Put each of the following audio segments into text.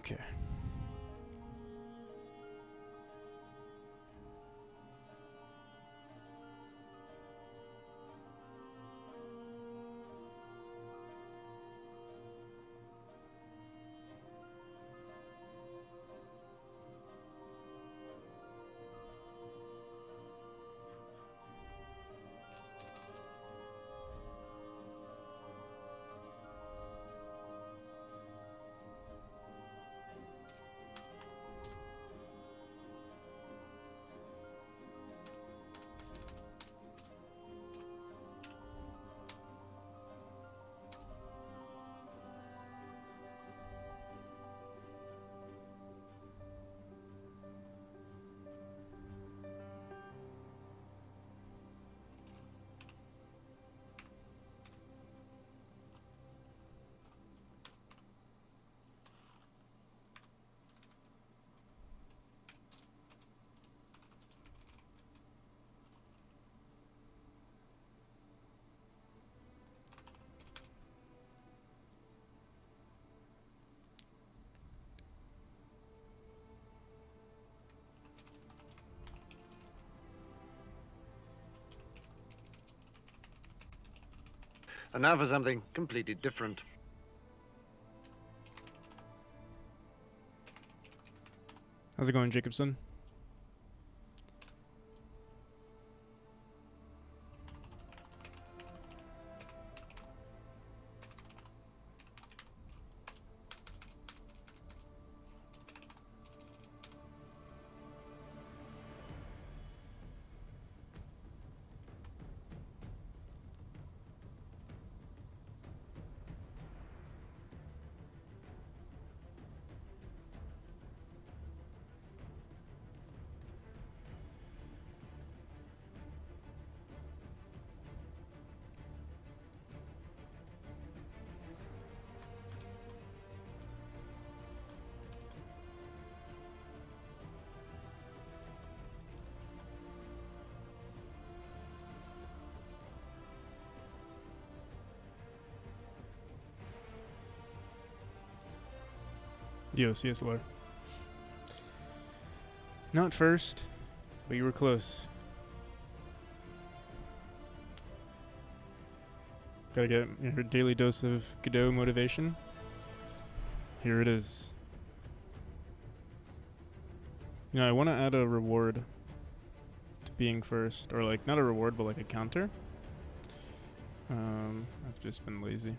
Okay. And now for something completely different. How's it going, Jacobson? Yo, CSLR. Not first, but you were close. Gotta get your daily dose of Godot motivation. Here it is. You know, I want to add a reward to being first. Or, like, not a reward, but like a counter. I've just been lazy.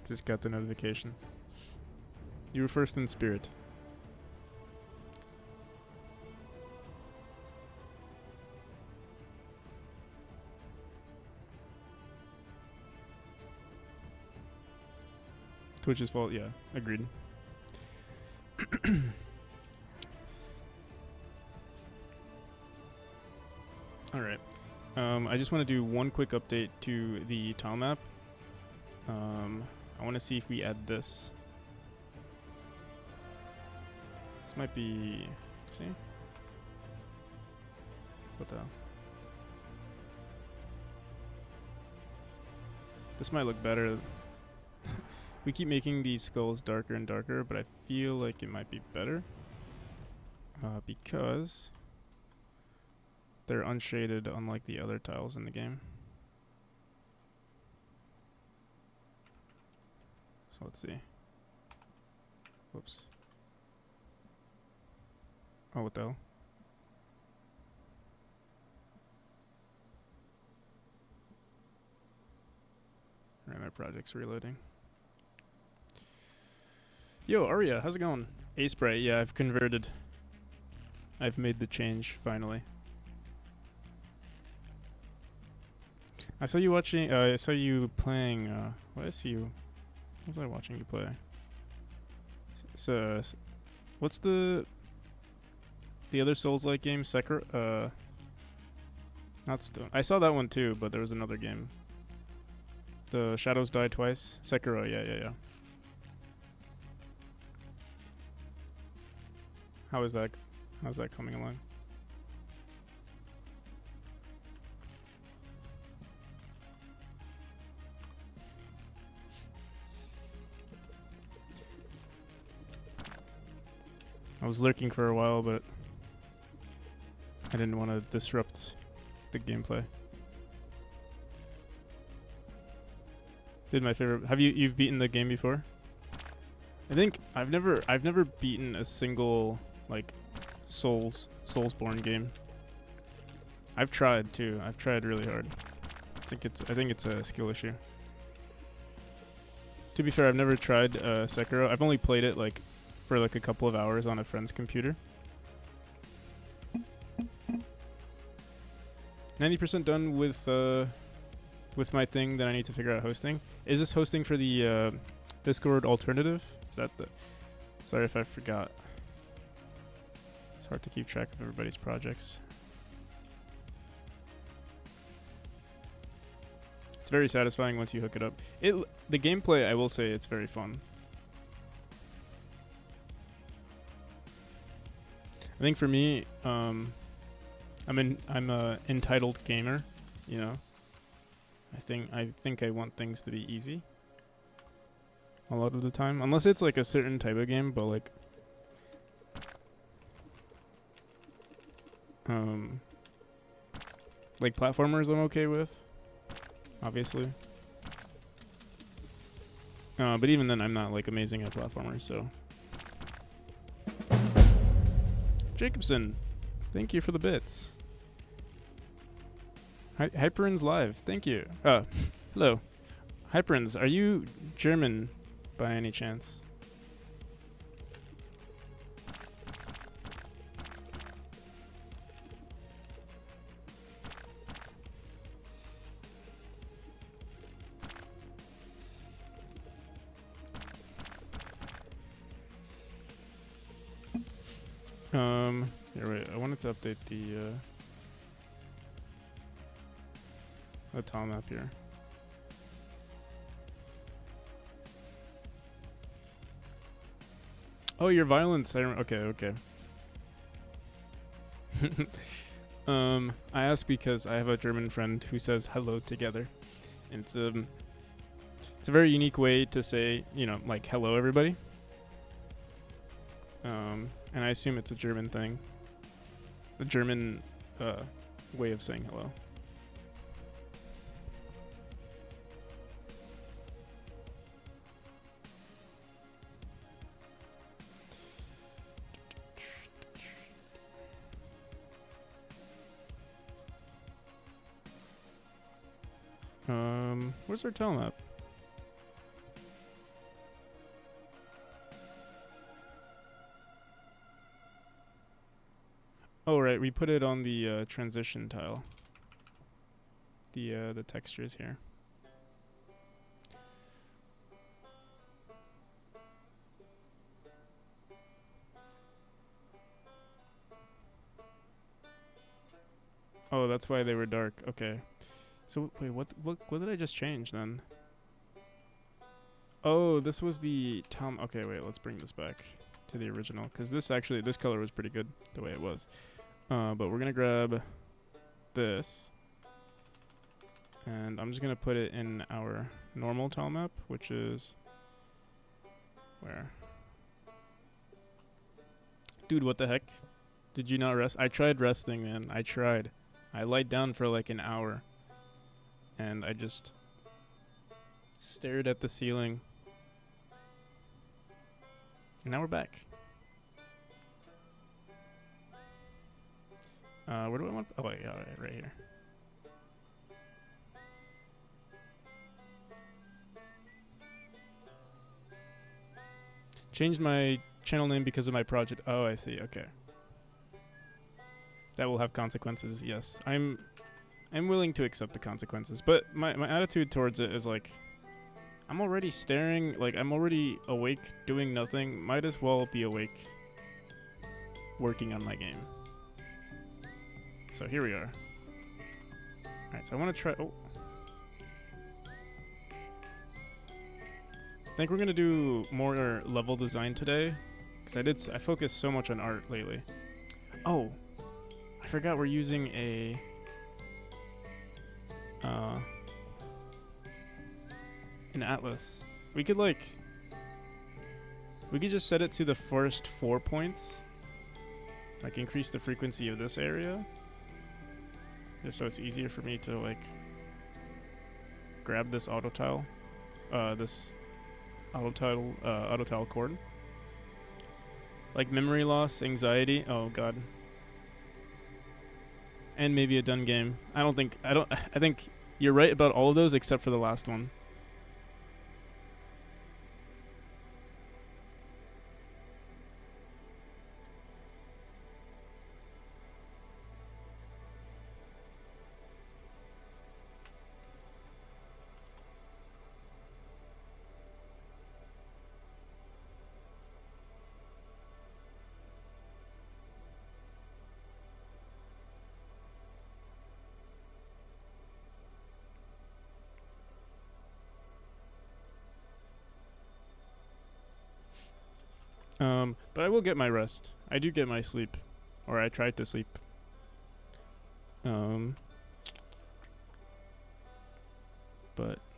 Just got the notification. You were first in spirit. Twitch's fault, yeah. Agreed. Alright. I just want to do one quick update to the tile map. I want to see if we add this. This might be... See? What the hell? This might look better. We keep making these skulls darker and darker, but I feel like it might be better. Because they're unshaded unlike the other tiles in the game. So let's see. Whoops. Oh, what the hell? Alright, my project's reloading. Yo, Arya, how's it going? A-Spray, yeah, I've converted. I've made the change, finally. I saw you watching, I saw you playing, what was I watching you play? So, what's the other Souls-like game? Sekiro, not Stone. I saw that one too, but there was another game. The Shadows Die Twice? Sekiro, yeah. How's that coming along? I was lurking for a while, but I didn't want to disrupt the gameplay. Did my favorite. Have you've beaten the game before? I think I've never beaten a single like Soulsborne game. I've tried too. I've tried really hard. I think it's a skill issue. To be fair, I've never tried Sekiro. I've only played it like for like a couple of hours on a friend's computer. 90% done with my thing that I need to figure out hosting. Is this hosting for the Discord alternative? Is that the... Sorry if I forgot. It's hard to keep track of everybody's projects. It's very satisfying once you hook it up. The gameplay, I will say, it's very fun. I think for me, I'm a entitled gamer, you know. I think I want things to be easy a lot of the time, unless it's like a certain type of game, but like platformers I'm okay with, obviously. But even then I'm not like amazing at platformers, so. Jacobson, thank you for the bits. Hyperins live, thank you. Hello. Hyperins, are you German by any chance? Here, wait, I wanted to update the tile map here. Oh, your violence. Okay. I asked because I have a German friend who says hello together. And it's a very unique way to say, you know, like hello everybody. And I assume it's a German thing. The German way of saying hello. Where's our tile map? Oh right, we put it on the transition tile. The textures here. Oh, that's why they were dark. Okay. So wait, what did I just change then? Oh, this was the Tom. Okay, wait, let's bring this back to the original, because this color was pretty good the way it was. But we're gonna grab this, and I'm just gonna put it in our normal tile map, which is where? Dude, what the heck? Did you not rest? I tried resting, man. I tried. I lied down for like an hour. And I just stared at the ceiling. And now we're back. Where do I want? Oh wait, yeah, right here. Changed my channel name because of my project. Oh, I see. Okay. That will have consequences. Yes, I'm willing to accept the consequences, but my attitude towards it is like, I'm already staring, like I'm already awake doing nothing, might as well be awake working on my game. So here we are. Alright, so I want to try, I think we're going to do more level design today, because I focused so much on art lately. Oh, I forgot we're using an atlas. We could just set it to the first 4 points like increase the frequency of this area, just so it's easier for me to like grab this auto tile, auto tile cord. Like memory loss, anxiety. Oh god. And maybe a done game. I think you're right about all of those except for the last one. But I will get my rest. I do get my sleep. Or I tried to sleep. But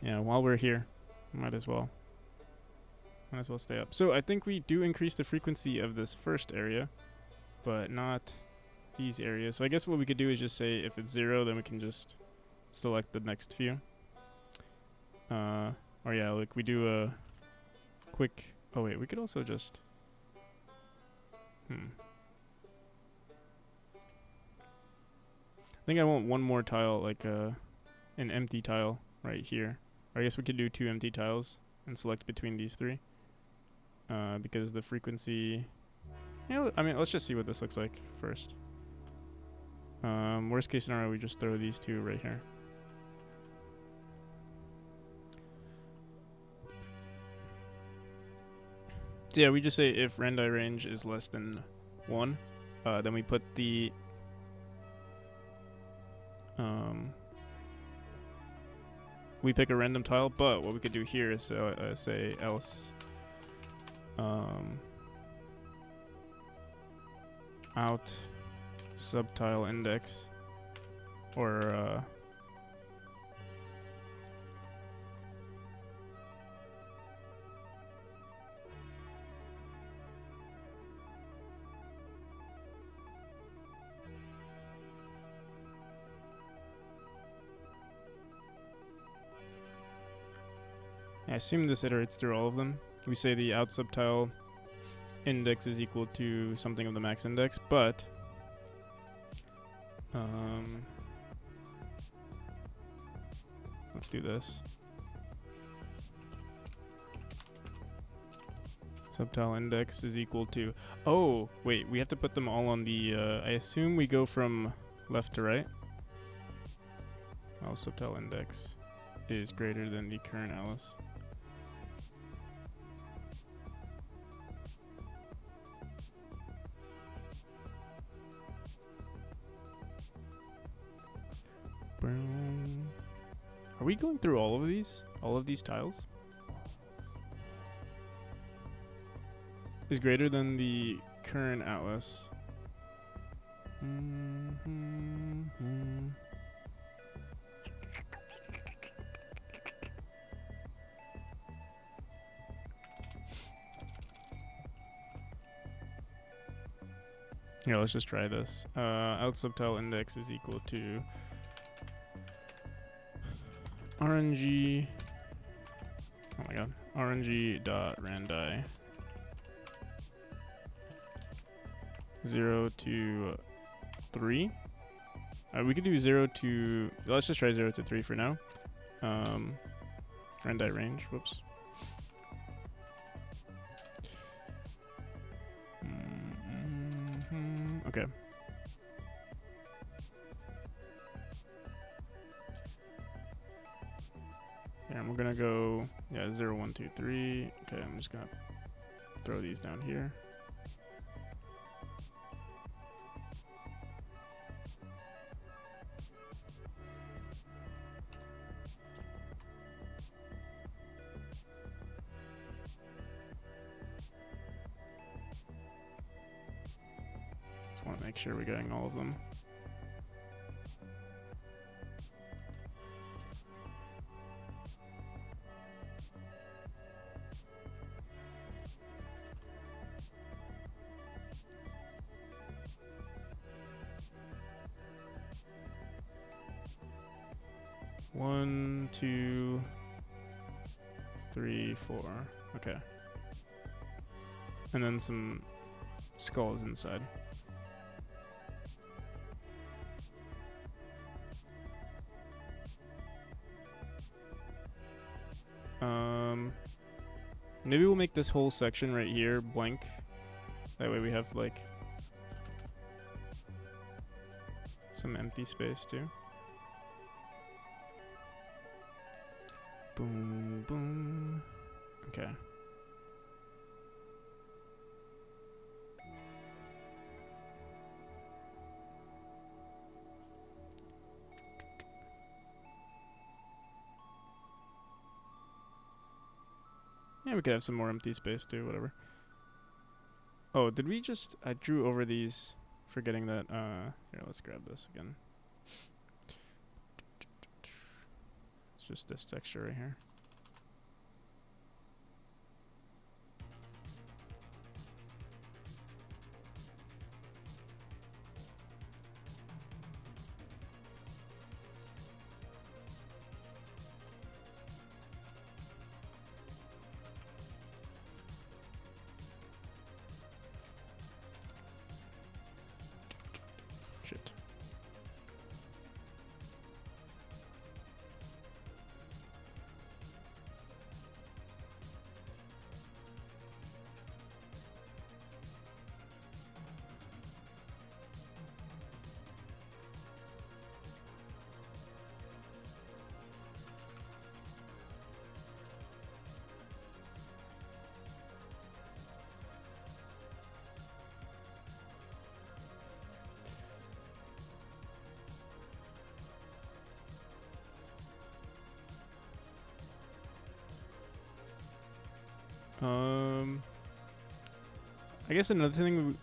yeah, while we're here, might as well stay up. So I think we do increase the frequency of this first area, but not these areas. So I guess what we could do is just say if it's 0, then we can just select the next few. Or yeah, like we do a quick. Oh wait, we could also just. I think I want one more tile, like an empty tile right here. Or I guess we could do 2 empty tiles and select between these 3. Because the frequency... Yeah, I mean, let's just see what this looks like first. Worst case scenario, we just throw these 2 right here. So yeah, we just say if randi range is less than 1, then we put the we pick a random tile, but what we could do here is say else out subtile index, or I assume this iterates through all of them. We say the out subtile index is equal to something of the max index, but let's do this. Subtile index is equal to... Oh, wait, we have to put them all on the... I assume we go from left to right. Subtile index is greater than the current Alice. Are we going through all of these? All of these tiles? Is greater than the current atlas. Yeah, let's just try this. Out subtile index is equal to RNG. Oh my god. RNG dot randi 0 to 3. We could do 0 to... Let's just try 0 to 3 for now. Randi range. Whoops. Okay. And we're gonna go, 0, 1, 2, 3. Okay, I'm just gonna throw these down here. Just want to make sure we're getting all of them. 1, 2, 3, 4. Okay. And then some skulls inside. Maybe we'll make this whole section right here blank. That way we have like some empty space too. Boom, boom. Okay. Yeah, we could have some more empty space too, whatever. Oh, did we just... I drew over these, forgetting that... here, let's grab this again. It's just this texture right here. Shit. I guess another thing,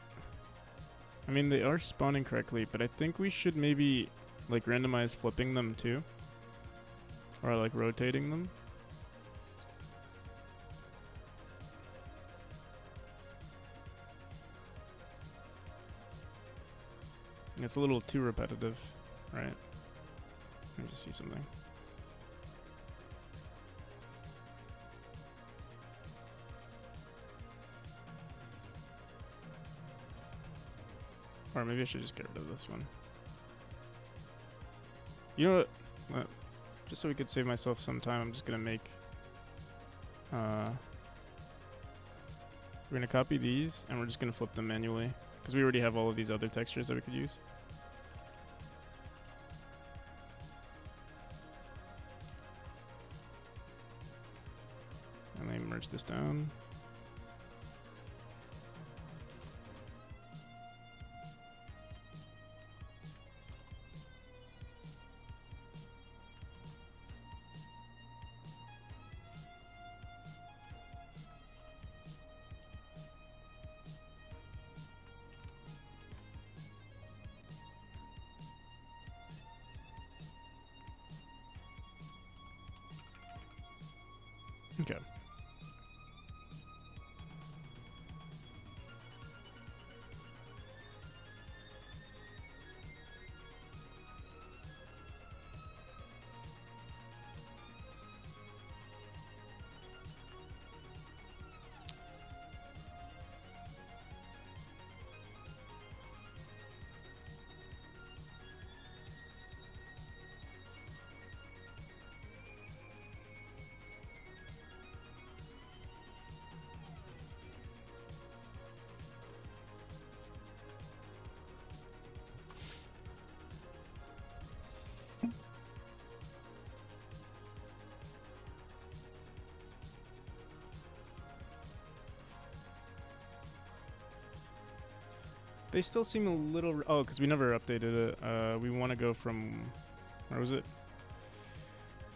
I mean, they are spawning correctly, but I think we should maybe like randomize flipping them too, or like rotating them. It's a little too repetitive, right? Let me just see something. Or maybe I should just get rid of this one. You know what? Just so we could save myself some time, I'm just gonna make... we're gonna copy these, and we're just gonna flip them manually. Because we already have all of these other textures that we could use. And then merge this down. Okay. They still seem a little... Oh, because we never updated it. We want to go from... Where was it?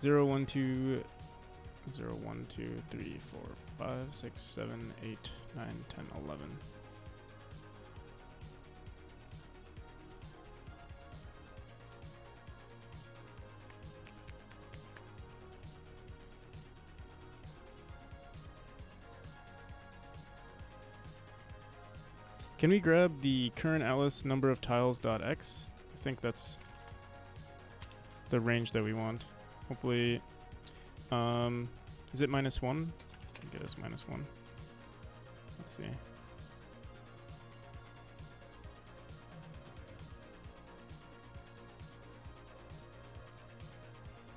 0, 1, 2... 0, 1, 2, 3, 4, 5, 6, 7, 8, 9, 10, 11. Can we grab the current Alice number of tiles.x? I think that's the range that we want. Hopefully, is it -1? I think it is -1. Let's see.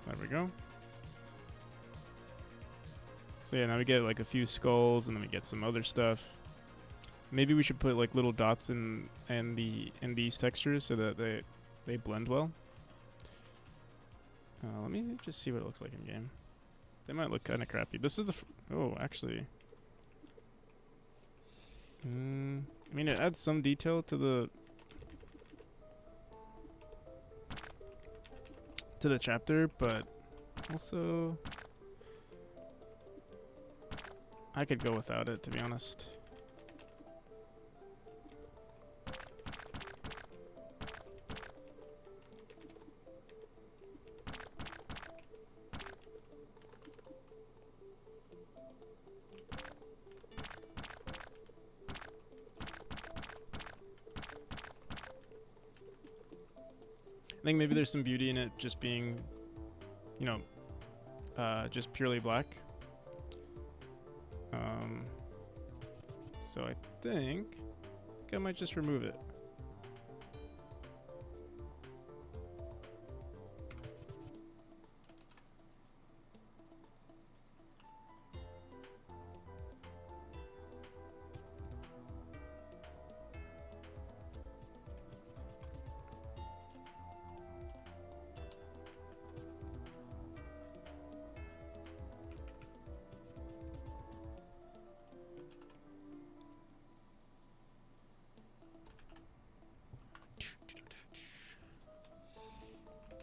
There we go. So yeah, now we get like a few skulls, and then we get some other stuff. Maybe we should put like little dots in these textures so that they blend well. Let me just see what it looks like in game. They might look kind of crappy. This is the oh, actually. I mean, it adds some detail to the chapter, but also I could go without it, to be honest. I think maybe there's some beauty in it just being, you know, just purely black. So I think I might just remove it.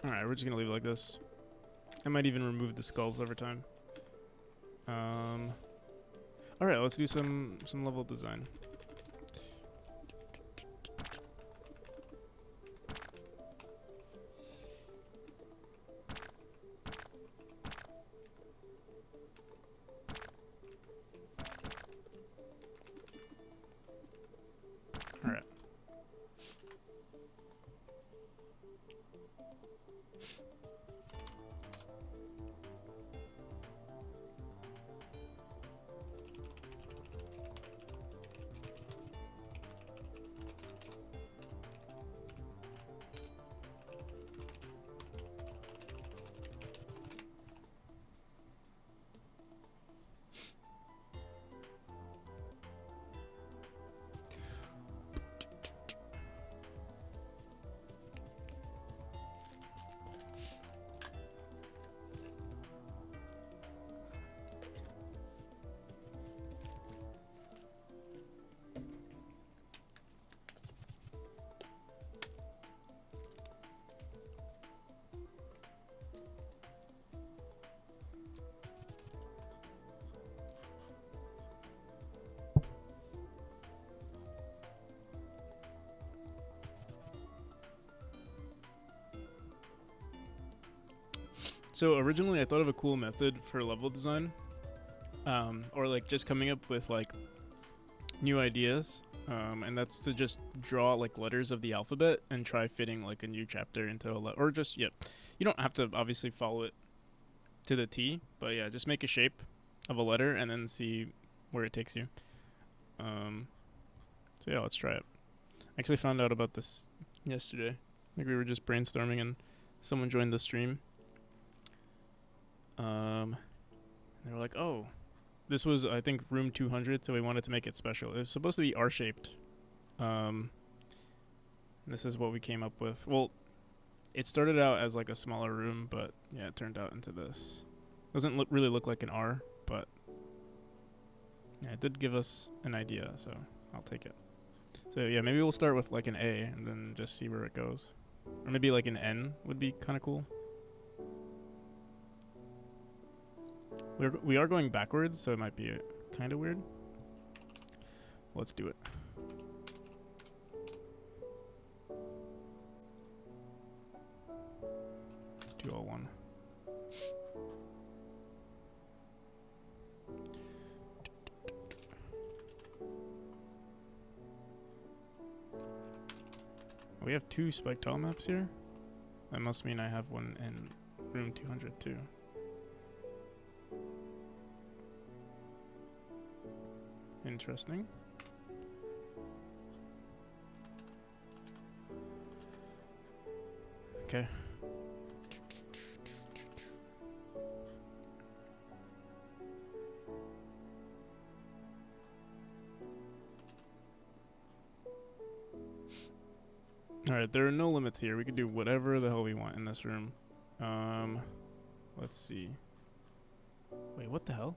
Alright, we're just gonna leave it like this. I might even remove the skulls over time. Alright, let's do some level design. Alright. So originally I thought of a cool method for level design, or like just coming up with like new ideas, and that's to just draw like letters of the alphabet and try fitting like a new chapter into a or just you don't have to obviously follow it to the T, but yeah, just make a shape of a letter and then see where it takes you. So yeah, let's try it. I actually found out about this yesterday. Like we were just brainstorming and someone joined the stream. They were like, oh, this was, I think, room 200, so we wanted to make it special. It was supposed to be R-shaped. This is what we came up with. Well, it started out as like a smaller room, but yeah, it turned out into this. Doesn't really look like an R, but yeah, it did give us an idea, so I'll take it. So yeah, maybe we'll start with like an A and then just see where it goes. Or maybe like an N would be kind of cool. We are going backwards, so it might be kind of weird. Let's do it. Do all one. We have two spike tile maps here. That must mean I have one in room 202. Interesting. Okay. Alright, there are no limits here. We can do whatever the hell we want in this room. Let's see. Wait, what the hell?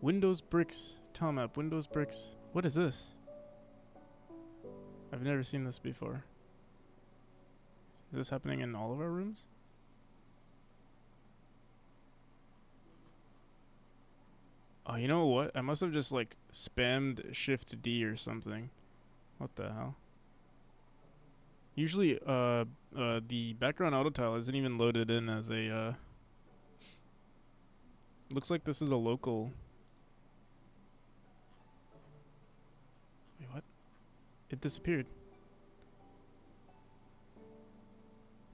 Windows bricks. Tile map, Windows bricks. What is this? I've never seen this before. Is this happening in all of our rooms? Oh, you know what? I must have just like spammed Shift D or something. What the hell? Usually, the background auto tile isn't even loaded in as a, looks like this is a local. Wait, what? It disappeared.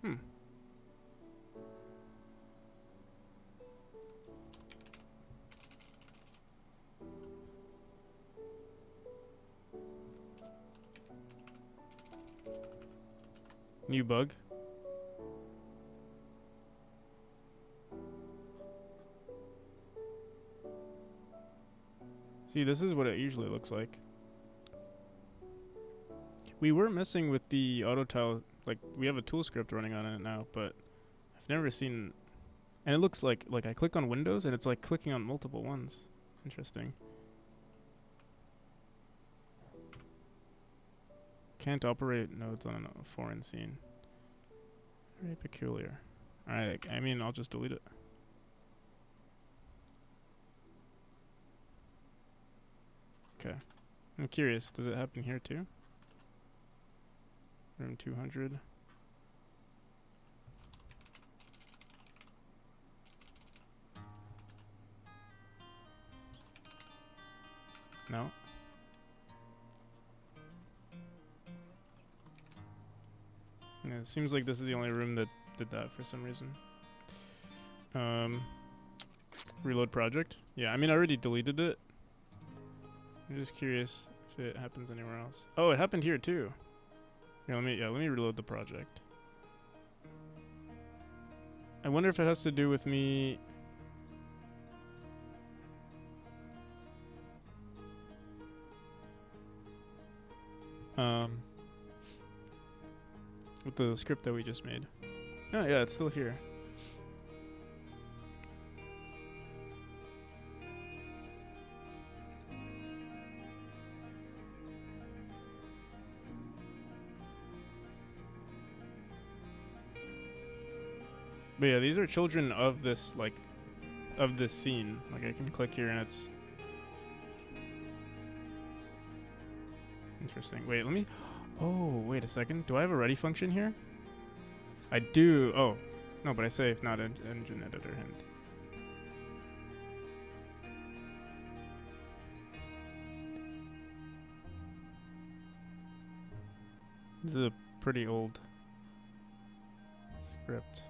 Hmm. New bug. See, this is what it usually looks like. We were messing with the auto tile, like we have a tool script running on it now, but I've never seen, and it looks like I click on Windows and it's like clicking on multiple ones. Interesting. Can't operate nodes on a foreign scene. Very peculiar. Alright, I mean, I'll just delete it. Okay. I'm curious, does it happen here too? Room 200. No. Yeah, it seems like this is the only room that did that for some reason. Reload project. Yeah, I mean, I already deleted it. I'm just curious if it happens anywhere else. Oh, it happened here too. Yeah, let me reload the project. I wonder if it has to do with me. With the script that we just made. Oh yeah, it's still here. But yeah, these are children of this, like, of this scene. Like, I can click here and it's interesting. Wait, let me. Oh, wait a second. Do I have a ready function here? I do. Oh, no, but I say if not engine editor hint. This is a pretty old script.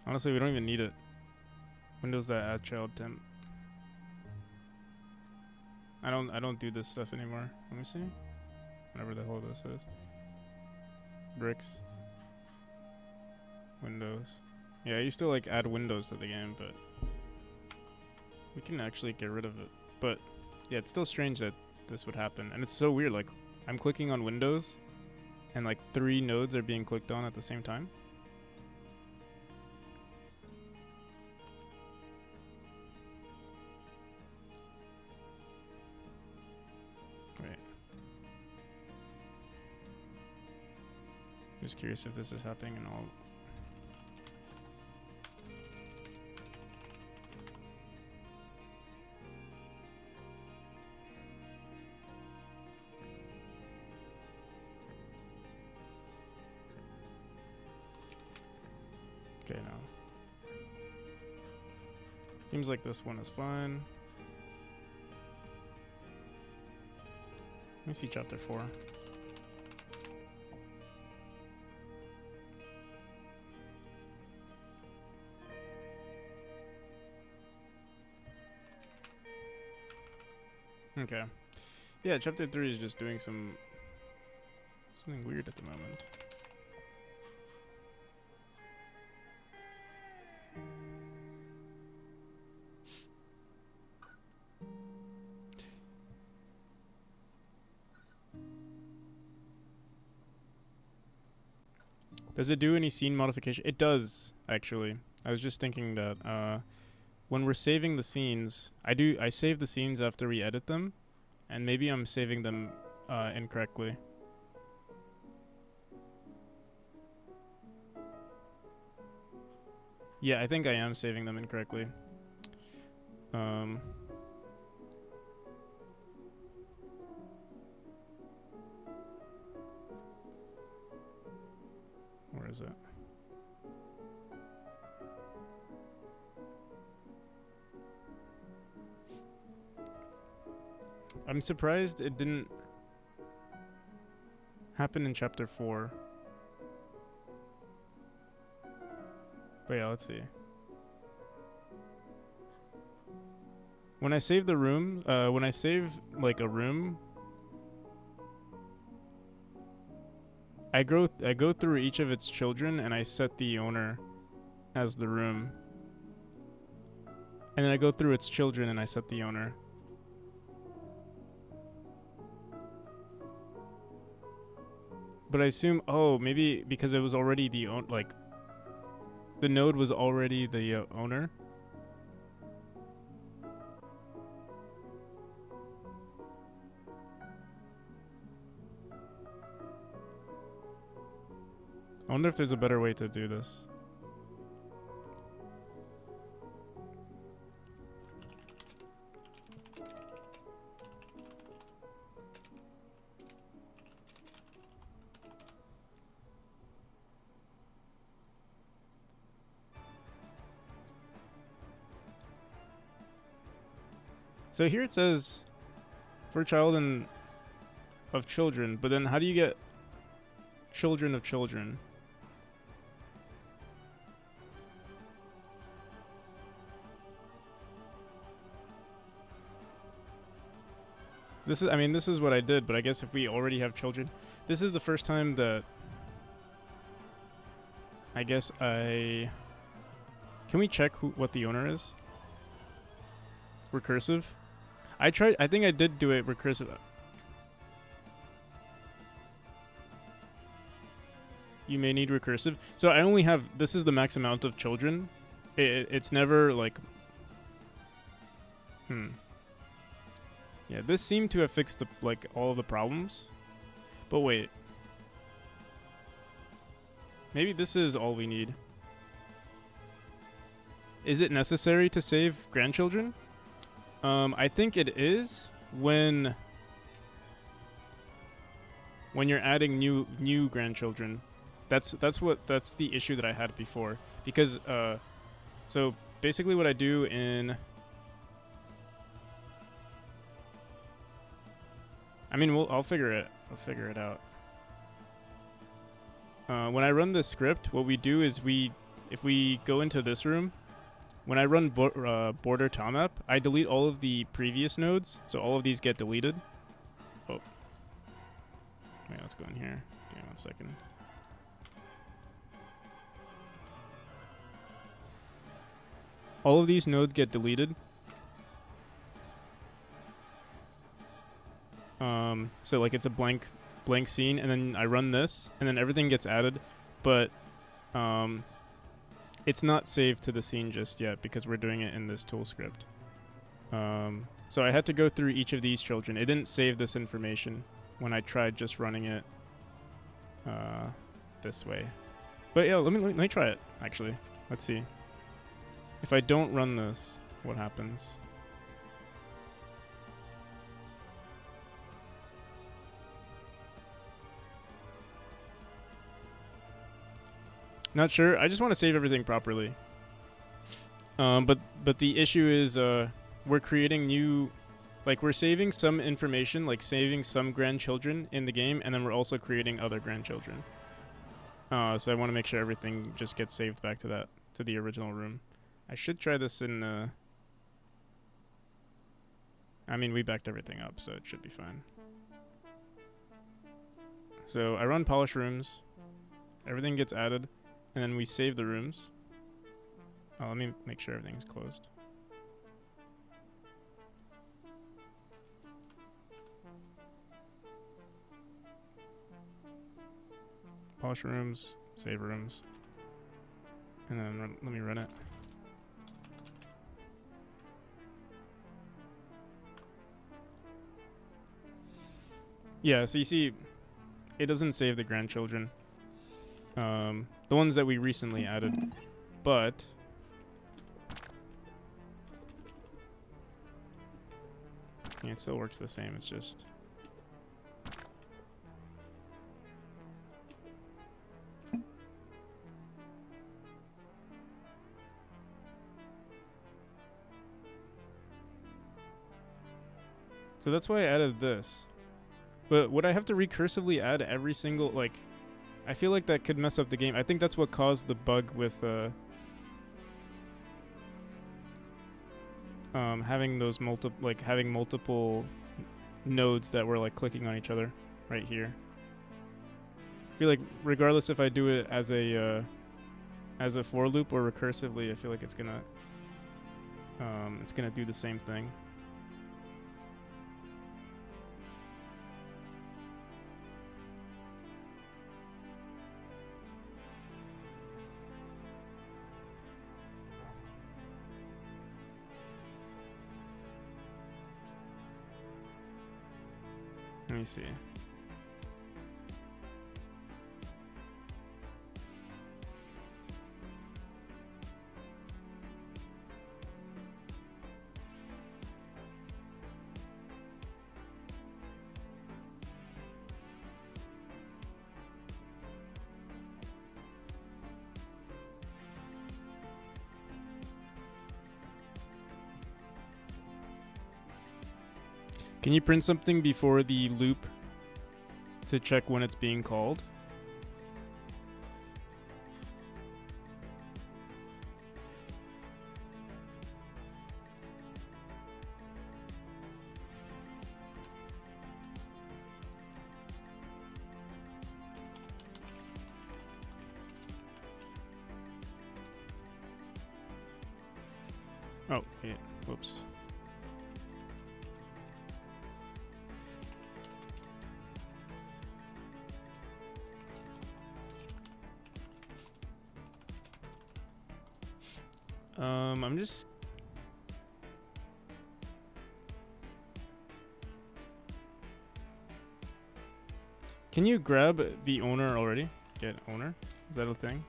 Honestly, we don't even need it. Windows that add child temp. I don't do this stuff anymore. Let me see. Whatever the hell this is. Bricks. Windows. Yeah, I used to like add windows to the game, but we can actually get rid of it. But yeah, it's still strange that this would happen. And it's so weird, like I'm clicking on Windows and like 3 nodes are being clicked on at the same time. Right. Just curious if this is happening in all. Okay, now. Seems like this one is fine. me see chapter 4. Okay. Yeah, chapter 3 is just doing something weird at the moment. Does it do any scene modification? It does, actually. I was just thinking that when we're saving the scenes, I save the scenes after we edit them, and maybe I'm saving them incorrectly. Yeah, I think I am saving them incorrectly. Where is it? I'm surprised it didn't happen in chapter 4. But yeah, let's see. When I save the room, when I save like a room, I go through each of its children and I set the owner as the room. And then I go through its children and I set the owner. But I assume, oh, maybe because it was already the the node was already the owner. I wonder if there's a better way to do this. So here it says, for child and of children, but then how do you get children of children? This is what I did, but I guess if we already have children, this is the first time that I guess can we check what the owner is? Recursive? I think I did do it recursive. You may need recursive. So I only have, this is the max amount of children. It's never like, Yeah, this seemed to have fixed all of the problems. But wait. Maybe this is all we need. Is it necessary to save grandchildren? I think it is when you're adding new grandchildren. That's the issue that I had before. Because so basically what I do in I'll figure it out. When I run this script, what we do is if we go into this room, when I run border tomap, I delete all of the previous nodes, so all of these get deleted. Oh. Wait, let's go in here. Give me 1 second. All of these nodes get deleted. So like it's a blank scene, and then I run this, and then everything gets added, but it's not saved to the scene just yet because we're doing it in this tool script. So I had to go through each of these children. It didn't save this information when I tried just running it this way. But yeah, let me try it actually. Let's see. If I don't run this, what happens? Not sure. I just want to save everything properly. But the issue is we're creating new Like, we're saving some information, like saving some grandchildren in the game, and then we're also creating other grandchildren. So I want to make sure everything just gets saved back to the original room. I should try this in, I mean, we backed everything up, so it should be fine. So I run polish rooms, everything gets added, and then we save the rooms. Oh, let me make sure everything's closed. Polish rooms, save rooms, and then let me run it. Yeah, so you see, it doesn't save the grandchildren. The ones that we recently added, but yeah, it still works the same. It's just so that's why I added this. But would I have to recursively add every single, like, I feel like that could mess up the game. I think that's what caused the bug with having those having multiple nodes that were like clicking on each other right here. I feel like regardless if I do it as a for loop or recursively, I feel like it's gonna do the same thing. Let me see. Can you print something before the loop to check when it's being called? Oh, yeah. Whoops. I'm just... Can you grab the owner already? Get owner? Is that a thing?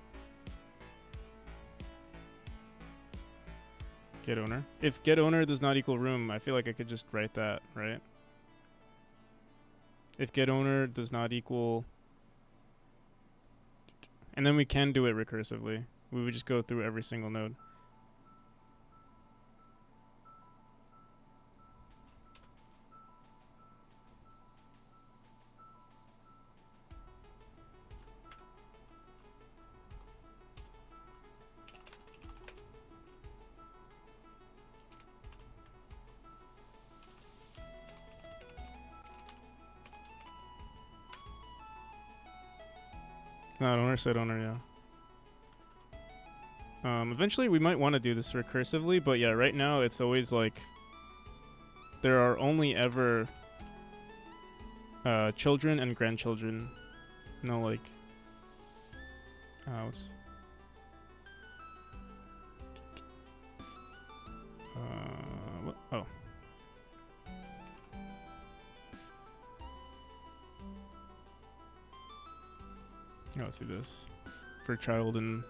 Get owner. If get owner does not equal room, I feel like I could just write that, right? If get owner does not equal... And then we can do it recursively. We would just go through every single node. Not owner, set owner, yeah. Eventually we might want to do this recursively, but yeah, right now it's always like there are only ever children and grandchildren. No, like what's what? Oh. Oh, let's do this for child and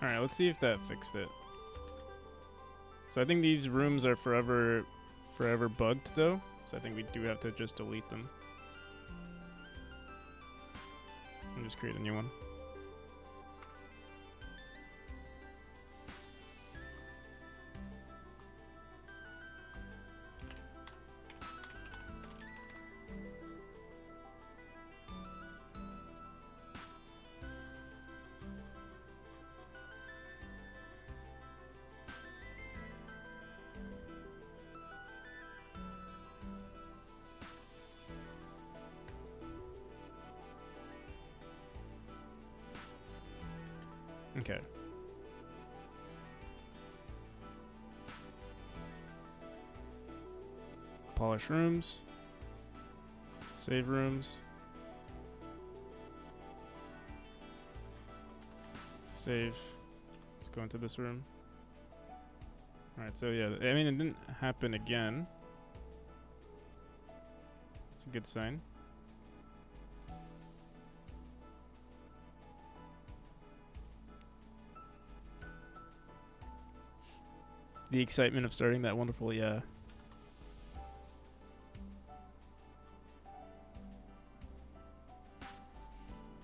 Alright, let's see if that fixed it. So I think these rooms are forever bugged though. So I think we do have to just delete them. And just create a new one. Okay. Polish rooms. Save rooms. Save. Let's go into this room. Alright, so yeah, I mean, it didn't happen again. It's a good sign. The excitement of starting that wonderful, yeah.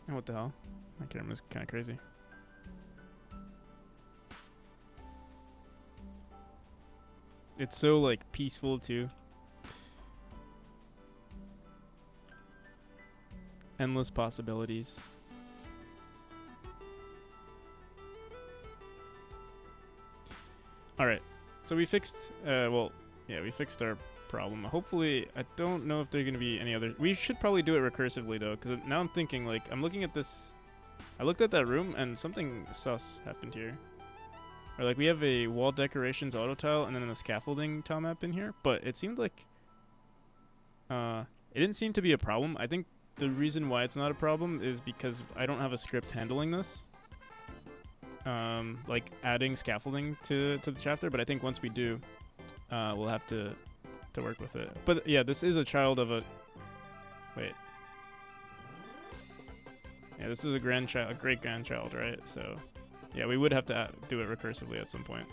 Oh, what the hell? My camera's kind of crazy. It's so, like, peaceful, too. Endless possibilities. Alright. So we fixed, we fixed our problem. Hopefully, I don't know if there are going to be any other... We should probably do it recursively, though, because now I'm thinking, like, I'm looking at this... I looked at that room, and something sus happened here. Or, like, we have a wall decorations auto tile, and then a scaffolding tile map in here, but it seemed like... it didn't seem to be a problem. I think the reason why it's not a problem is because I don't have a script handling this. Like adding scaffolding to the chapter, but I think once we do, we'll have to work with it. But yeah, this is a child of a... Wait. Yeah, this is a great-grandchild, right? So, yeah, we would have to do it recursively at some point.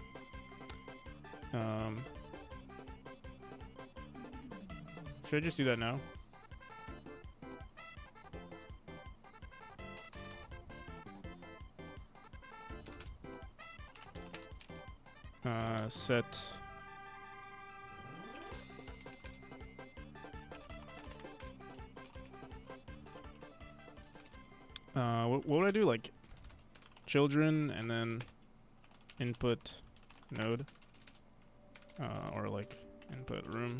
Should I just do that now? Set what would I do? Like children and then input node, or like input room.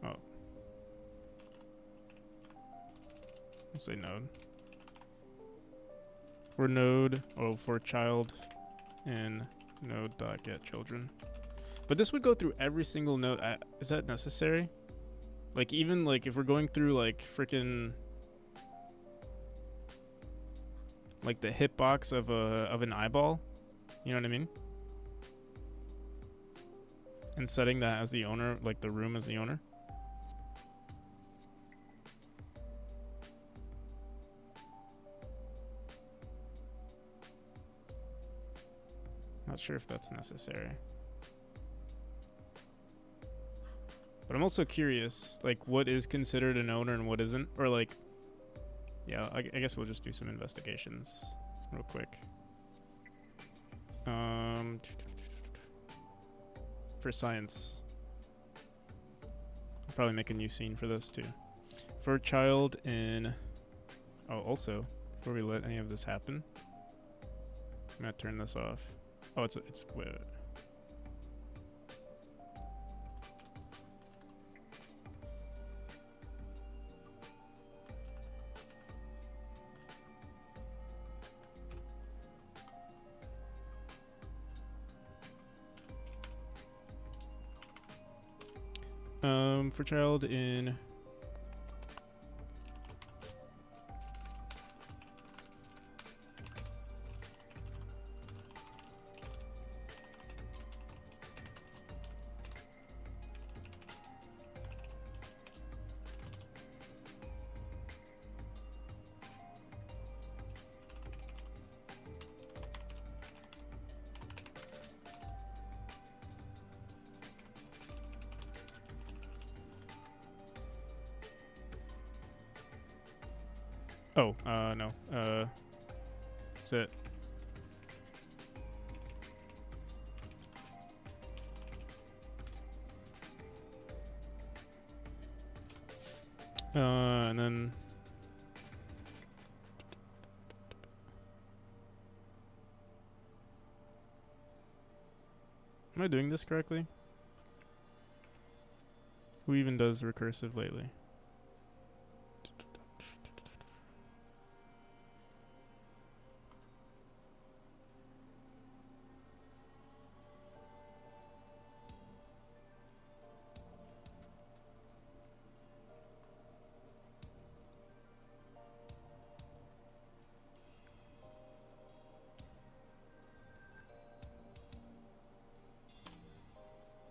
Oh. I'll say node. For node, for child in node.get children. But this would go through every single node. Is that necessary? Like even like if we're going through like freaking like the hitbox of an eyeball, you know what I mean? And setting that as the owner, like the room as the owner. Not sure if that's necessary. But I'm also curious, like, what is considered an owner and what isn't? Or, like, yeah, I guess we'll just do some investigations real quick. For science. I'll probably make a new scene for this, too. For child in... Oh, also, before we let any of this happen, I'm going to turn this off. Oh, it's wait. For child in Oh, no. Sit. And then am I doing this correctly? Who even does recursive lately?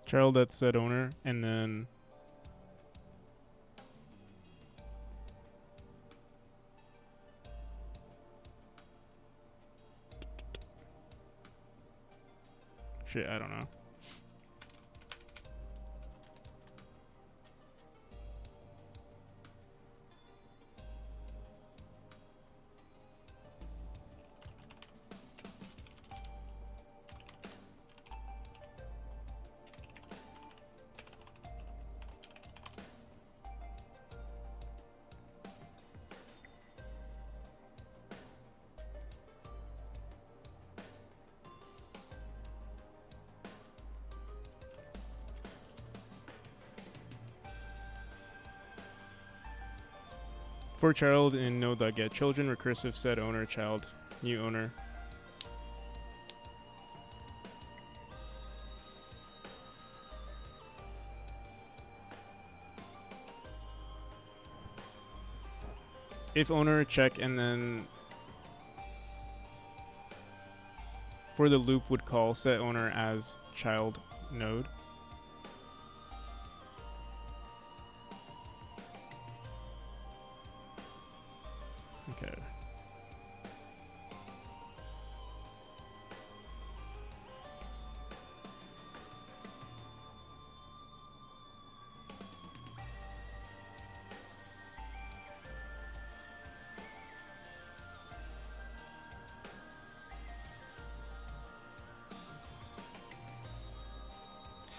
Child that said owner, and then shit, I don't know. For child in node.get, children, recursive set owner, child, new owner. If owner, check, and then for the loop would call set owner as child node. Okay.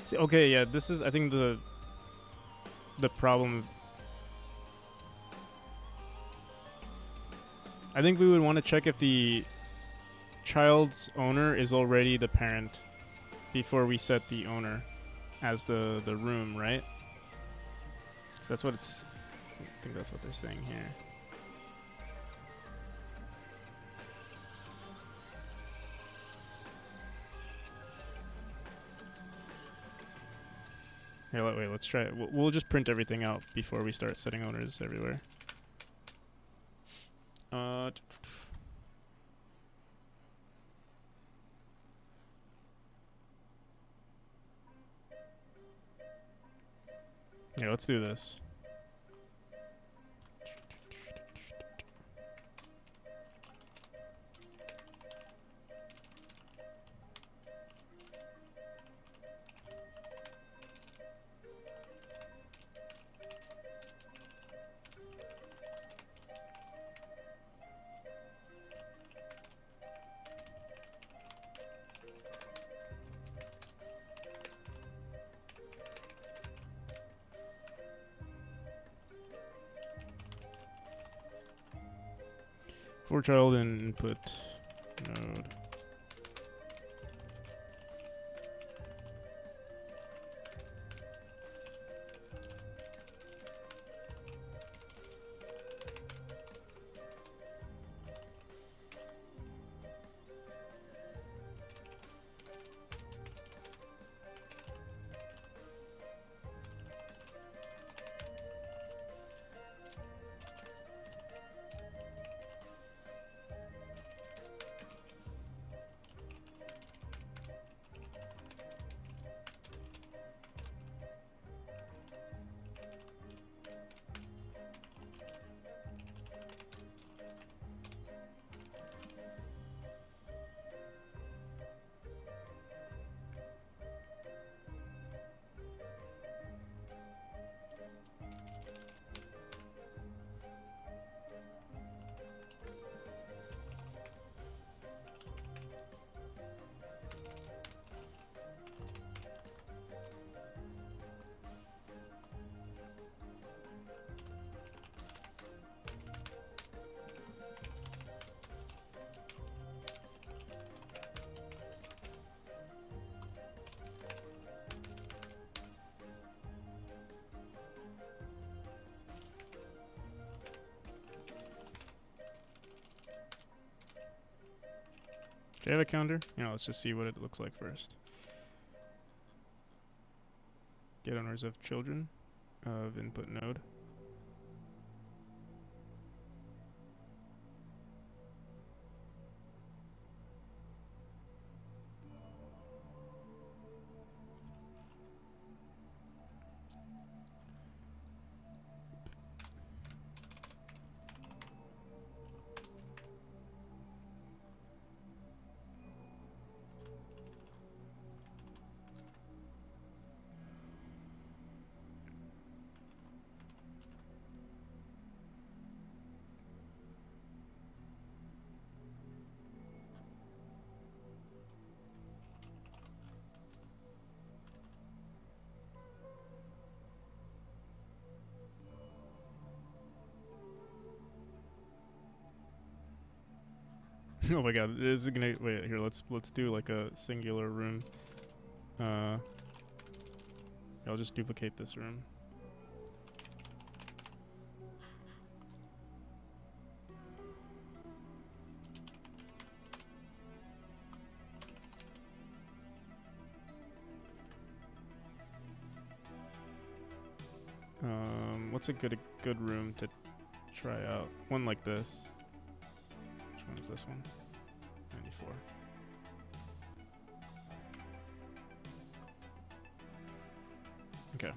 See, okay, yeah, this is I think the problem. I think we would want to check if the child's owner is already the parent before we set the owner as the room, right? 'Cause that's what it's. I think that's what they're saying here. Here, wait, let's try it. We'll just print everything out before we start setting owners everywhere. Yeah, let's do this. For child input node. Do you have a calendar? Let's just see what it looks like first. Get owners of children of input node. Oh my god, this is gonna wait here. Let's do like a singular room. I'll just duplicate this room. What's a good room to try out? One like this. Which one's this one? 94. Okay.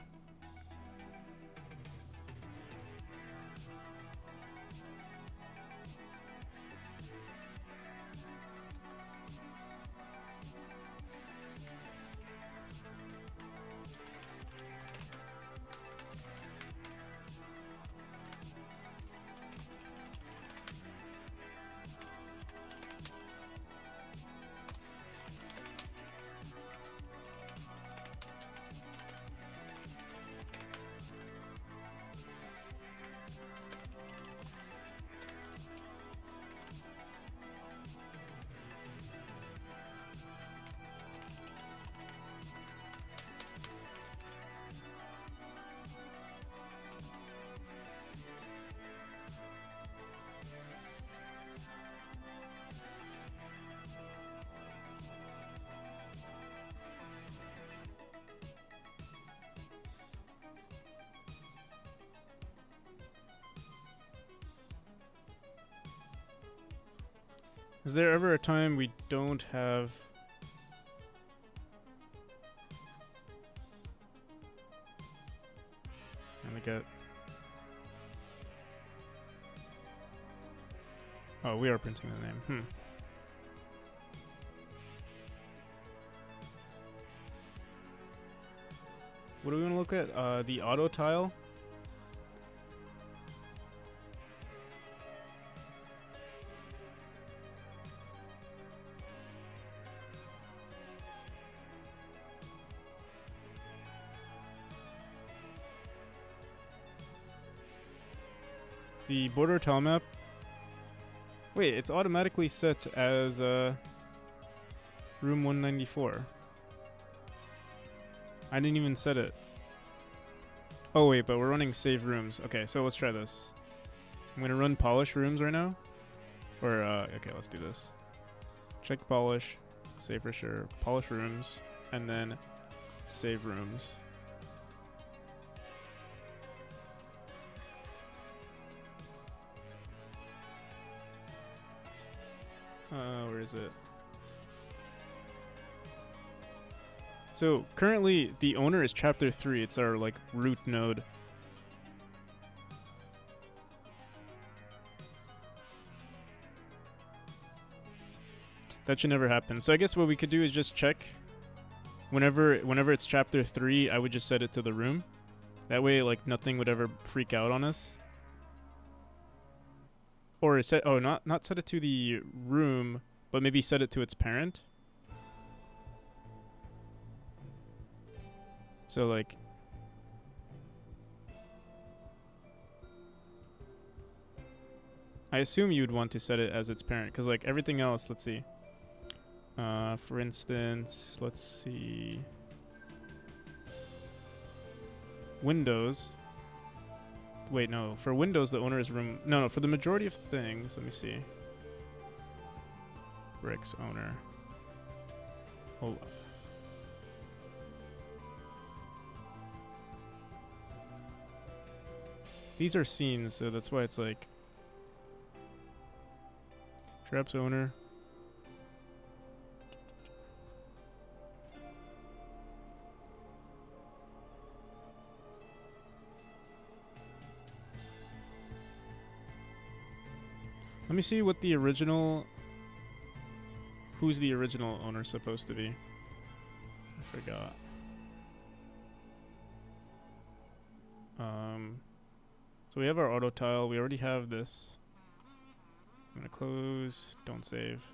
Is there ever a time we don't have... And we get... Oh, we are printing the name. What do we want to look at? The auto tile? The border tile map. Wait, it's automatically set as room 194. I didn't even set it. Oh wait, but we're running save rooms. Okay, so let's try this. I'm gonna run polish rooms right now. Or okay, let's do this. Check polish, save for sure, polish rooms, and then save rooms. Where is it? So currently the owner is chapter 3. It's our like root node. That should never happen. So I guess what we could do is just check whenever it's chapter 3, I would just set it to the room. That way like nothing would ever freak out on us. Or set not set it to the room, but maybe set it to its parent. So like I assume you'd want to set it as its parent because like everything else, let's see. For instance, let's see. Windows. Wait, no. For Windows, the owner is room. No, for the majority of things, let me see. bricks owner. Oh. These are scenes, so that's why it's like traps owner. Let me see what the original. Who's the original owner supposed to be? I forgot. So we have our auto tile. We already have this. I'm gonna close. Don't save.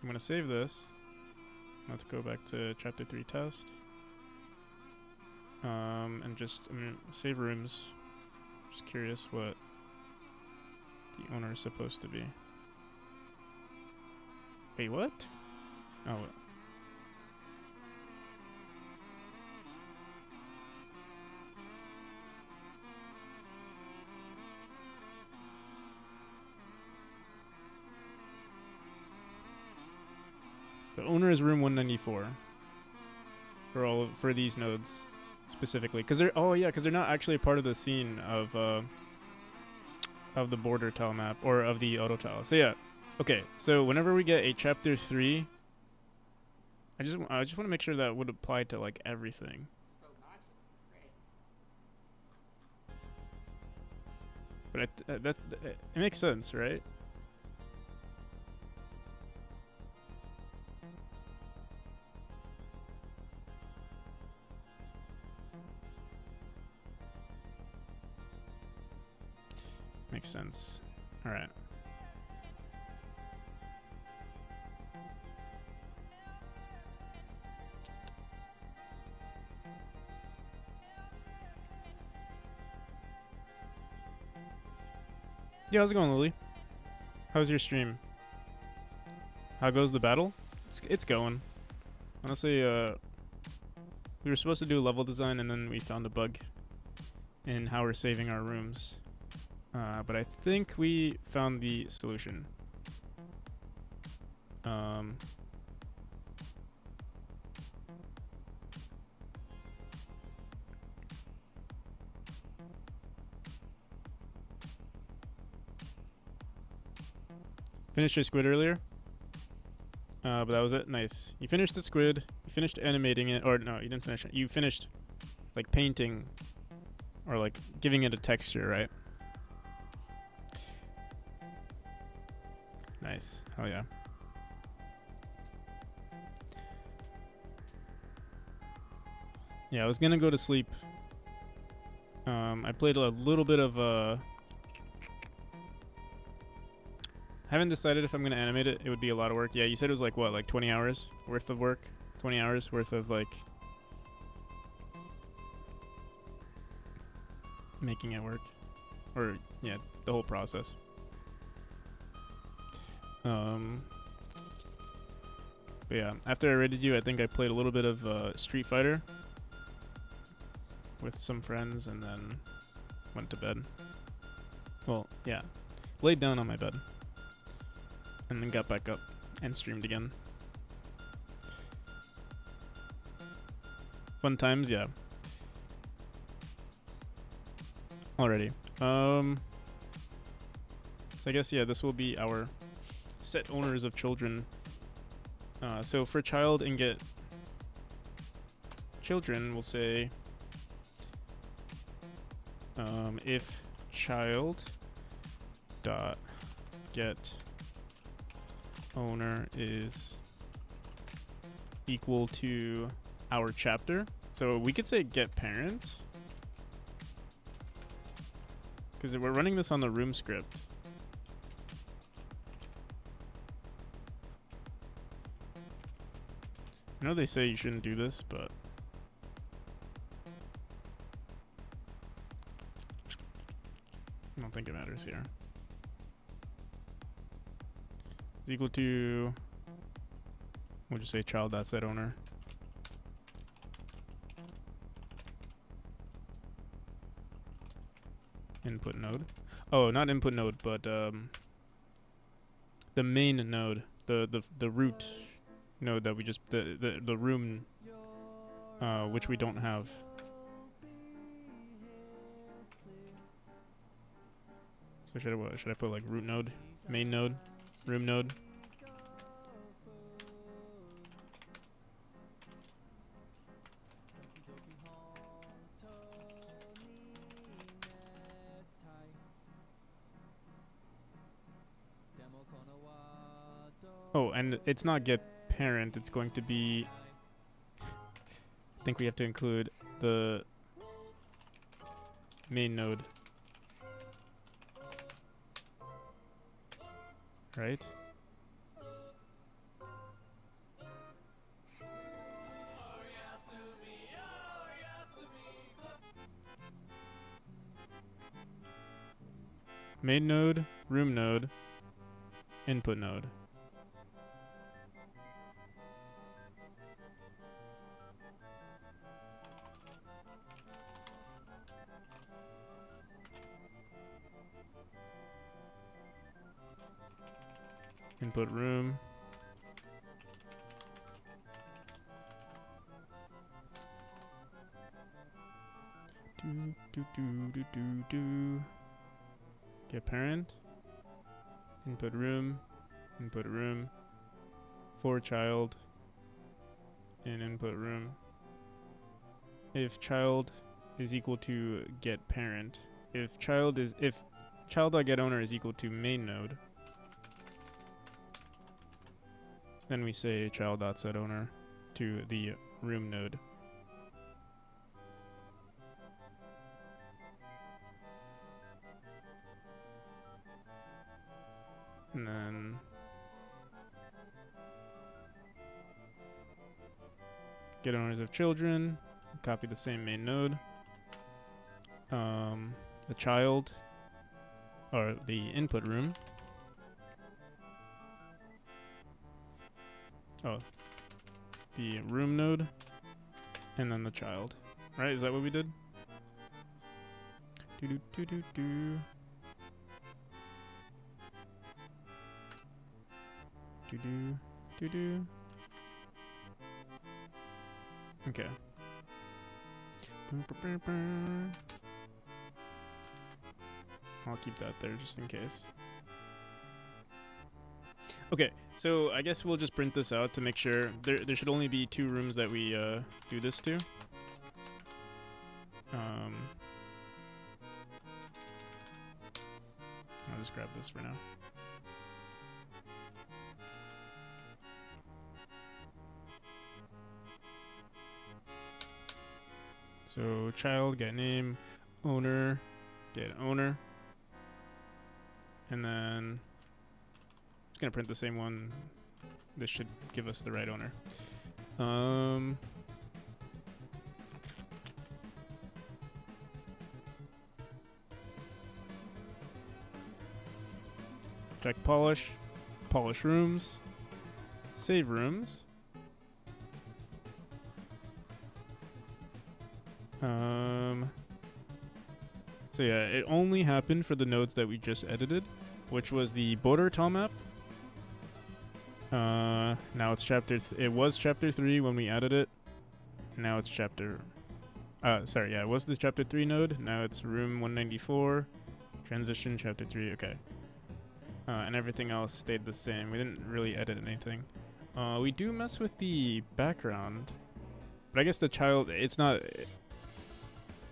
I'm gonna save this. Let's go back to chapter 3 test. And just save rooms. Just curious what the owner is supposed to be. Wait, what? Oh. The owner is room 194 for these nodes specifically, because they're not actually a part of the scene of the border tile map or of the auto tile. So yeah, okay. So whenever we get a chapter 3, I just want to make sure that would apply to like everything. But it makes sense, right? Makes sense. All right. Yeah, how's it going, Lily? How's your stream? How goes the battle? It's going. Honestly, we were supposed to do level design, and then we found a bug in how we're saving our rooms. But I think we found the solution. Finished your squid earlier? But that was it. Nice. You finished the squid. You finished animating it. Or no, you didn't finish it. You finished like painting or like giving it a texture, right? Nice. Hell yeah. Yeah, I was gonna go to sleep. I played a little bit of haven't decided if I'm gonna animate it. It would be a lot of work. Yeah, you said it was like what, like 20 hours worth of work? 20 hours worth of like making it work. Or yeah, the whole process. But yeah, after I raided you, I think I played a little bit of Street Fighter with some friends and then went to bed. Well, yeah, laid down on my bed and then got back up and streamed again. Fun times, yeah. Alrighty. So I guess, yeah, this will be our set owners of children. So for child and get children, we'll say if child dot get owner is equal to our chapter. So we could say get parent, because we're running this on the room script. I know they say you shouldn't do this, but I don't think it matters here. Is equal to, we'll just say child.set owner. Input node. Oh, not input node, but the main node, the root node that we just the room, which we don't have. So should I put like root node, main node, room node? Oh, and it's not get parent, it's going to be, I think we have to include the main node. Right? Main node, room node, input node. Input room. Do. Get parent. Input room. Input room. For child. In input room. If child is equal to get parent. If child.getOwner is equal to main node, then we say child.setOwner to the room node. And then get owners of children, copy the same main node. The child, or the input room. Oh, the room node, and then the child. Right? Is that what we did? Do. Okay. I'll keep that there just in case. Okay, so I guess we'll just print this out to make sure. There should only be 2 rooms that we do this to. I'll just grab this for now. So child, get name, owner, get owner. And then just gonna print the same one. This should give us the right owner. Check polish, polish rooms, save rooms. So yeah, it only happened for the nodes that we just edited, which was the border tile map. Now it's it was chapter 3 when we added it. Now it's chapter, it was the chapter 3 node. Now it's room 194, transition chapter 3, okay. And everything else stayed the same. We didn't really edit anything. We do mess with the background, but I guess the child, it's not,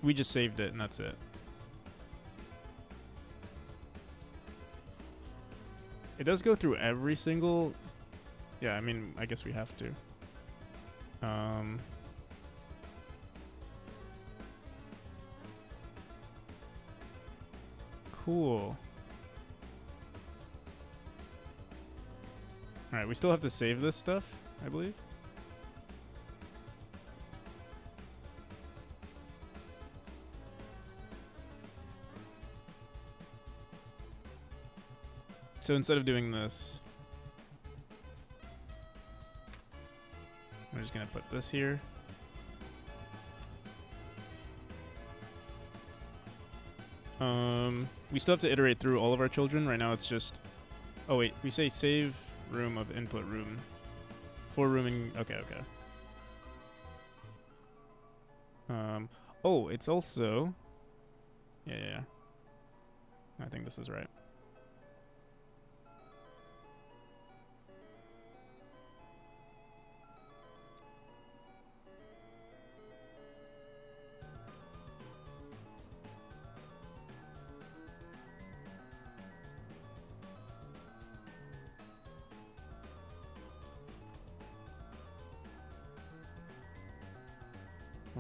we just saved it and that's it. It does go through every single, yeah, I mean, I guess we have to. Cool. Alright, we still have to save this stuff, I believe. So instead of doing this, we're just going to put this here. We still have to iterate through all of our children. Right now it's just Oh wait, we say save room of input room. For rooming. Okay, okay. Oh, it's also. Yeah. I think this is right.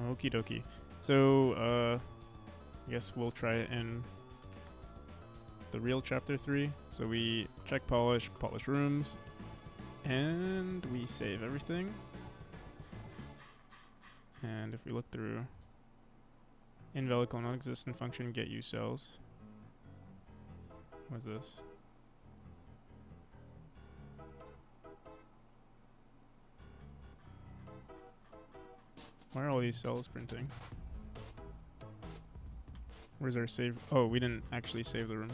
Okie dokie. So, I guess we'll try it in the real chapter 3. So we check polish rooms, and we save everything. And if we look through invalid non-existent function, get use cells. What is this? Why are all these cells printing? Where's our save? Oh, we didn't actually save the room.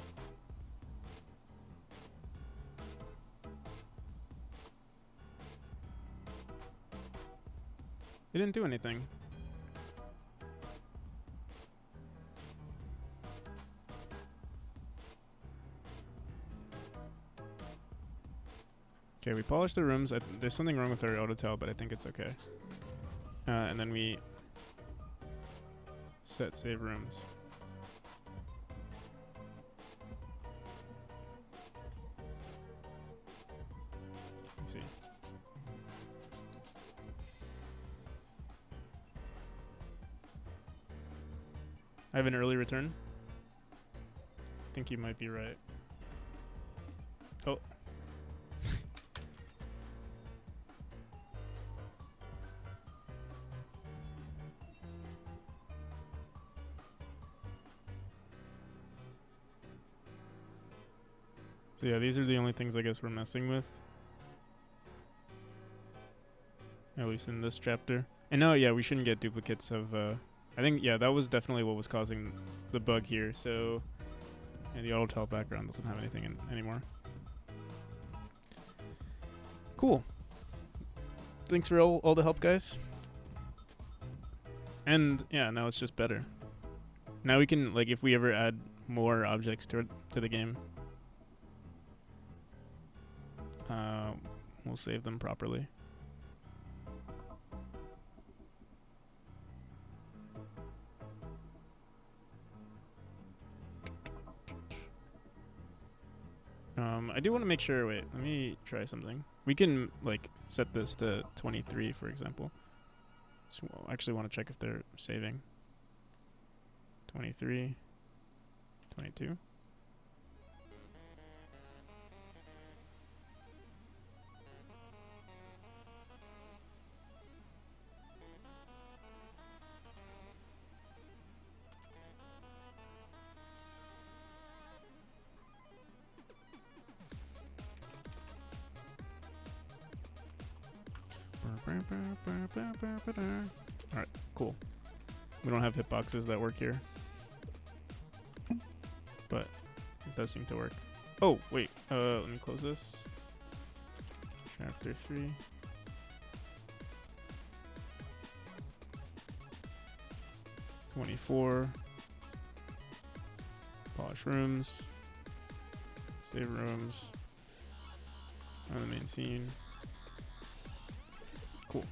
It didn't do anything. Okay, we polished the rooms. There's something wrong with our auto tile, but I think it's okay. And then we set save rooms. Let's see. I have an early return. I think you might be right. Oh. So yeah, these are the only things I guess we're messing with. At least in this chapter. And no, yeah, we shouldn't get duplicates of, I think, yeah, that was definitely what was causing the bug here. So, yeah, the auto tile background doesn't have anything anymore. Cool. Thanks for all the help, guys. And, yeah, now it's just better. Now we can, like, if we ever add more objects to the game, we'll save them properly. I do want to make sure, wait, let me try something. We can, like, set this to 23, for example. So I actually want to check if they're saving. 23, 22. Alright, cool. We don't have hitboxes that work here, but it does seem to work. Oh, wait. Let me close this. Chapter 3. (24) Polish rooms. Save rooms. On the main scene. Cool.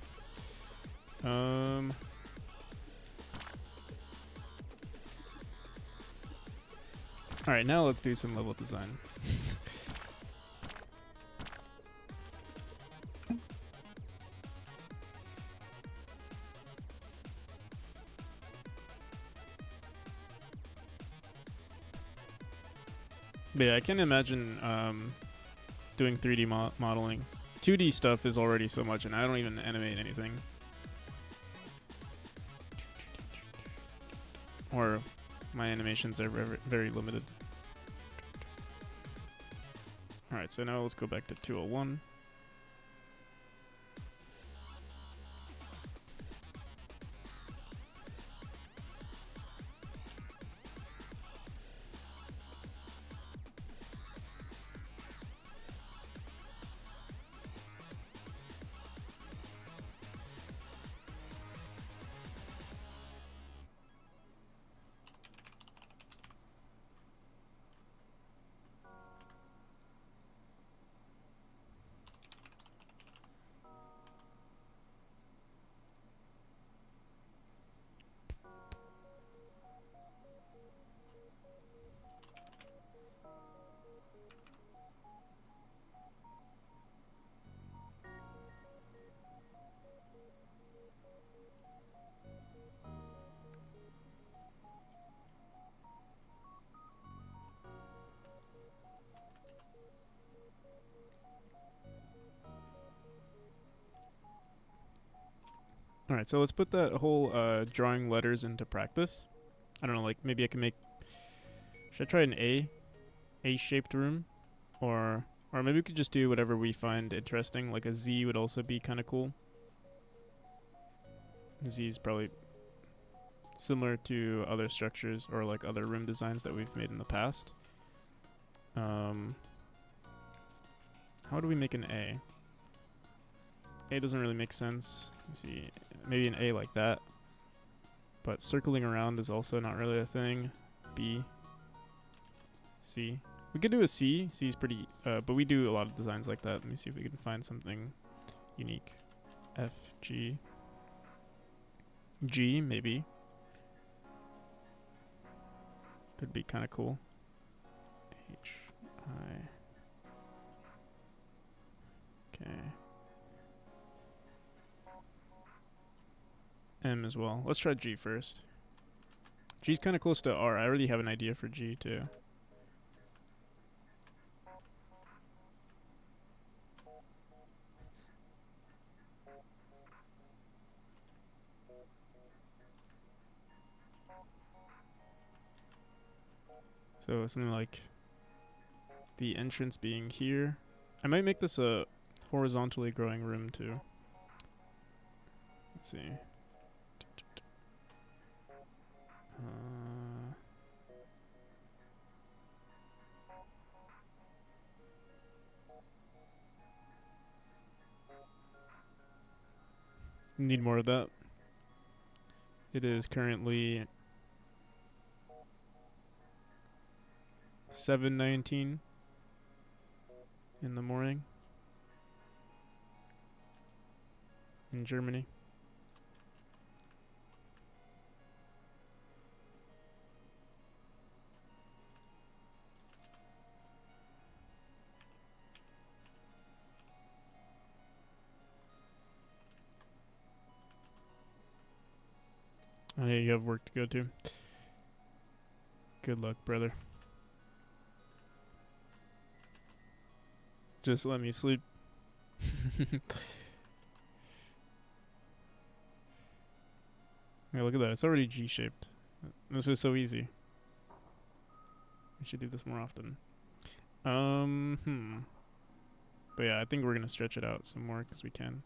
Alright, now let's do some level design. But yeah, I can imagine doing 3D modeling. 2D stuff is already so much, and I don't even animate anything. Or my animations are very limited. Alright, so now let's go back to 201. All right, so let's put that whole drawing letters into practice. I don't know, like maybe I can make. Should I try an A-shaped room, or maybe we could just do whatever we find interesting. Like a Z would also be kind of cool. Z is probably similar to other structures or like other room designs that we've made in the past. How do we make an A? A doesn't really make sense. Let's see, maybe an A like that. But circling around is also not really a thing. B. C. We could do a C. C is pretty, but we do a lot of designs like that. Let me see if we can find something unique. F, G. G, maybe. Could be kind of cool. H, I. Okay. M as well. Let's try G first. G's kind of close to R. I already have an idea for G too. So something like the entrance being here. I might make this a horizontally growing room too. Let's see. Need more of that. It is currently 7:19 in the morning in Germany. Oh yeah, you have work to go to. Good luck, brother. Just let me sleep. Yeah, look at that. It's already G-shaped. This was so easy. We should do this more often. But yeah, I think we're gonna stretch it out some more because we can.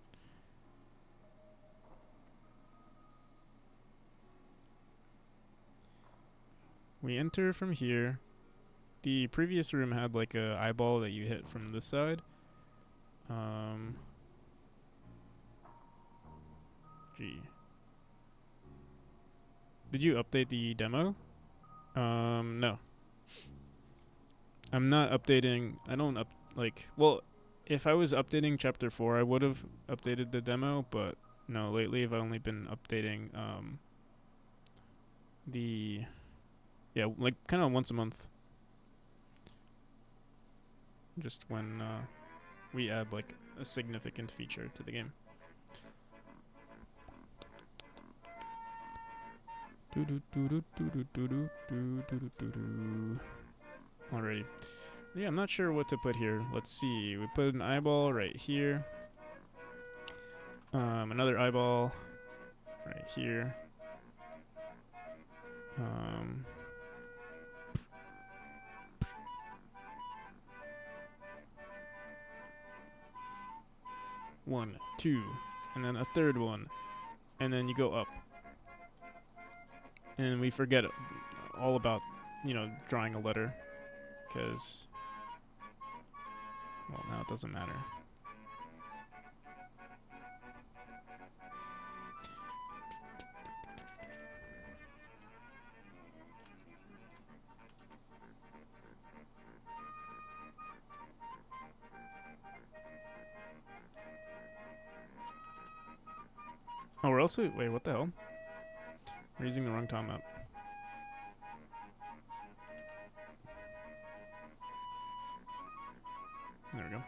We enter from here. The previous room had like a eyeball that you hit from this side. G. Did you update the demo? No. I'm not updating. I don't well, if I was updating chapter 4, I would have updated the demo, but no, lately I've only been updating like kind of once a month. Just when we add like a significant feature to the game. Alrighty. Yeah, I'm not sure what to put here. Let's see. We put an eyeball right here. Another eyeball right here. One, two, and then a third one, and then you go up. And we forget all about, drawing a letter, because, well, now it doesn't matter. Oh, we're also, wait, what the hell? We're using the wrong tile map. There we go.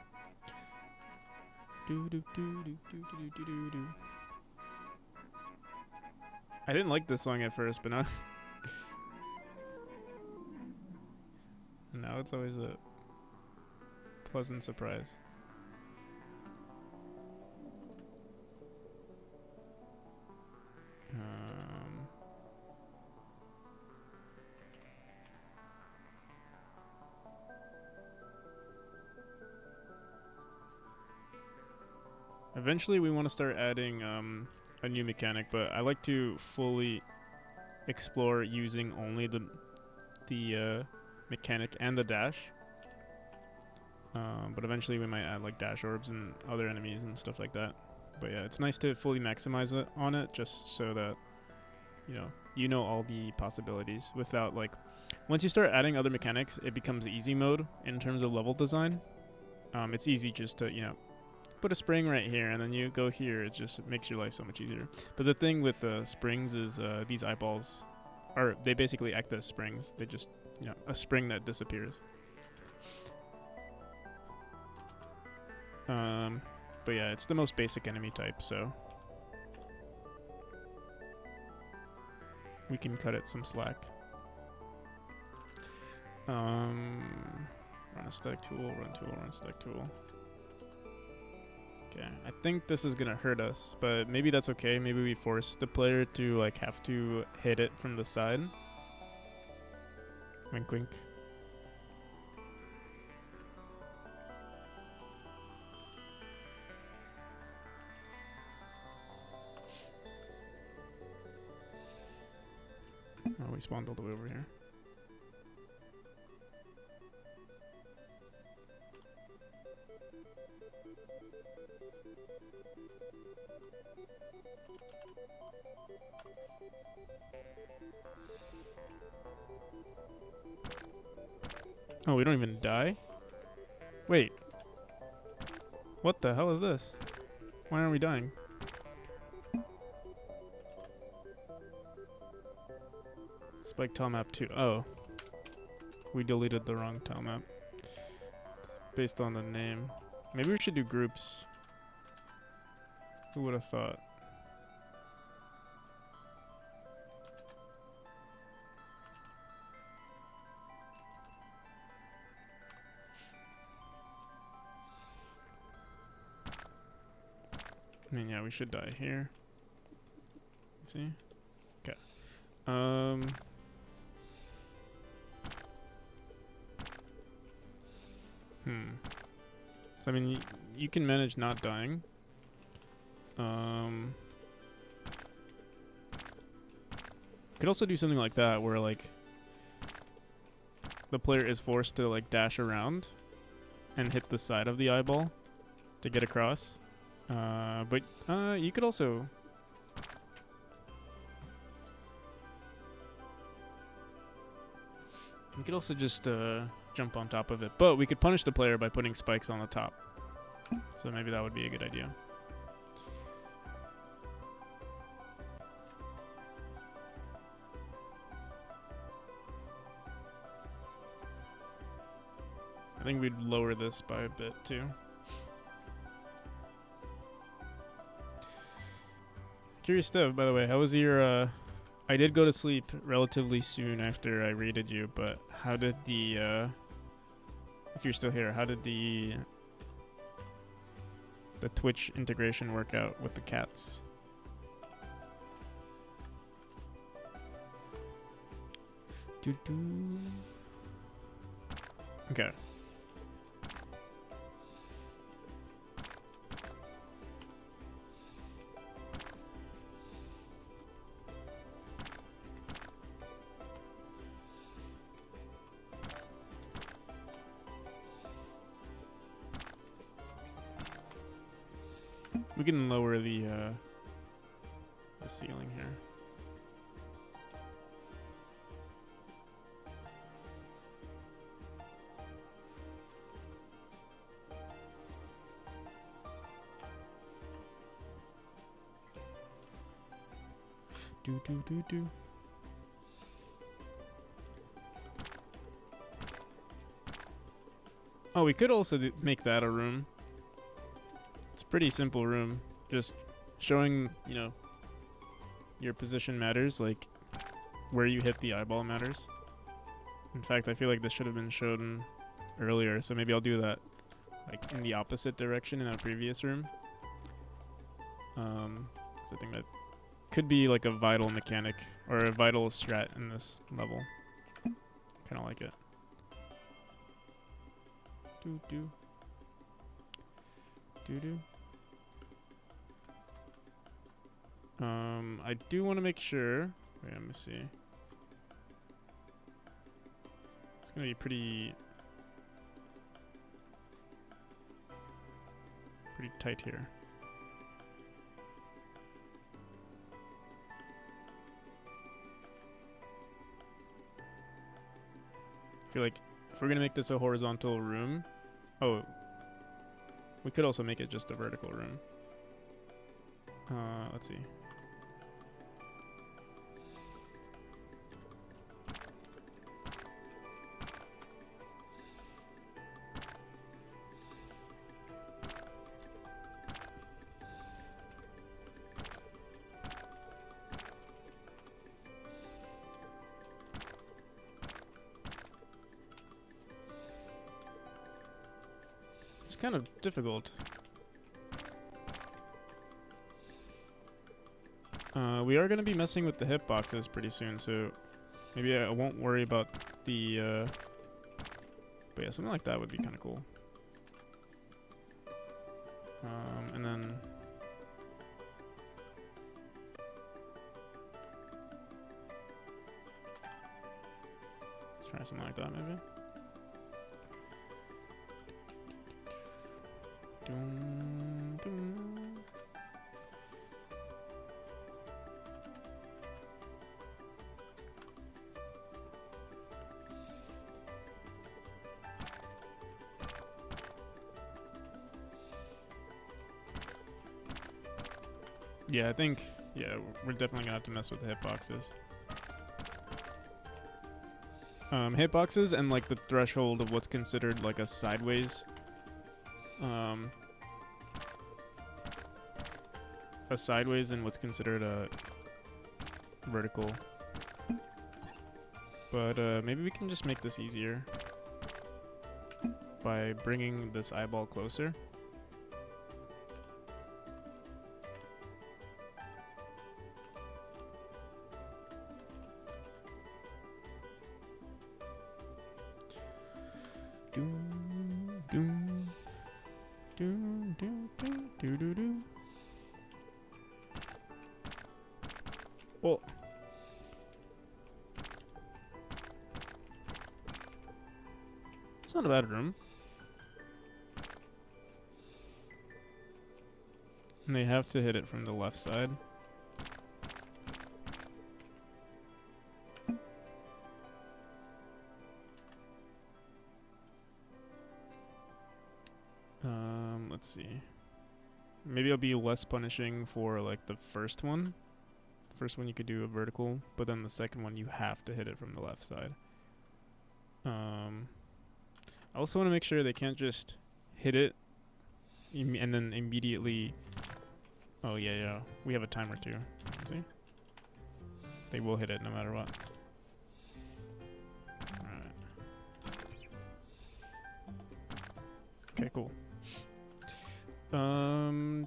I didn't like this song at first, but now now it's always a pleasant surprise. Eventually, we want to start adding a new mechanic, but I like to fully explore using only the mechanic and the dash. But eventually, we might add like dash orbs and other enemies and stuff like that. But yeah, it's nice to fully maximize it on it, just so that you know all the possibilities without like. Once you start adding other mechanics, it becomes easy mode in terms of level design. It's easy just to put a spring right here and then you go here. It just makes your life so much easier. But the thing with springs is these eyeballs they basically act as springs. They just a spring that disappears. But yeah, it's the most basic enemy type, so we can cut it some slack. Run a stack tool, run stack tool. Okay, I think this is gonna hurt us, but maybe that's okay. Maybe we force the player to like have to hit it from the side. Wink wink. Oh, we spawned all the way over here. Oh, we don't even die? Wait. What the hell is this? Why aren't we dying? Spike tile map 2. Oh. We deleted the wrong tile map. It's based on the name. Maybe we should do groups. Who would have thought? I mean, yeah, we should die here. See? Okay. So, I mean, you can manage not dying. Could also do something like that where, like, the player is forced to, like, dash around and hit the side of the eyeball to get across. But you could also... You could also just jump on top of it. But we could punish the player by putting spikes on the top. So maybe that would be a good idea. I think we'd lower this by a bit too. Curious stuff, by the way. How was your... I did go to sleep relatively soon after I raided you, but how did the... if you're still here, how did the Twitch integration work out with the cats? Okay. We can lower the ceiling here. Do. Oh, we could also make that a room. It's a pretty simple room. Just showing, your position matters. Like, where you hit the eyeball matters. In fact, I feel like this should have been shown earlier. So maybe I'll do that, like, in the opposite direction in a previous room. So I think that could be, like, a vital mechanic. Or a vital strat in this level. Kind of like it. Do. I do want to make sure. Wait, let me see. It's gonna be pretty tight here. I feel like if we're gonna make this a horizontal room, we could also make it just a vertical room. Let's see. It's kind of difficult. We are going to be messing with the hitboxes pretty soon, so maybe I won't worry about the... but yeah, something like that would be kind of cool. And then... let's try something like that, maybe. Dun, dun. Yeah, I think, we're definitely gonna have to mess with the hitboxes. Hitboxes and like the threshold of what's considered like a sideways. A sideways and what's considered a vertical. But maybe we can just make this easier by bringing this eyeball closer. Doom, doom, doom, doom, doom, doo, doo, doo. Well, it's not a bad room. And they have to hit it from the left side. Let's see. Maybe it'll be less punishing for like the first one. First one you could do a vertical, but then the second one you have to hit it from the left side. I also want to make sure they can't just hit it and then immediately... oh yeah, we have a timer too. See? They will hit it no matter what. Alright. Okay, cool. Alright,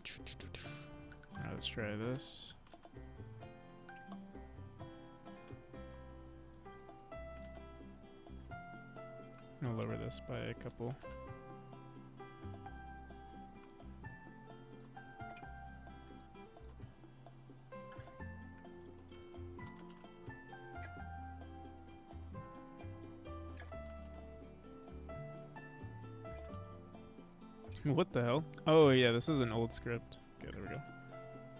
let's try this. I'll lower this by a couple. What the hell? Oh yeah, this is an old script. Okay, there we go.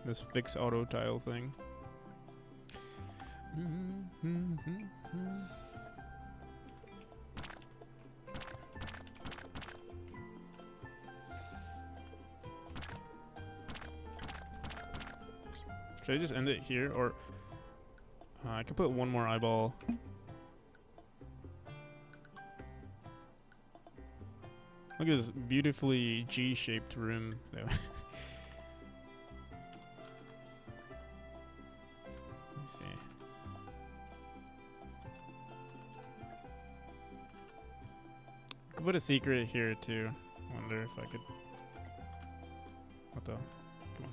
This fix auto tile thing. Should I just end it here, or I could put one more eyeball. Look at this beautifully G-shaped room. Let me see. I could put a secret here too. Wonder if I could. What the? Come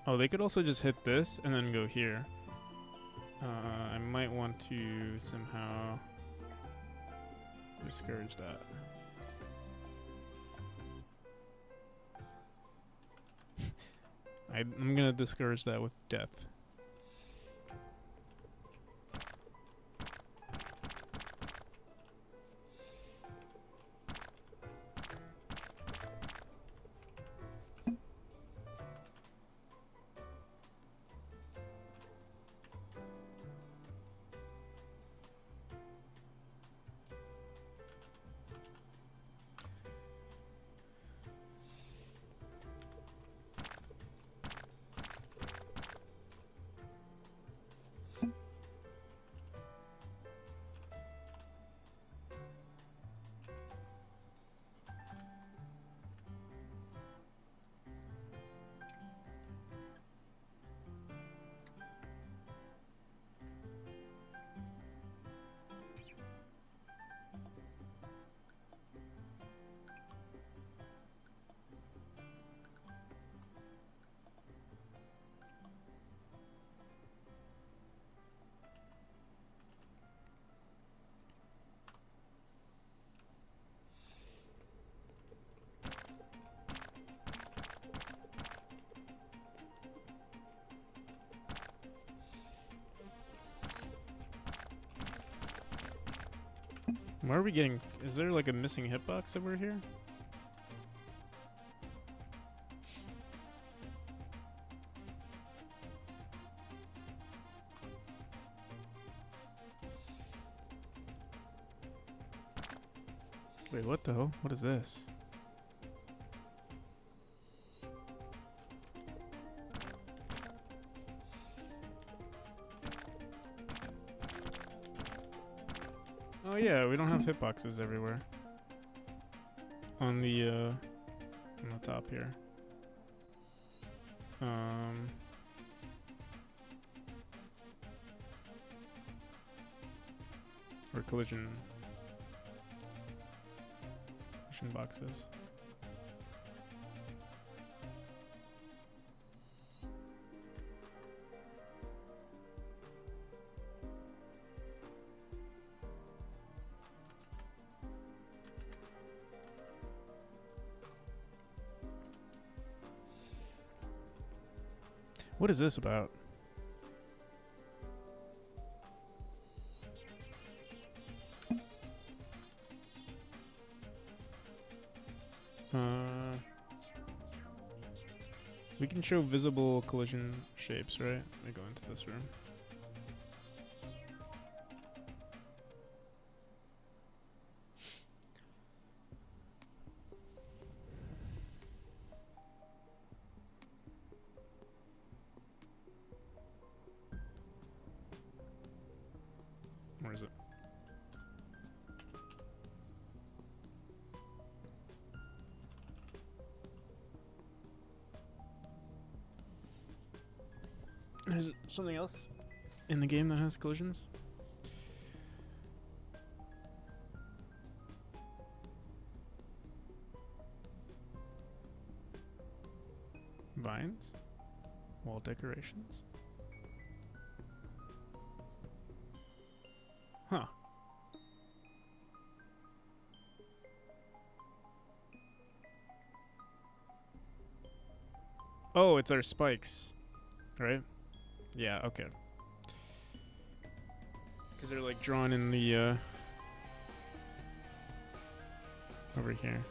on. Oh, they could also just hit this and then go here. I might want to somehow discourage that. I'm gonna discourage that with death. Where are we getting? Is there like a missing hitbox over here? Wait, what the hell? What is this? Oh yeah, we don't have hitboxes everywhere. On the top here. Or collision boxes. What is this about? We can show visible collision shapes, right? Let me go into this room. Where is it? There's something else in the game that has collisions? Vines? Wall decorations? Huh. Oh, it's our spikes, right? Yeah, okay. Because they're like drawn in the, over here.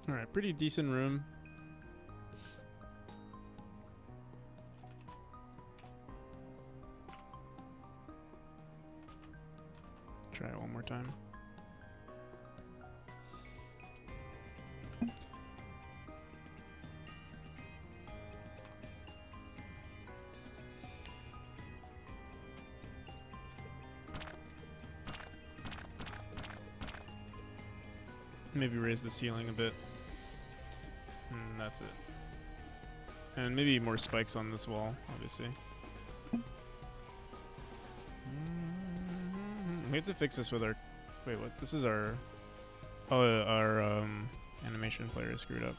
Alright, pretty decent room. Maybe raise the ceiling a bit. And that's it. And maybe more spikes on this wall, obviously. We have to fix this with our... Wait, what? This is our... Oh, our animation player is screwed up.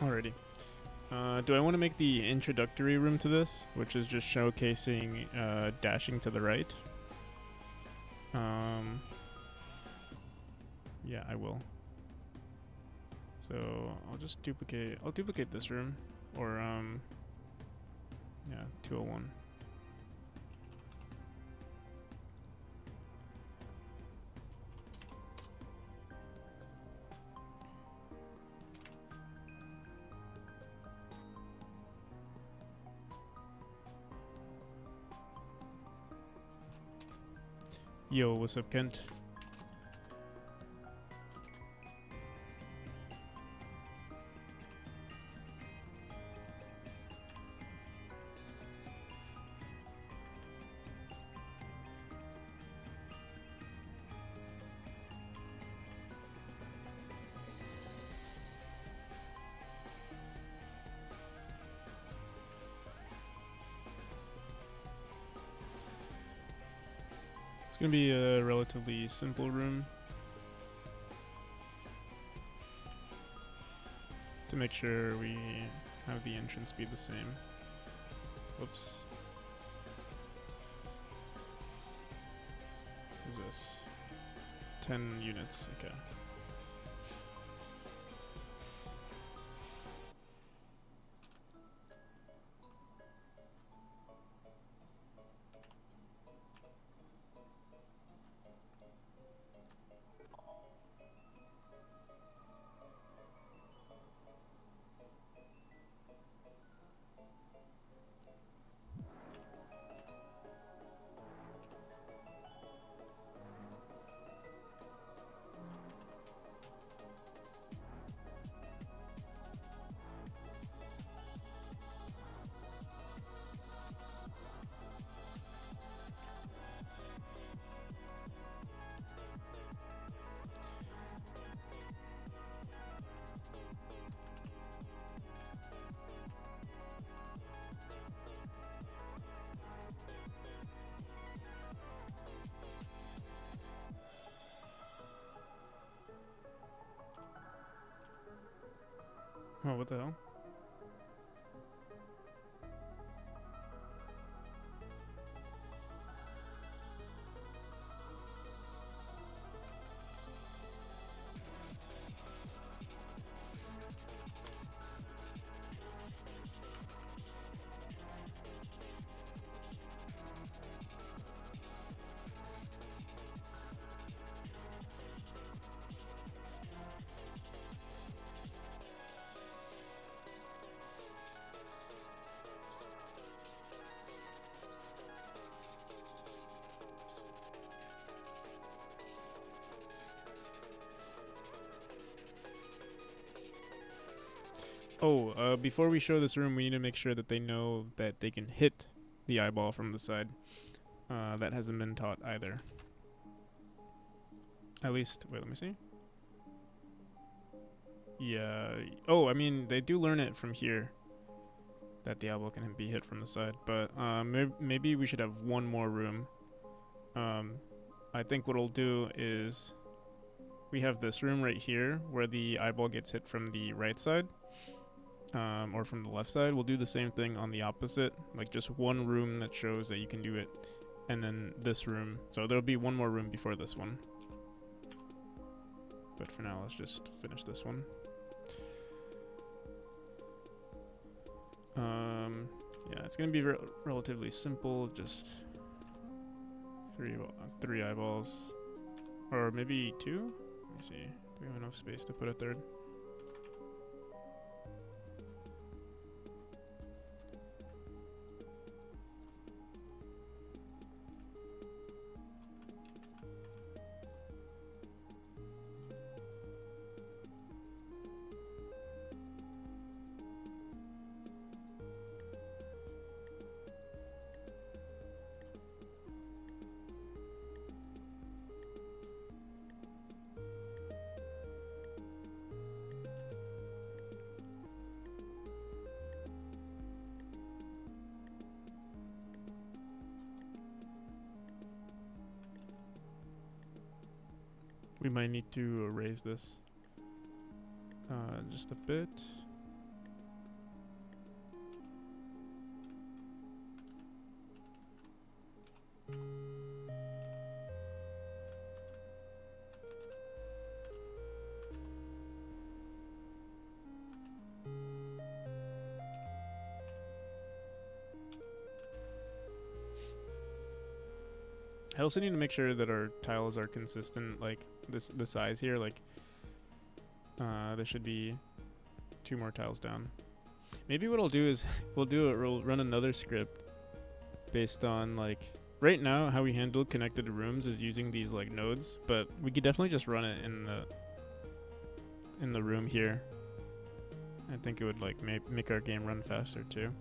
Alrighty. Do I want to make the introductory room to this, which is just showcasing dashing to the right? Yeah, I will. So I'll just duplicate. I'll duplicate this room, or yeah, 201. Yo, what's up, Kent? It's gonna be a relatively simple room to make sure we have the entrance be the same. Whoops. What is this? 10 units, okay. Oh, what the hell? Oh, before we show this room, we need to make sure that they know that they can hit the eyeball from the side. That hasn't been taught either. At least, wait, let me see. Yeah. Oh, I mean, they do learn it from here, that the eyeball can be hit from the side. But maybe we should have one more room. I think what we'll do is we have this room right here where the eyeball gets hit from the right side, or from the left side. We'll do the same thing on the opposite, like just one room that shows that you can do it, and then this room. So there'll be one more room before this one. But for now, let's just finish this one. Yeah, it's gonna be relatively simple. Just three eyeballs, or maybe two. Let me see. Do we have enough space to put a third? We might need to raise this just a bit. I also need to make sure that our tiles are consistent, like the size here, like there should be 2 more tiles down. Maybe what I'll do is we'll run another script based on, like, right now how we handle connected rooms is using these like nodes, but we could definitely just run it in the room here. I think it would like make our game run faster too.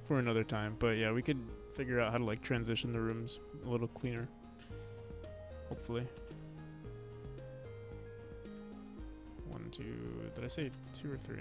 For another time, but yeah, we could figure out how to like transition the rooms a little cleaner, hopefully. 1, 2, did I say 2 or 3?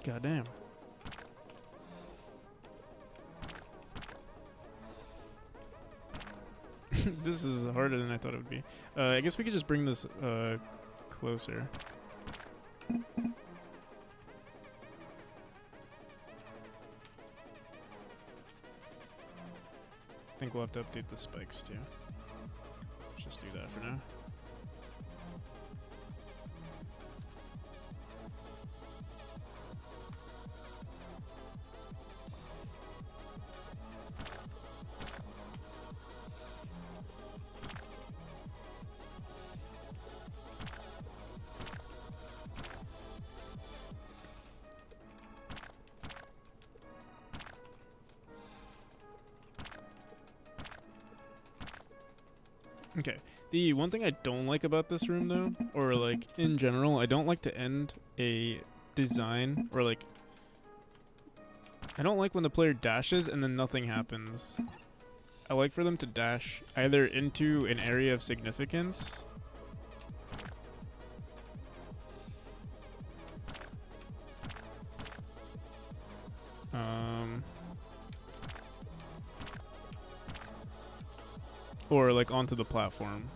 Goddamn. This is harder than I thought it would be. I guess we could just bring this closer. I think we'll have to update the spikes too. Let's just do that for now. Okay, the one thing I don't like about this room though, or like in general, I don't like to end a design, or like, I don't like when the player dashes and then nothing happens. I like for them to dash either into an area of significance or like onto the platform.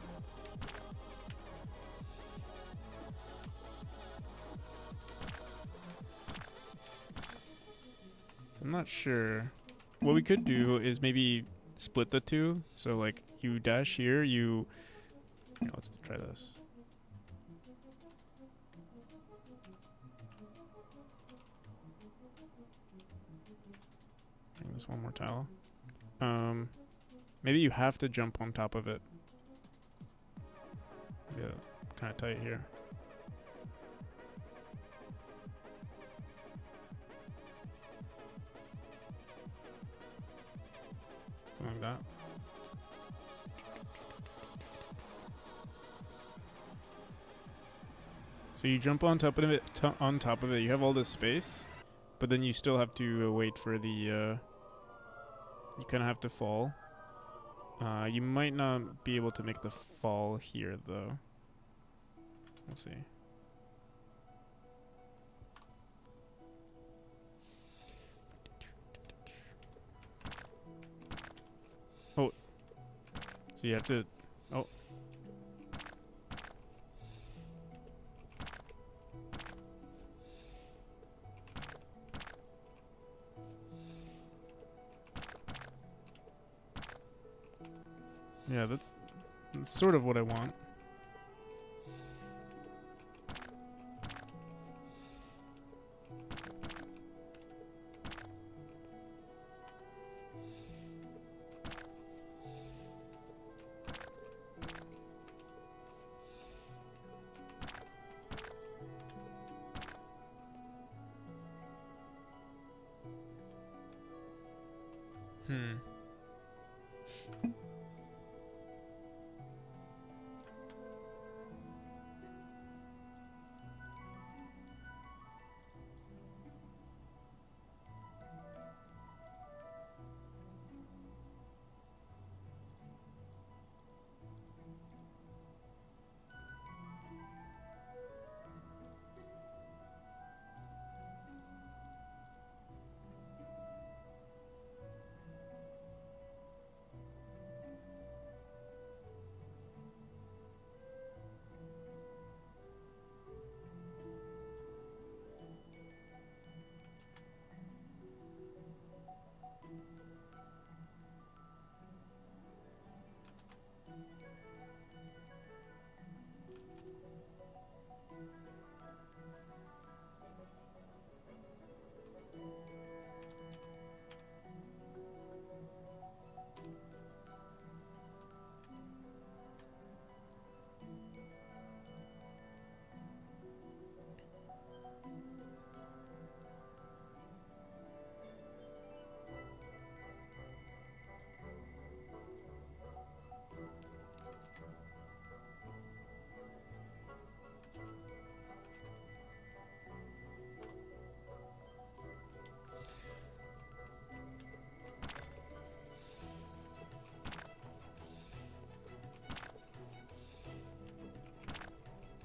I'm not sure. What we could do is maybe split the two. So like you dash here, let's try this. Bring this one more tile. Maybe you have to jump on top of it. Yeah, kind of tight here. Something like that. So you jump on top of it. You have all this space, but then you still have to wait for the. You kind of have to fall. You might not be able to make the fall here, though. We'll see. Oh. So you have to... Oh. Yeah, that's sort of what I want.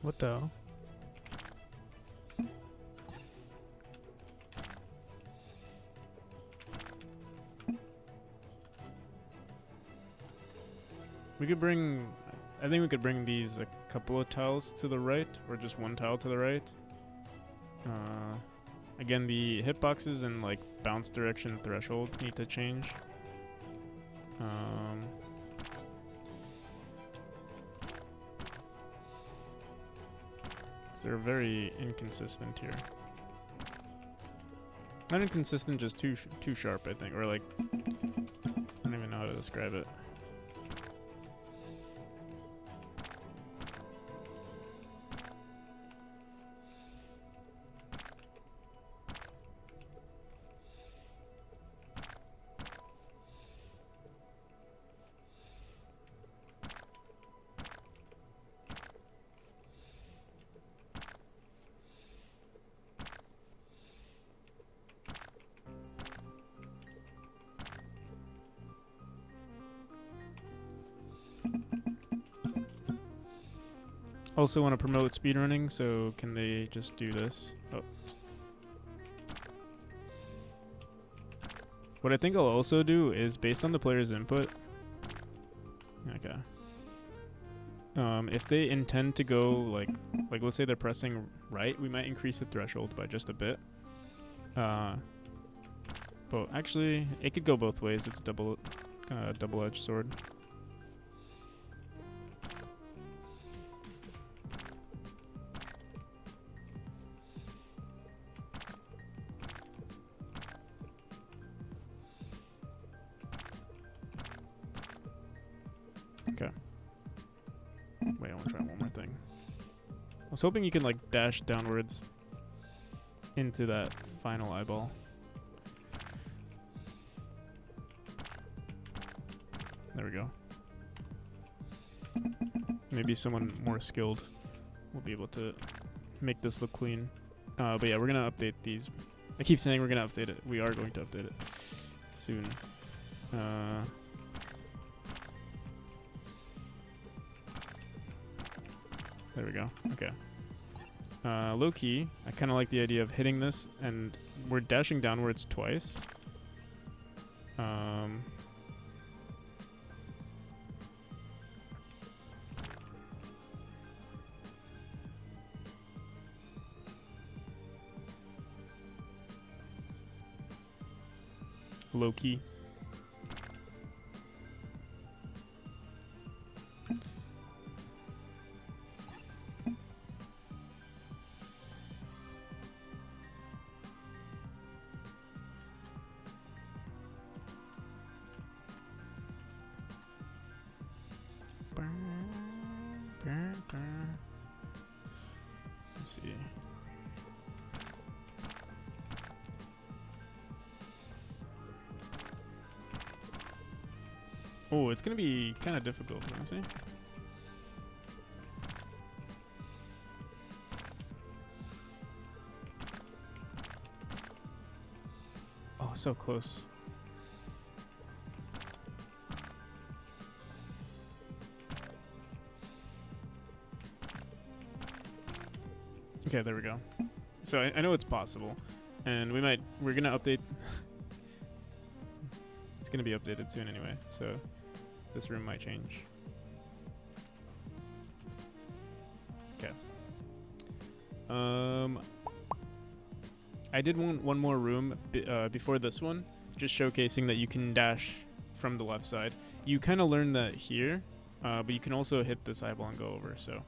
What the hell? We could bring... I think we could bring these a couple of tiles to the right, or just one tile to the right. Again, the hitboxes and like bounce direction thresholds need to change. So they're very inconsistent here. Not inconsistent, just too sharp, I think, or like I don't even know how to describe it. Also want to promote speedrunning, so can they just do this? Oh. What I think I'll also do is, based on the player's input, okay. If they intend to go like let's say they're pressing right, we might increase the threshold by just a bit. But Actually, it could go both ways. It's a double-edged sword. Okay. Wait, I want to try one more thing. I was hoping you can like dash downwards into that final eyeball. There we go. Maybe someone more skilled will be able to make this look clean. But yeah, we're gonna update these. I keep saying we're gonna update it. We are going to update it soon. There we go. Okay. Low key, I kind of like the idea of hitting this, and we're dashing downwards twice. Low key. Let's see. Oh, it's gonna be kind of difficult. Let me see. Oh, so close. Okay, there we go. So I know it's possible, and we're gonna update. It's gonna be updated soon anyway, so this room might change. Okay. I did want one more room before this one, just showcasing that you can dash from the left side. You kind of learn that here, but you can also hit this eyeball and go over, so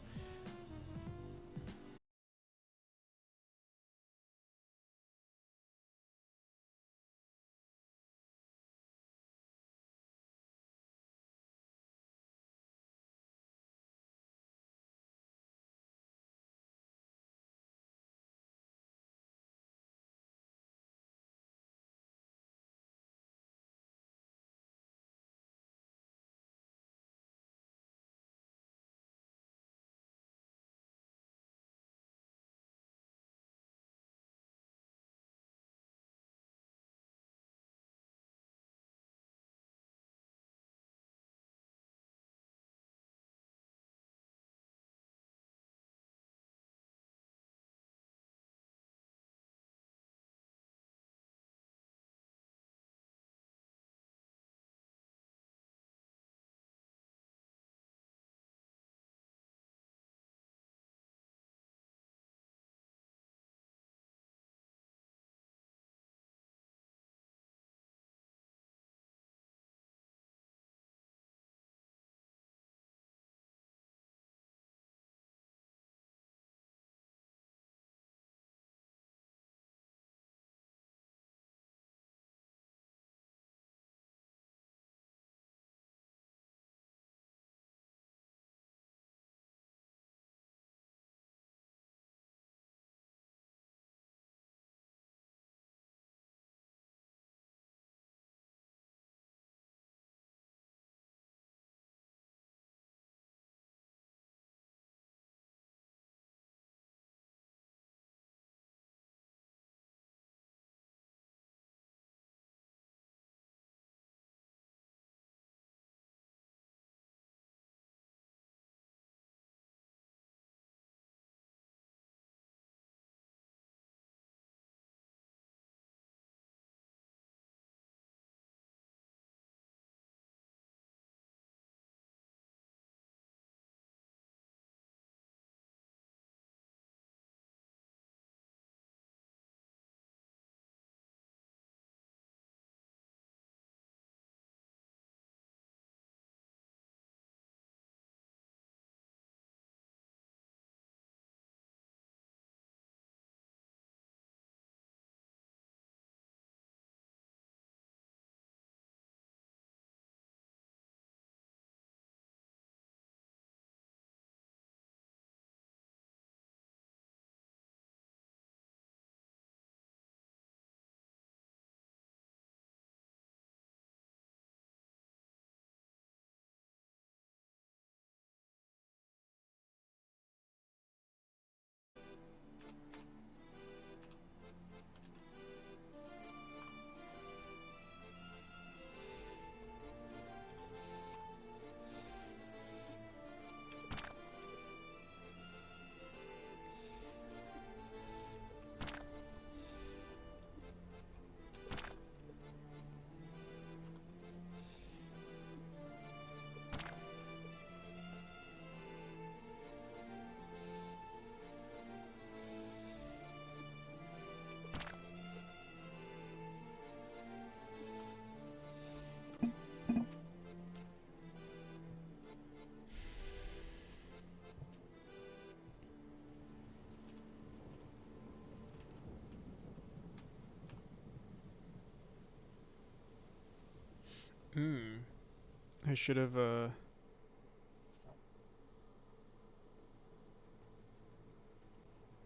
I should have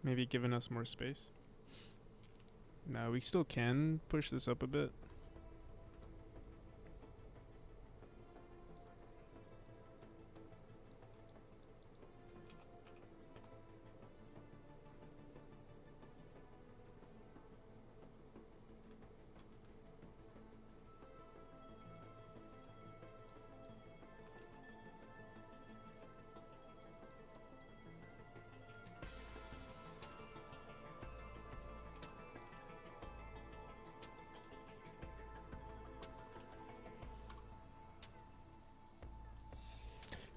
maybe given us more space. No, we still can push this up a bit.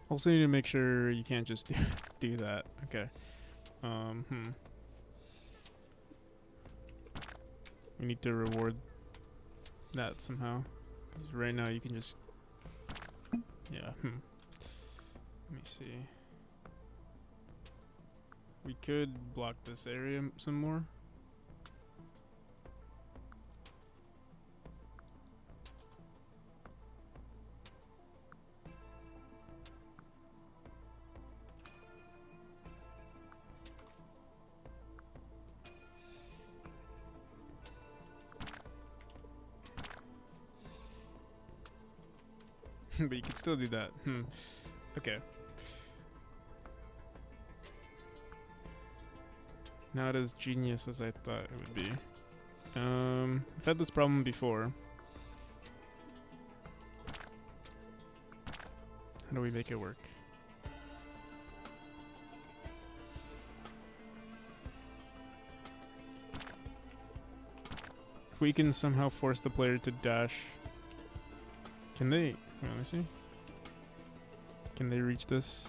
Also need to make sure you can't just do that. Okay. We need to reward that somehow. 'Cause right now you can just... Yeah, Let me see. We could block this area some more. But you can still do that. Okay. Not as genius as I thought it would be. I've had this problem before. How do we make it work? If we can somehow force the player to dash... Can they... Wait, let me see. Can they reach this?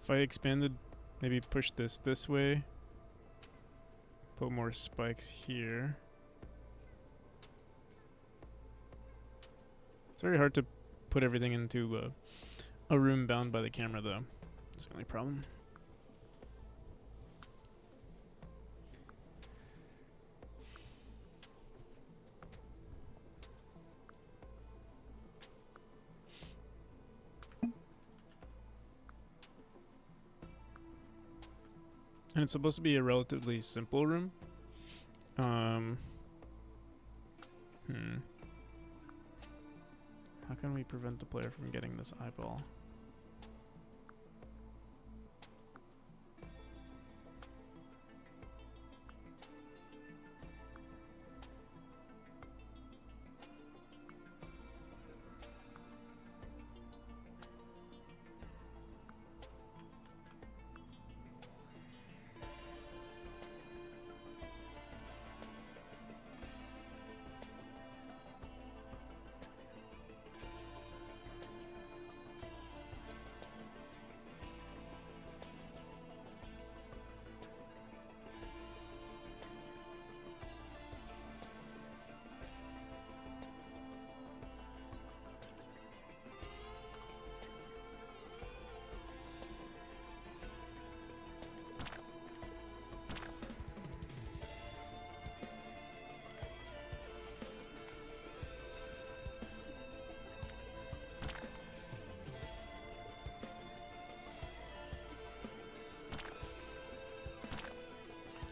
If I expanded, maybe push this way. Put more spikes here. It's very hard to put everything into a room bound by the camera, though. That's the only problem. And it's supposed to be a relatively simple room. How can we prevent the player from getting this eyeball?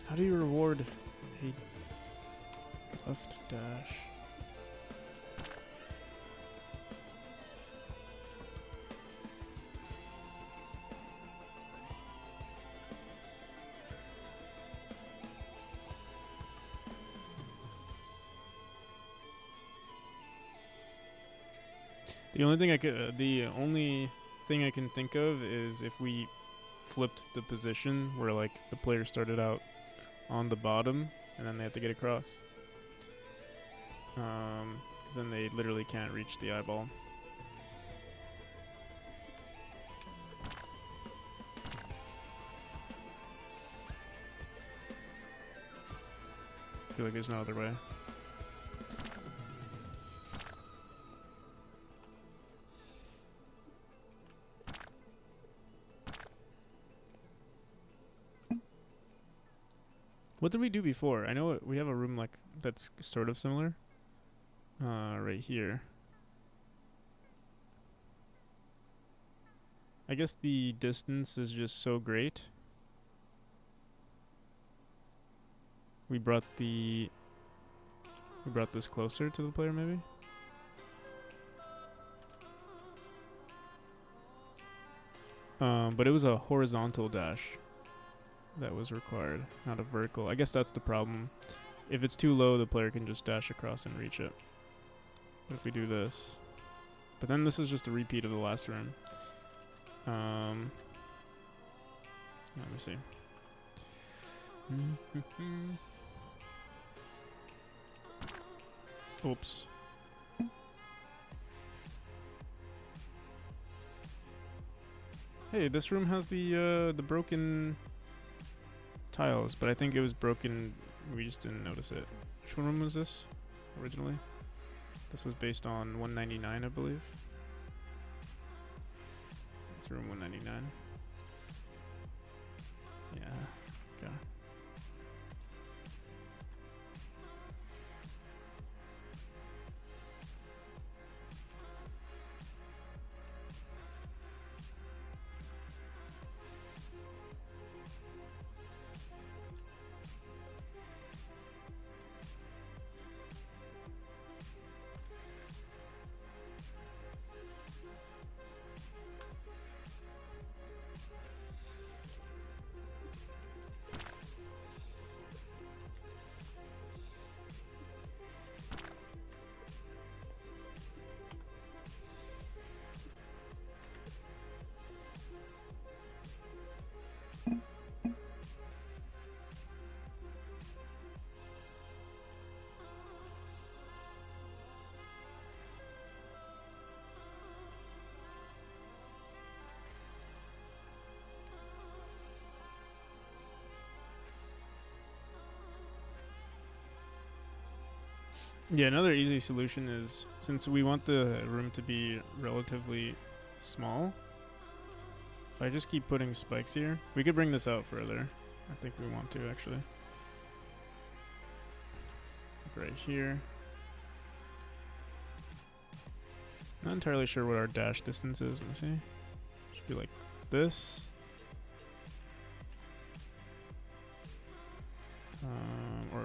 How do you reward a left dash? The only thing I can think of is if we flipped the position where like the player started out on the bottom and then they have to get across. Because then they literally can't reach the eyeball. I feel like there's no other way. What did we do before? I know we have a room like that's sort of similar. Right here. I guess the distance is just so great. We brought this closer to the player, maybe? But it was a horizontal dash that was required, not a vertical. I guess that's the problem. If it's too low, the player can just dash across and reach it. But if we do this... But then this is just a repeat of the last room. Let me see. Oops. Hey, this room has the broken tiles, but I think it was broken. We just didn't notice it. Which room was this originally? This was based on 199, I believe. It's room 199. Yeah. Okay. Yeah, another easy solution is, since we want the room to be relatively small, if I just keep putting spikes here, we could bring this out further. I think we want to, actually. Like right here. Not entirely sure what our dash distance is. Let me see. Should be like this. Or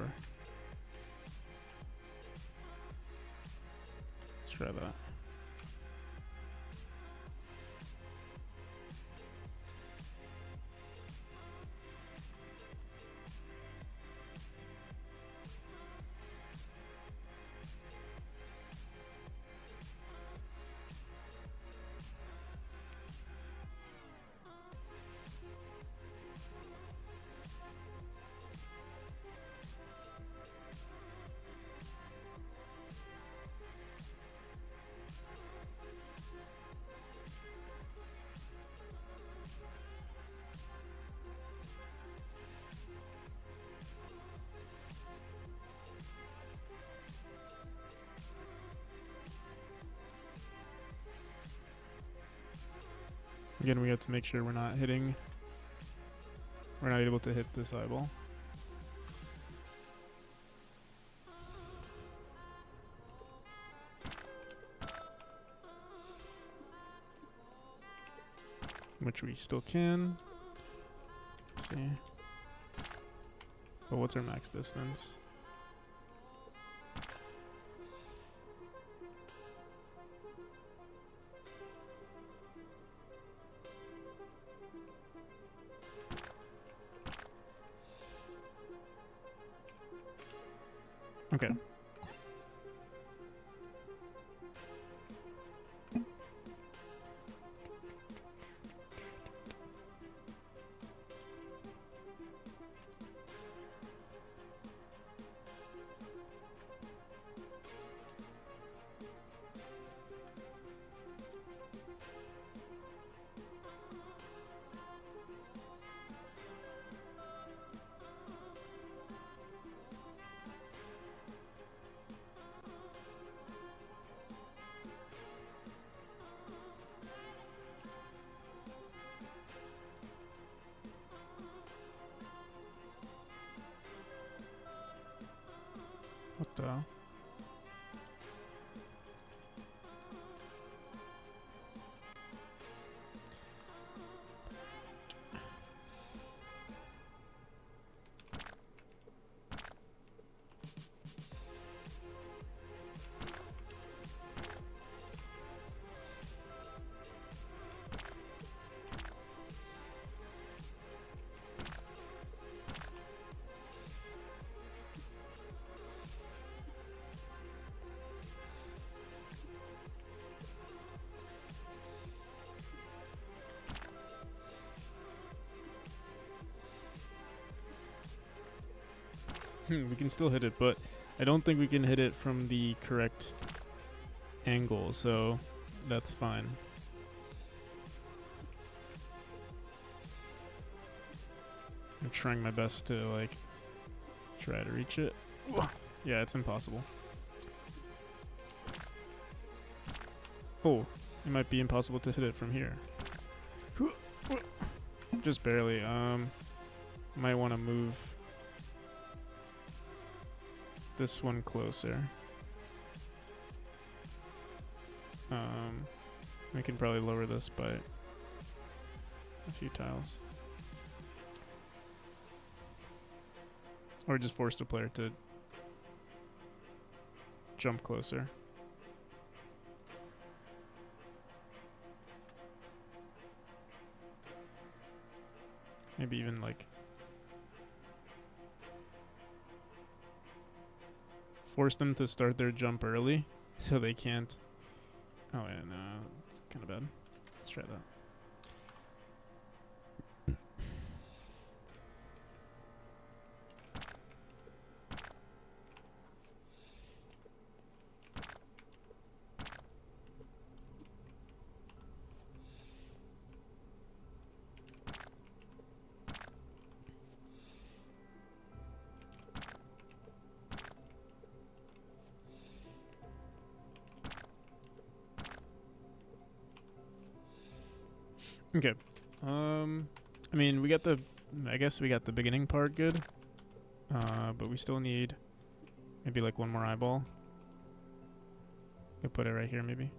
let's try that. Again, we have to make sure we're not able to hit this eyeball. Which we still can. Let's see. But what's our max distance? Okay. What the? We can still hit it, but I don't think we can hit it from the correct angle, so that's fine. I'm trying my best to, like, try to reach it. Yeah, it's impossible. Oh, it might be impossible to hit it from here. Just barely. Might want to move this one closer. We can probably lower this by a few tiles. Or just force the player to jump closer. Maybe even like force them to start their jump early so they can't. Oh, yeah, no, it's kind of bad. Let's try that. Okay. I mean, we got the. I guess we got the beginning part good. But we still need maybe like one more eyeball. We'll put it right here, maybe.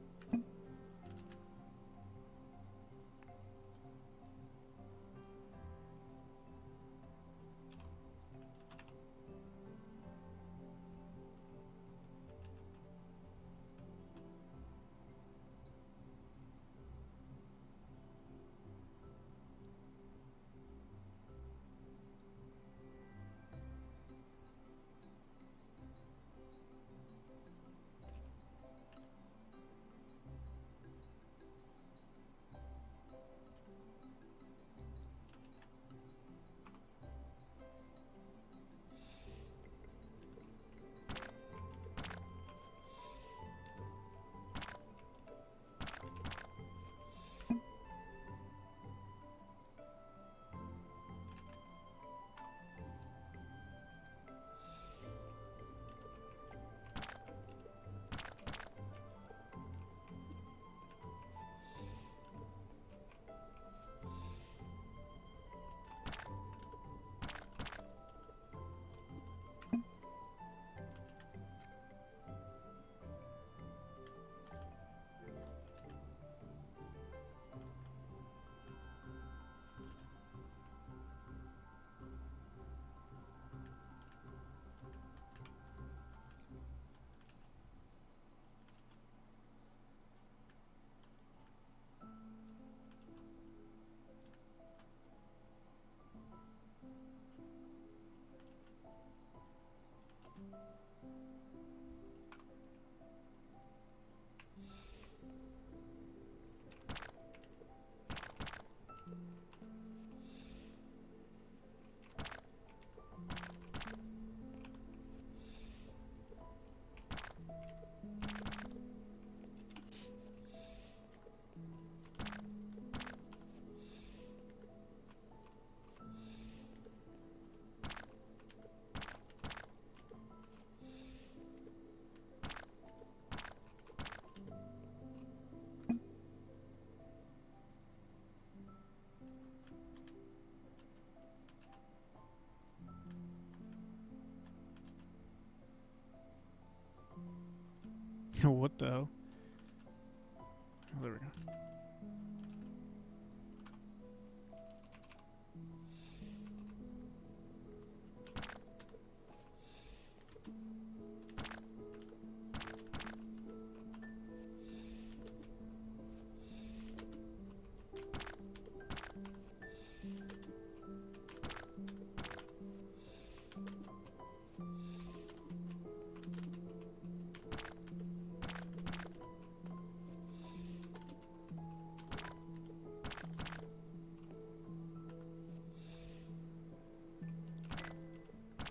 What the hell? Oh, there we go.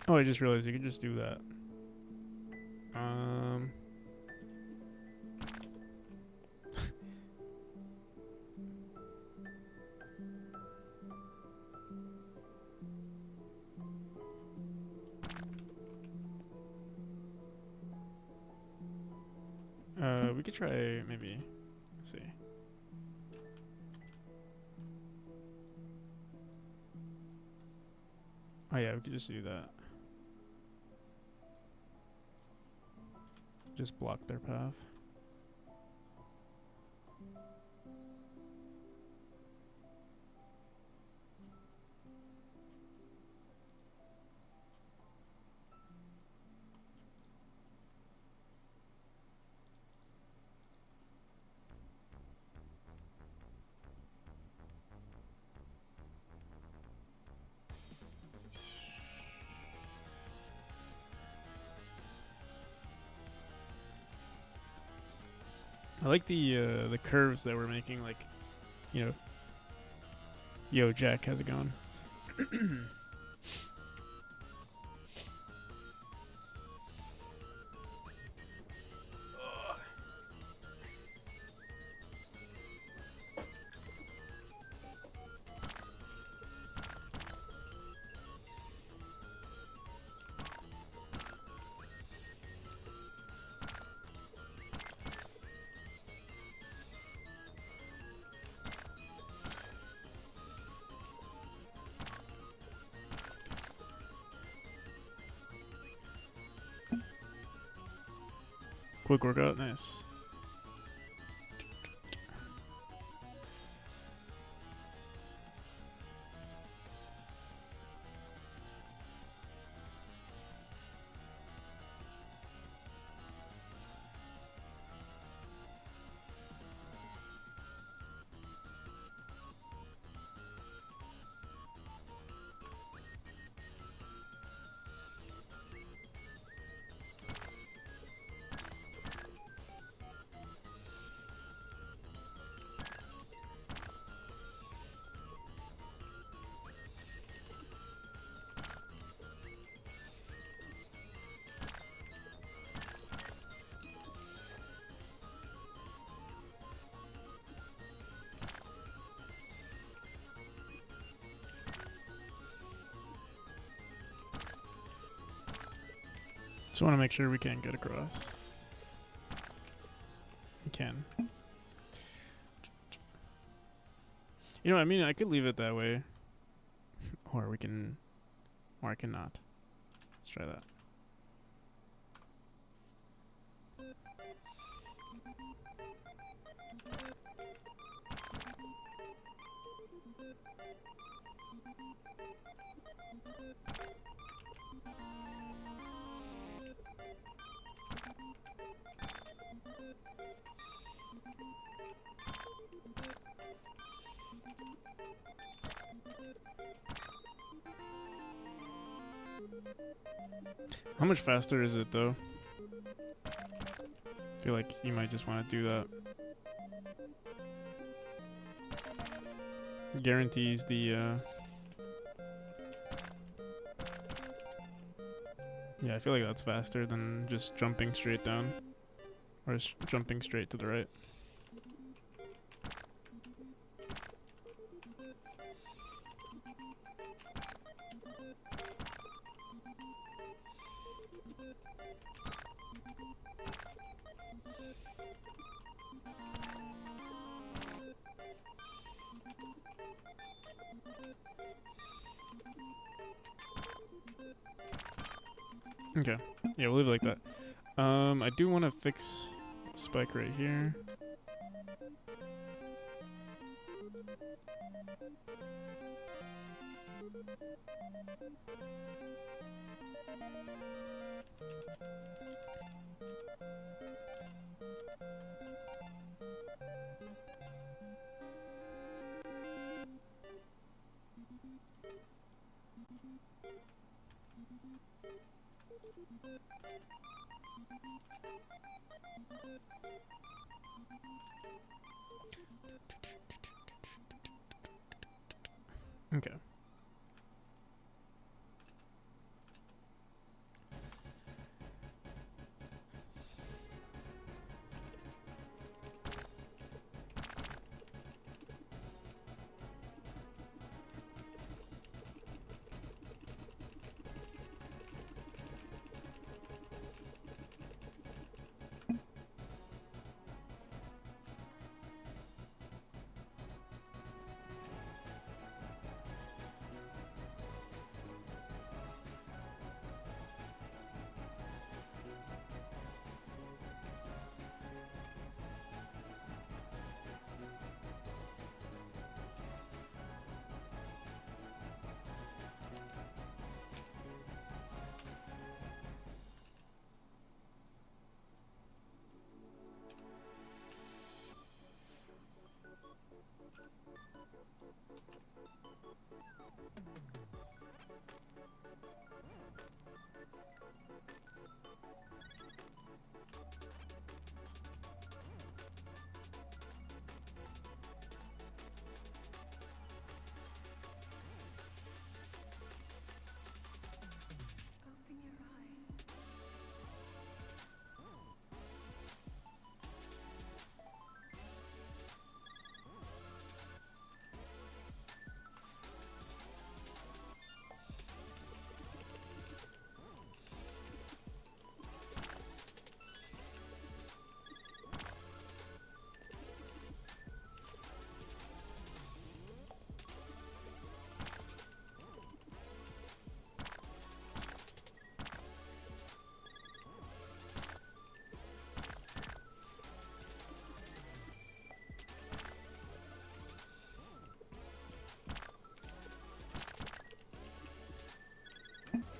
Oh, I just realized you could just do that. We could try maybe. Let's see. Oh yeah, we could just do that. Just block their path. I like the curves that we're making. Like, you know, yo Jack, how's it going? Quick workout, nice. Just want to make sure we can get across. We can. You know, I mean, I could leave it that way. Or we can... Or I cannot. Let's try that. How much faster is it though? I feel like you might just want to do that. Guarantees the yeah, I feel like that's faster than just jumping straight down. Or just jumping straight to the right. Okay. Yeah, we'll leave it like that. I do want to fix spike right here. Okay.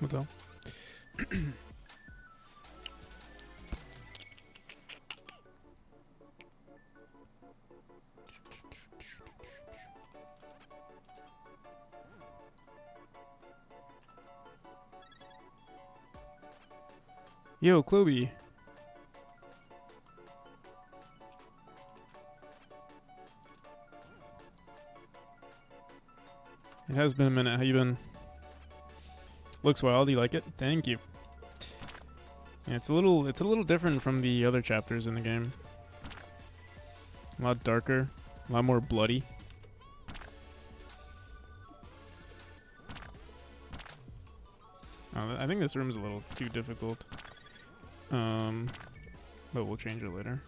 What the hell? Yo, Chloe. It has been a minute. How you been? Looks wild. You like it? Thank you. Yeah, it's a little different from the other chapters in the game. A lot darker, a lot more bloody. I think this room's a little too difficult. But we'll change it later.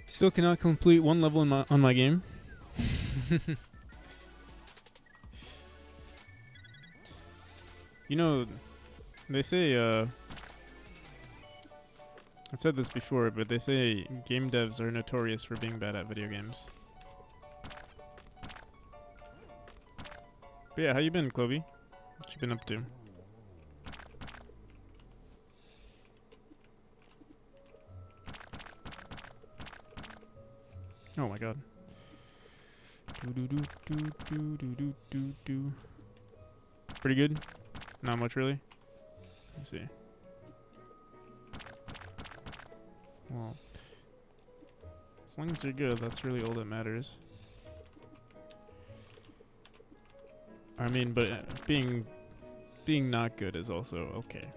Still cannot complete one level on my game. You know, they say I've said this before, but they say game devs are notorious for being bad at video games. But yeah, how you been, Chloe? What you been up to? Oh my god. Pretty good? Not much really? Let's see. Well, as long as you're good, that's really all that matters. I mean, but being not good is also okay.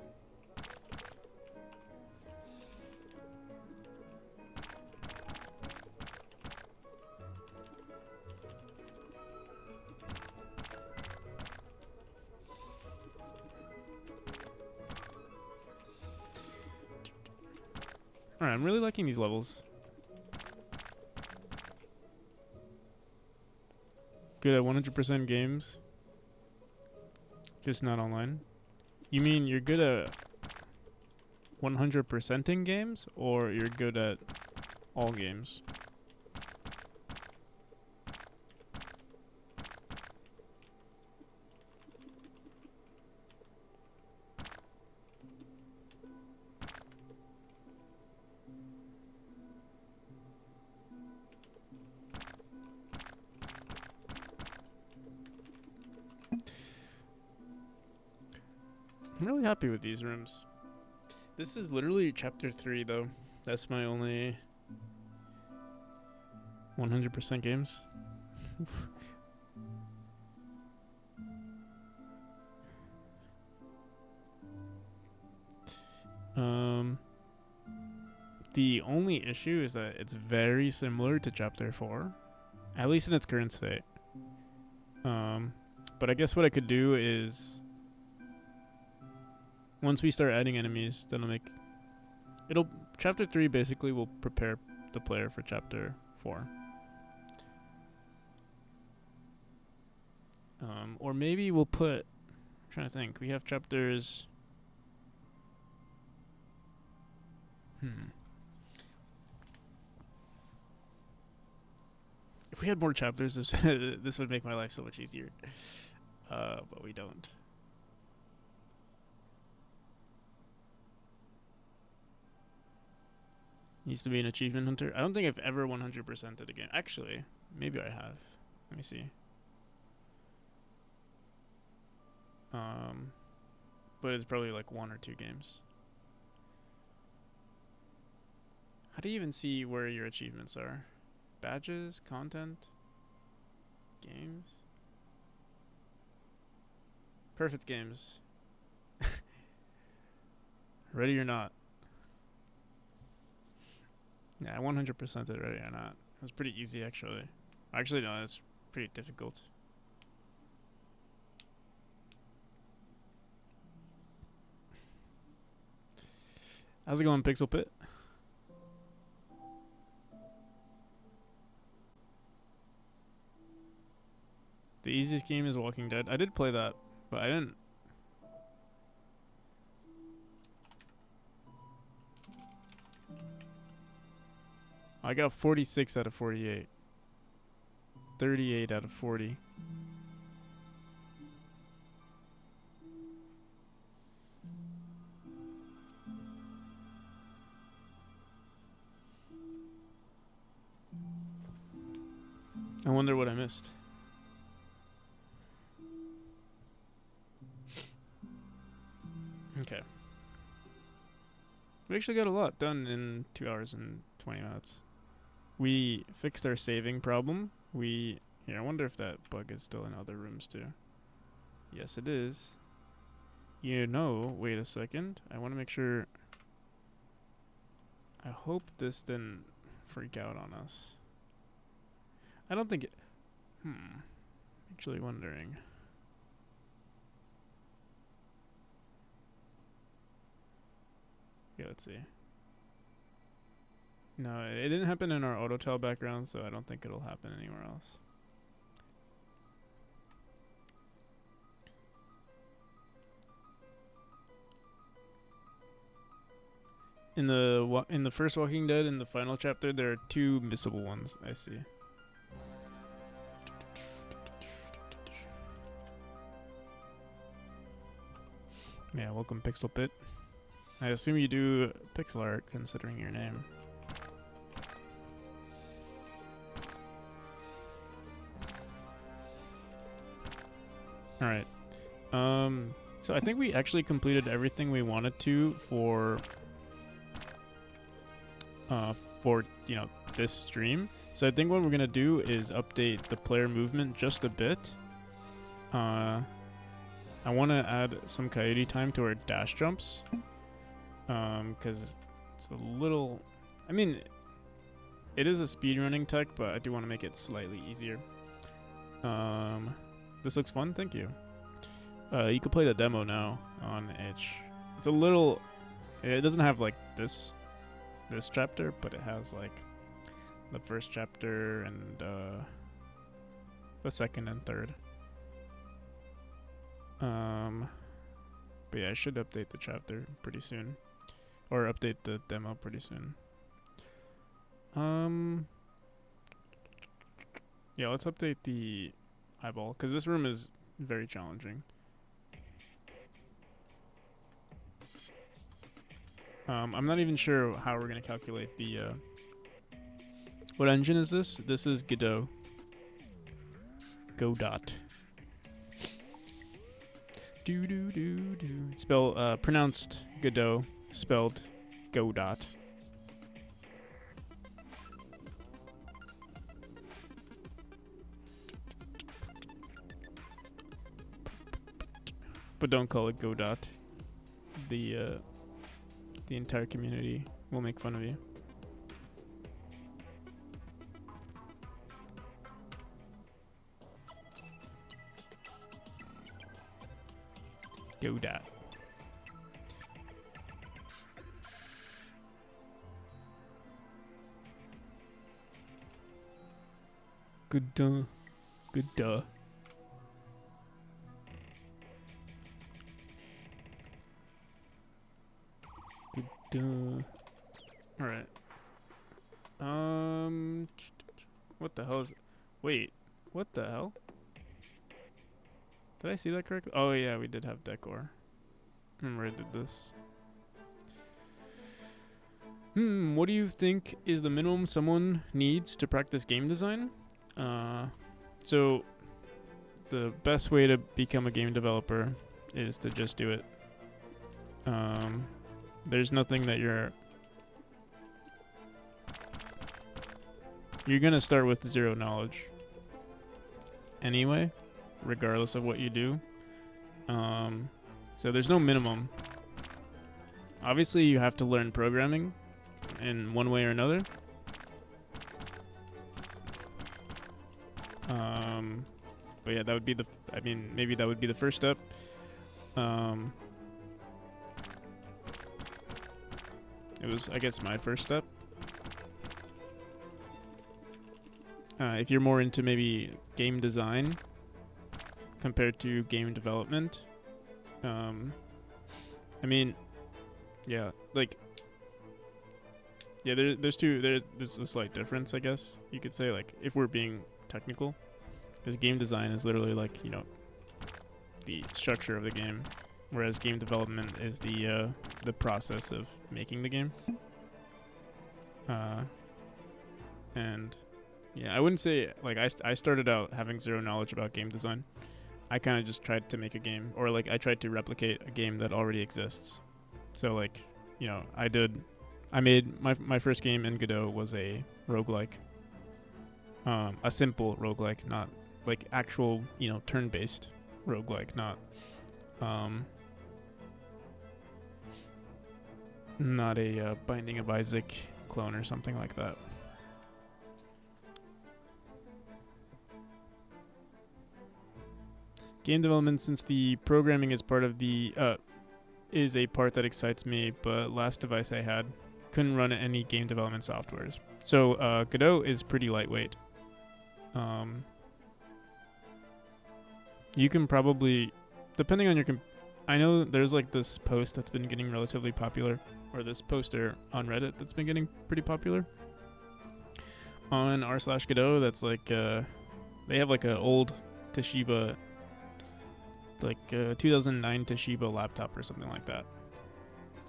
Alright, I'm really liking these levels. Good at 100% games. Just not online. You mean you're good at 100%ing games, or you're good at all games? I'm really happy with these rooms. This is literally chapter 3 though. That's my only 100% games. The only issue is that it's very similar to chapter 4, at least in its current state. But I guess what I could do is, once we start adding enemies, chapter 3 basically will prepare the player for chapter 4. Or maybe we'll I'm trying to think, we have chapters, if we had more chapters, this would make my life so much easier. But we don't. Used to be an achievement hunter. I don't think I've ever 100%ed a game. Actually, maybe I have. Let me see. But it's probably like 1 or 2 games. How do you even see where your achievements are? Badges? Content? Games? Perfect games. Ready or not. Yeah, 100% it ready or not. It was pretty easy actually. Actually, no, it's pretty difficult. How's it going, Pixel Pit? The easiest game is Walking Dead. I did play that, but I didn't. I got 46 out of 48. 38 out of 40. I wonder what I missed. Okay. We actually got a lot done in 2 hours and 20 minutes. We fixed our saving problem. Here, I wonder if that bug is still in other rooms too. Yes, it is. You know, wait a second. I want to make sure. I hope this didn't freak out on us. I don't think it. Actually wondering. Yeah, let's see. No, it didn't happen in our auto tile background, so I don't think it'll happen anywhere else. In the first Walking Dead, in the final chapter, there are 2 missable ones. I see. Yeah, welcome Pixel Pit. I assume you do pixel art, considering your name. All right. So I think we actually completed everything we wanted to for this stream. So I think what we're gonna do is update the player movement just a bit. I want to add some coyote time to our dash jumps, because it's a little. I mean, it is a speedrunning tech, but I do want to make it slightly easier. This looks fun. Thank you. You can play the demo now on itch. It's a little. It doesn't have like this chapter, but it has like the first chapter and the second and third. But yeah, I should update the chapter pretty soon, or update the demo pretty soon. Yeah, let's update the eyeball, because this room is very challenging. I'm not even sure how we're gonna calculate the what engine is this? This is Godot. Godot. Spell pronounced Godot, spelled Godot. But don't call it Godot. The entire community will make fun of you. Godot. Godot. Godot. All right. What the hell is it? Wait, what the hell? Did I see that correctly? Oh yeah, we did have decor. Remember I did this. What do you think is the minimum someone needs to practice game design? So the best way to become a game developer is to just do it. There's nothing that you're gonna start with 0 knowledge anyway, regardless of what you do. So there's no minimum. Obviously you have to learn programming in one way or another. But yeah, that would be maybe that would be the first step. It was, I guess, my first step. If you're more into maybe game design compared to game development, I mean, yeah, like, yeah, there's a slight difference, I guess you could say, like, if we're being technical, because game design is literally like, you know, the structure of the game, whereas game development is the process of making the game. And yeah, I wouldn't say like I started out having 0 knowledge about game design. I kind of just tried to make a game, or like I tried to replicate a game that already exists. So like, you know, I made my first game in Godot was a roguelike. A simple roguelike, not like actual, you know, turn-based roguelike, not a Binding of Isaac clone or something like that. Game development, since the programming is part of the is a part that excites me, but last device I had couldn't run any game development softwares. So Godot is pretty lightweight. You can probably, depending on your I know there's like this post that's been getting relatively popular, or this poster on Reddit that's been getting pretty popular on r/Godot. That's like they have like a old Toshiba, like 2009 Toshiba laptop or something like that,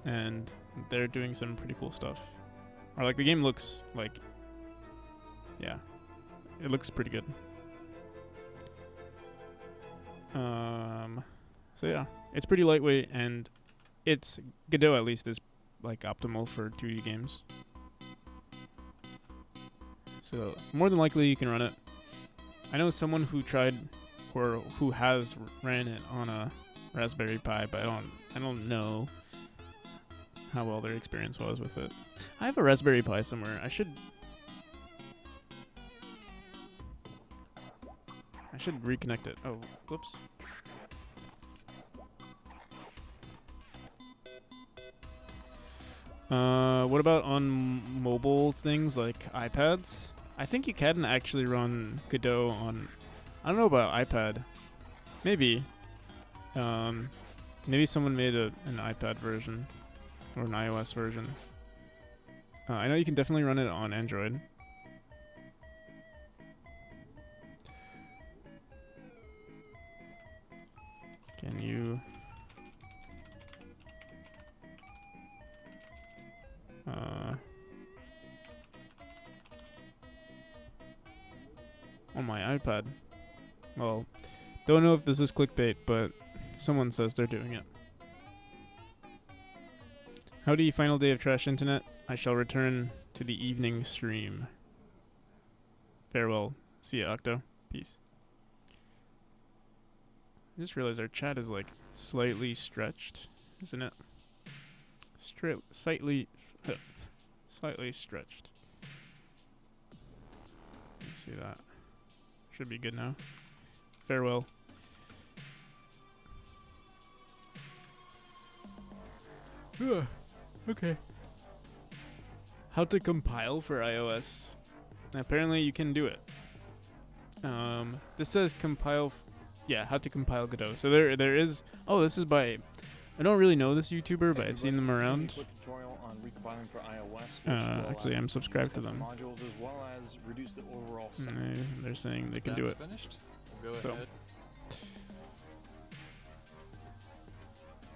and they're doing some pretty cool stuff. Or like the game looks like, yeah, it looks pretty good. So yeah, it's pretty lightweight, and it's Godot at least is like optimal for 2D games. So more than likely you can run it. I know someone who tried, or who has ran it on a Raspberry Pi, but I don't know how well their experience was with it. I have a Raspberry Pi somewhere. I should reconnect it. Oh, whoops. What about on mobile things like iPads? I think you can actually run Godot on, I don't know about iPad. Maybe. Maybe someone made an iPad version or an iOS version. I know you can definitely run it on Android. Can you... on my iPad. Well, don't know if this is clickbait, but someone says they're doing it. Howdy, final day of trash internet. I shall return to the evening stream. Farewell. See ya, Octo. Peace. I just realized our chat is like slightly stretched, isn't it? Slightly stretched. See that? Should be good now. Farewell. Okay. How to compile for iOS. Apparently you can do it. This says compile. Yeah, how to compile Godot. So there is. Oh, this is by. I don't really know this YouTuber, but I've seen them around. Actually, I'm subscribed to them. Modules as well as reduce the overall size. They're saying they can do it. Finished? We'll go So. ahead.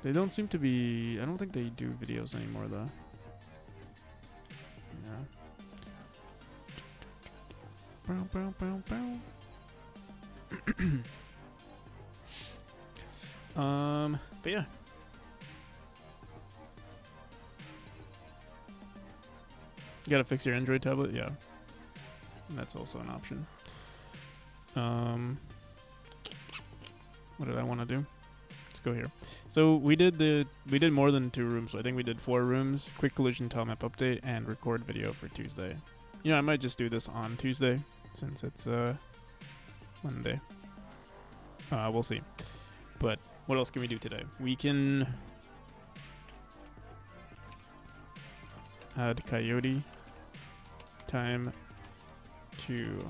They don't seem to be. I don't think they do videos anymore, though. Yeah. But yeah. You gotta fix your Android tablet, yeah. That's also an option. What did I want to do? Let's go here. So we did more than 2 rooms. So I think we did 4 rooms, quick collision tile map update, and record video for Tuesday. You know, I might just do this on Tuesday since it's Monday. We'll see. But what else can we do today? We can add coyote time to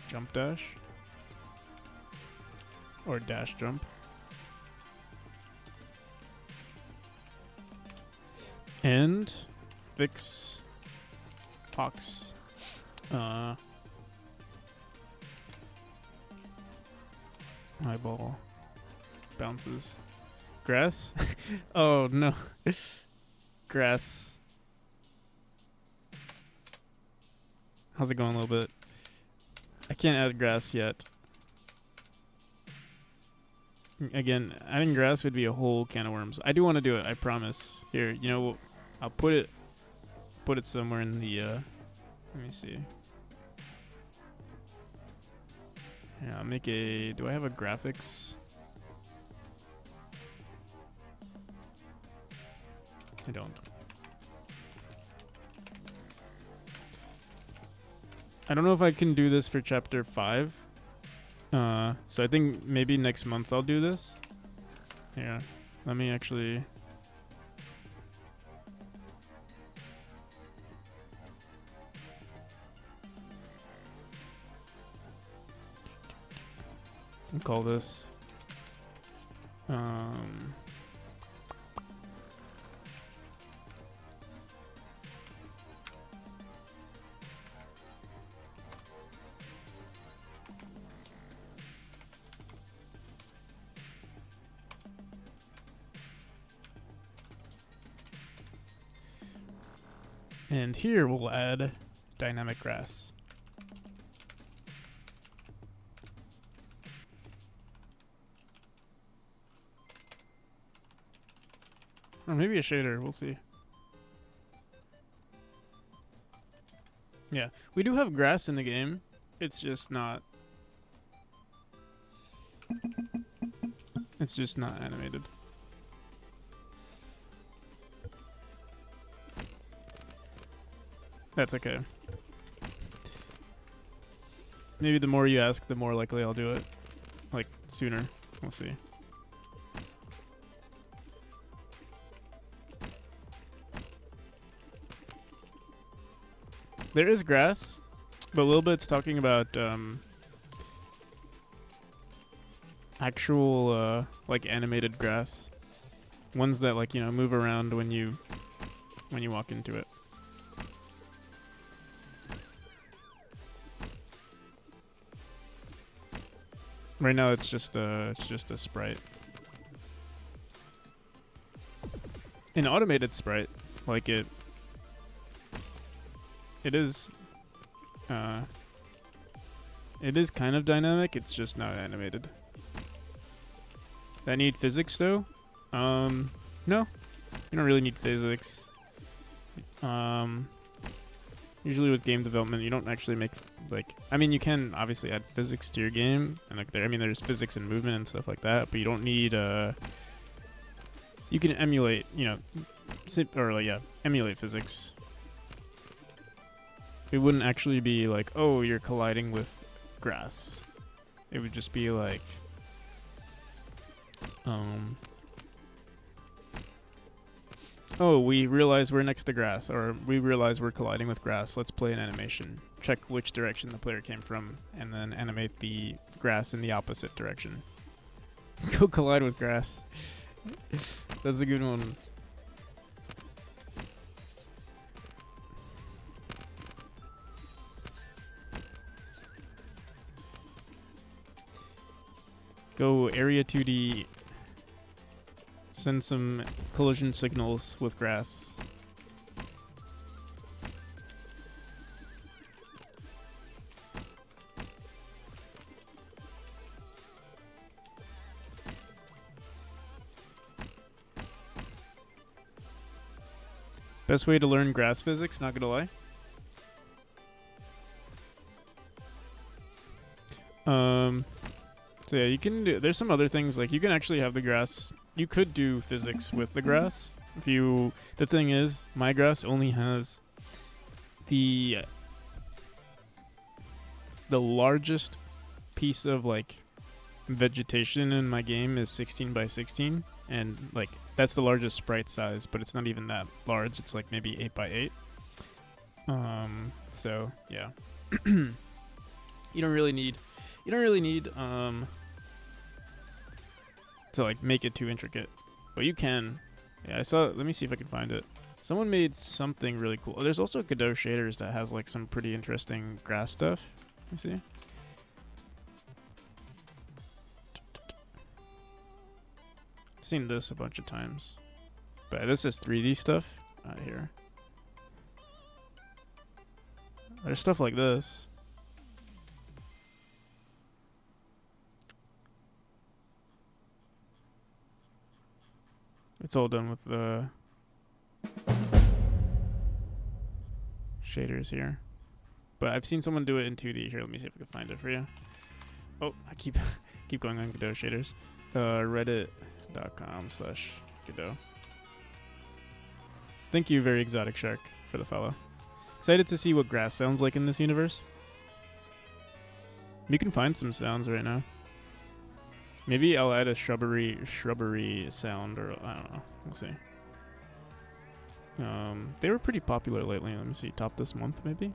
jump dash or dash jump. And fix Tox eyeball bounces. Grass? Oh no. Grass. How's it going a little bit? I can't add grass yet. Again, adding grass would be a whole can of worms. I do want to do it, I promise. Here, you know, I'll put it somewhere in the let me see. Yeah, I'll make a, do I have a graphics? I don't. I don't know if I can do this for chapter 5. So I think maybe next month I'll do this. Yeah. Let me actually... call this Um, and here we'll add dynamic grass. Or maybe a shader, we'll see. Yeah, we do have grass in the game. It's just not... It's just not animated. That's okay. Maybe the more you ask, the more likely I'll do it. Like, sooner. We'll see. There is grass, but Lilbit's talking about actual like animated grass, ones that like move around when you walk into it. Right now it's just a sprite, an automated sprite, like it is kind of dynamic, it's just not animated. I need physics though? No. You don't really need physics. Usually with game development, you don't actually make, like, I mean, you can obviously add physics to your game, and like there's physics and movement and stuff like that, but you don't need, you can emulate, emulate physics. It wouldn't actually be like, oh, you're colliding with grass. It would just be like, oh, we realize we're next to grass, or we realize we're colliding with grass. Let's play an animation. Check which direction the player came from, and then animate the grass in the opposite direction. Go collide with grass. That's a good one. Go area 2D. Send some collision signals with grass. Best way to learn grass physics, not gonna lie. So yeah, you can do, there's some other things, like you can actually have the grass, you could do physics with the grass. The thing is, my grass only has the largest piece of like vegetation in my game is 16 by 16, and like that's the largest sprite size, but it's not even that large. It's like maybe 8 by 8. So yeah. You don't really need to like make it too intricate, but you can. Yeah, I saw, let me see if I can find it. Someone made something really cool. There's also Godot shaders that has like some pretty interesting grass stuff. Let me see. I've seen this a bunch of times, but this is 3D stuff out here. There's stuff like this. It's all done with the shaders here. But I've seen someone do it in 2D. Here, let me see if I can find it for you. Oh, I keep going on Godot shaders. Reddit.com/Godot. Thank you, Very Exotic Shark, for the follow. Excited to see what grass sounds like in this universe. You can find some sounds right now. Maybe I'll add a shrubbery sound, or I don't know. We'll see. They were pretty popular lately. Let me see. Top this month, maybe?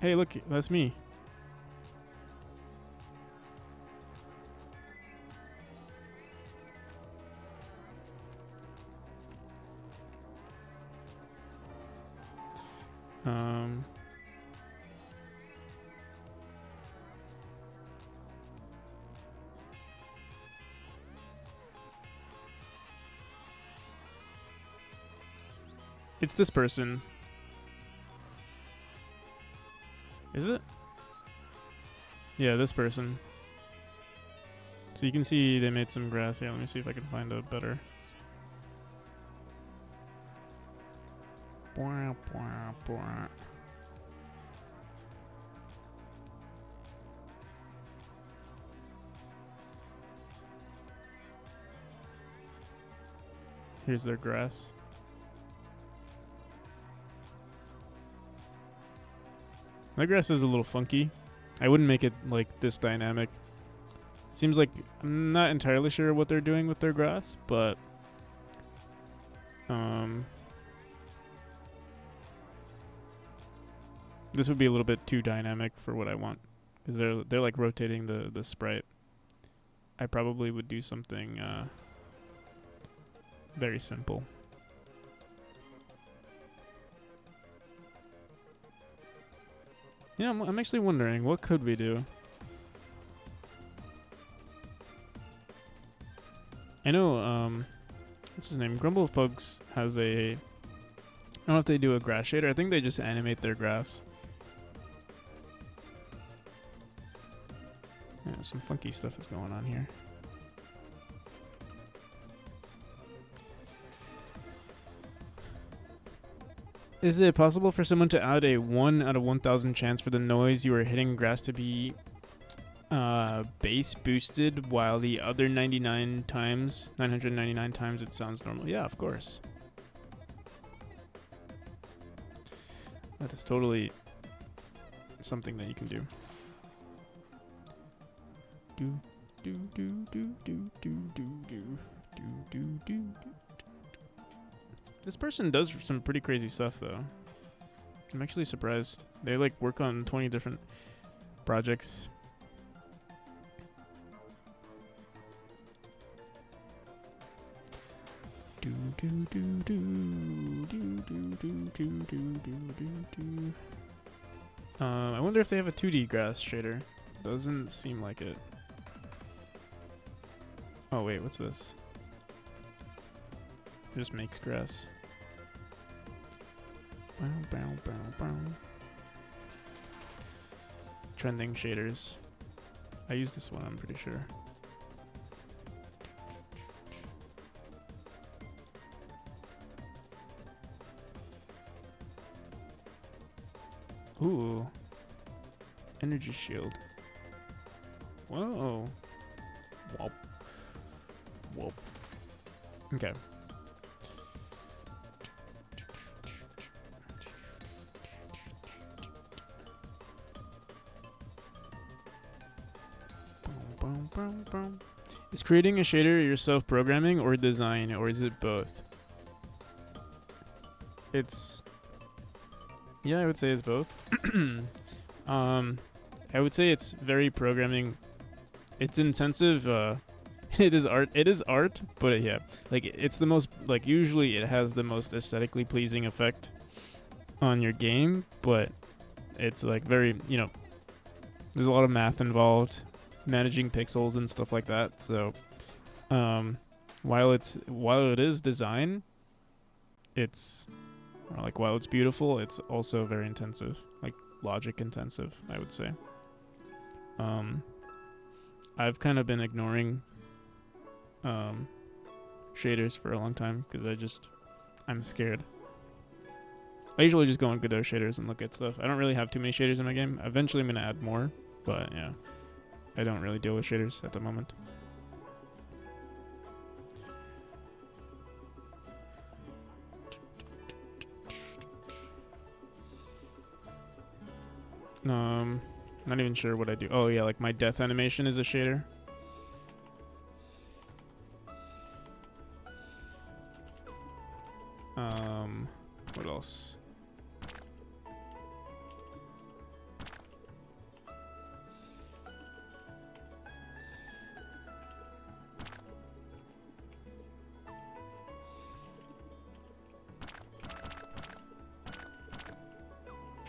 Hey, look, that's me. It's this person. Is it? Yeah, this person. So you can see they made some grass here. Let me see if I can find a better. Here's their grass. My grass is a little funky. I wouldn't make it like this dynamic. Seems like I'm not entirely sure what they're doing with their grass, but this would be a little bit too dynamic for what I want, because they're like rotating the sprite. I probably would do something very simple. Yeah, I'm actually wondering, what could we do? I know, what's his name? Grumble of Pugs has a... I don't know if they do a grass shader. I think they just animate their grass. Yeah, some funky stuff is going on here. Is it possible for someone to add a 1 out of 1,000 chance for the noise you are hitting grass to be bass boosted, while the other 999 times it sounds normal? Yeah, of course. That is totally something that you can do. Do do do do do do do do do do do. This person does some pretty crazy stuff, though. I'm actually surprised. They like work on 20 different projects. Do do do do do do do do do do do. I wonder if they have a 2D grass shader. Doesn't seem like it. Oh wait, what's this? It just makes grass. Bow, bow, bow, bow. Trending shaders. I use this one, I'm pretty sure. Ooh. Energy shield. Whoa. Whoop. Whoop. Okay. Is creating a shader yourself programming or design, or is it both? It's... Yeah, I would say it's both. I would say it's very programming. It's intensive. It is art. It is art, but yeah, like it's the most, like usually it has the most aesthetically pleasing effect on your game, but it's like very, you know, there's a lot of math involved, managing pixels and stuff like that. So, while it is design, it's like while it's beautiful, it's also very intensive, like logic intensive, I would say. I've kind of been ignoring shaders for a long time because I'm scared. I usually just go on Godot shaders and look at stuff. I don't really have too many shaders in my game. Eventually I'm going to add more, but yeah, I don't really deal with shaders at the moment. Not even sure what I do. Oh yeah, like my death animation is a shader. What else?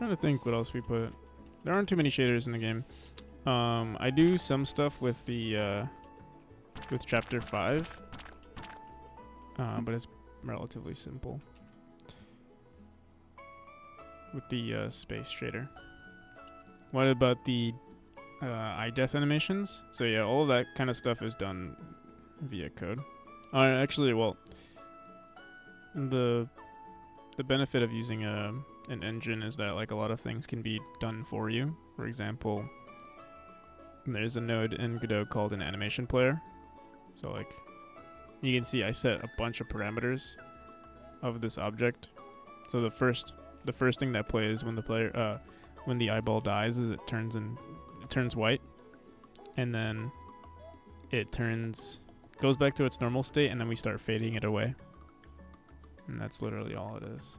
trying to think what else we put. There aren't too many shaders in the game. I do some stuff with the with chapter 5, but it's relatively simple with the space shader. What about the eye death animations? So yeah, all of that kind of stuff is done via code. Actually, well, the benefit of using an engine is that like a lot of things can be done for you. For example, there's a node in Godot called an animation player. So like you can see I set a bunch of parameters of this object. So the first thing that plays when the player when the eyeball dies is it turns white, and then it goes back to its normal state, and then we start fading it away. And that's literally all it is.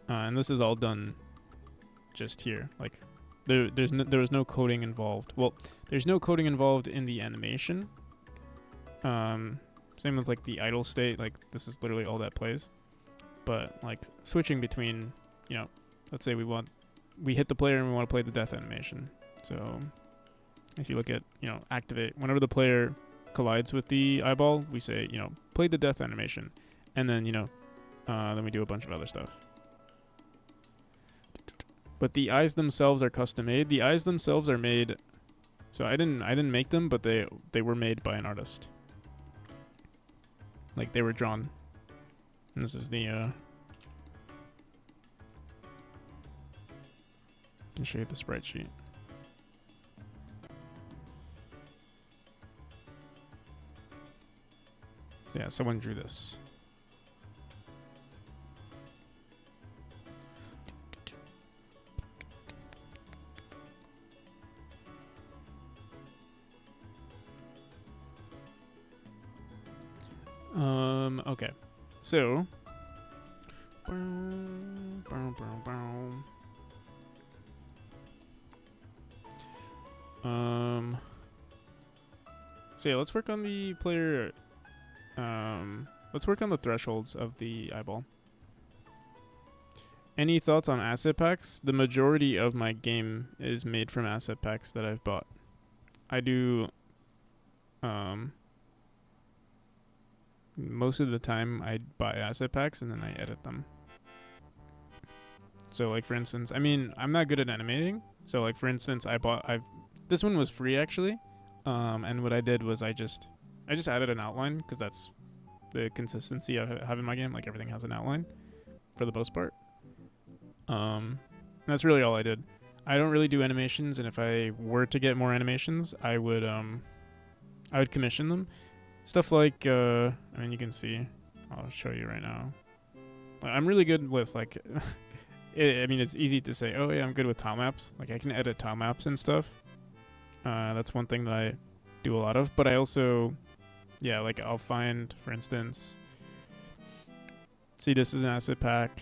And this is all done just here. Like there was no coding involved. Well, there's no coding involved in the animation. Same with like the idle state. Like this is literally all that plays. But like switching between, let's say we hit the player and we want to play the death animation. So if you look at, activate, whenever the player collides with the eyeball, we say, play the death animation. And then, then we do a bunch of other stuff. But the eyes themselves are custom made. The eyes themselves are made. So I didn't make them, but they were made by an artist. Like they were drawn. And this is the I can show you the sprite sheet. So yeah, someone drew this. Okay. So so yeah, let's work on the player let's work on the thresholds of the eyeball. Any thoughts on asset packs? The majority of my game is made from asset packs that I've bought. I do most of the time I buy asset packs and then I edit them. So like for instance, I'm not good at animating. So like for instance, this one was free actually. And what I did was I just added an outline because that's the consistency I have in my game. Like everything has an outline for the most part. That's really all I did. I don't really do animations, and if I were to get more animations, I would commission them. Stuff like, you can see, I'll show you right now. I'm really good with like, it's easy to say, oh yeah, I'm good with tile maps. Like I can edit tile maps and stuff. That's one thing that I do a lot of, but I also, like I'll find, for instance, see this is an asset pack.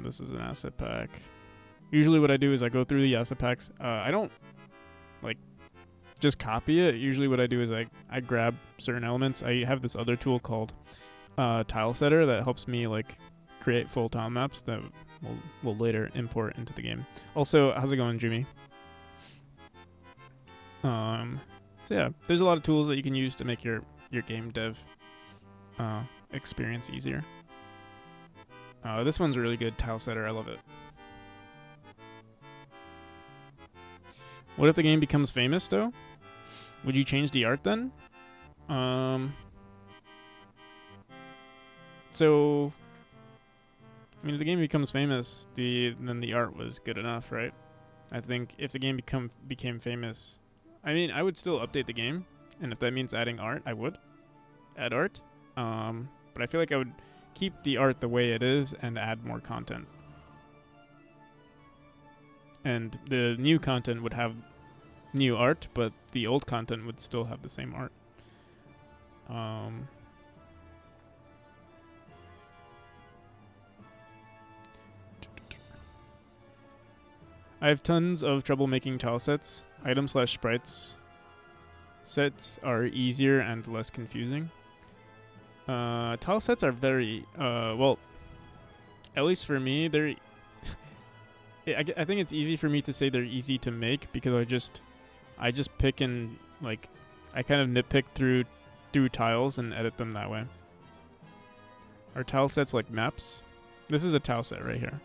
This is an asset pack. Usually what I do is I go through the asset packs. I don't like just copy it. Usually what I do is I grab certain elements. I have this other tool called Tile Setter that helps me like create full tile maps that we'll later import into the game. Also, how's it going, Jimmy? So yeah, there's a lot of tools that you can use to make your game dev experience easier. This one's really good, Tile Setter. I love it. What if the game becomes famous, though? Would you change the art then? So, if the game becomes famous, then the art was good enough, right? I think if the game became famous, I would still update the game, and if that means adding art, I would add art. But I feel like I would keep the art the way it is and add more content. And the new content would have new art, but the old content would still have the same art. I have tons of trouble making tile sets. Item/sprites sets are easier and less confusing. Tile sets are very, well, at least for me, I think it's easy for me to say they're easy to make because I just pick and like I kind of nitpick through tiles and edit them that way. Are tile sets like maps? This is a tile set right here,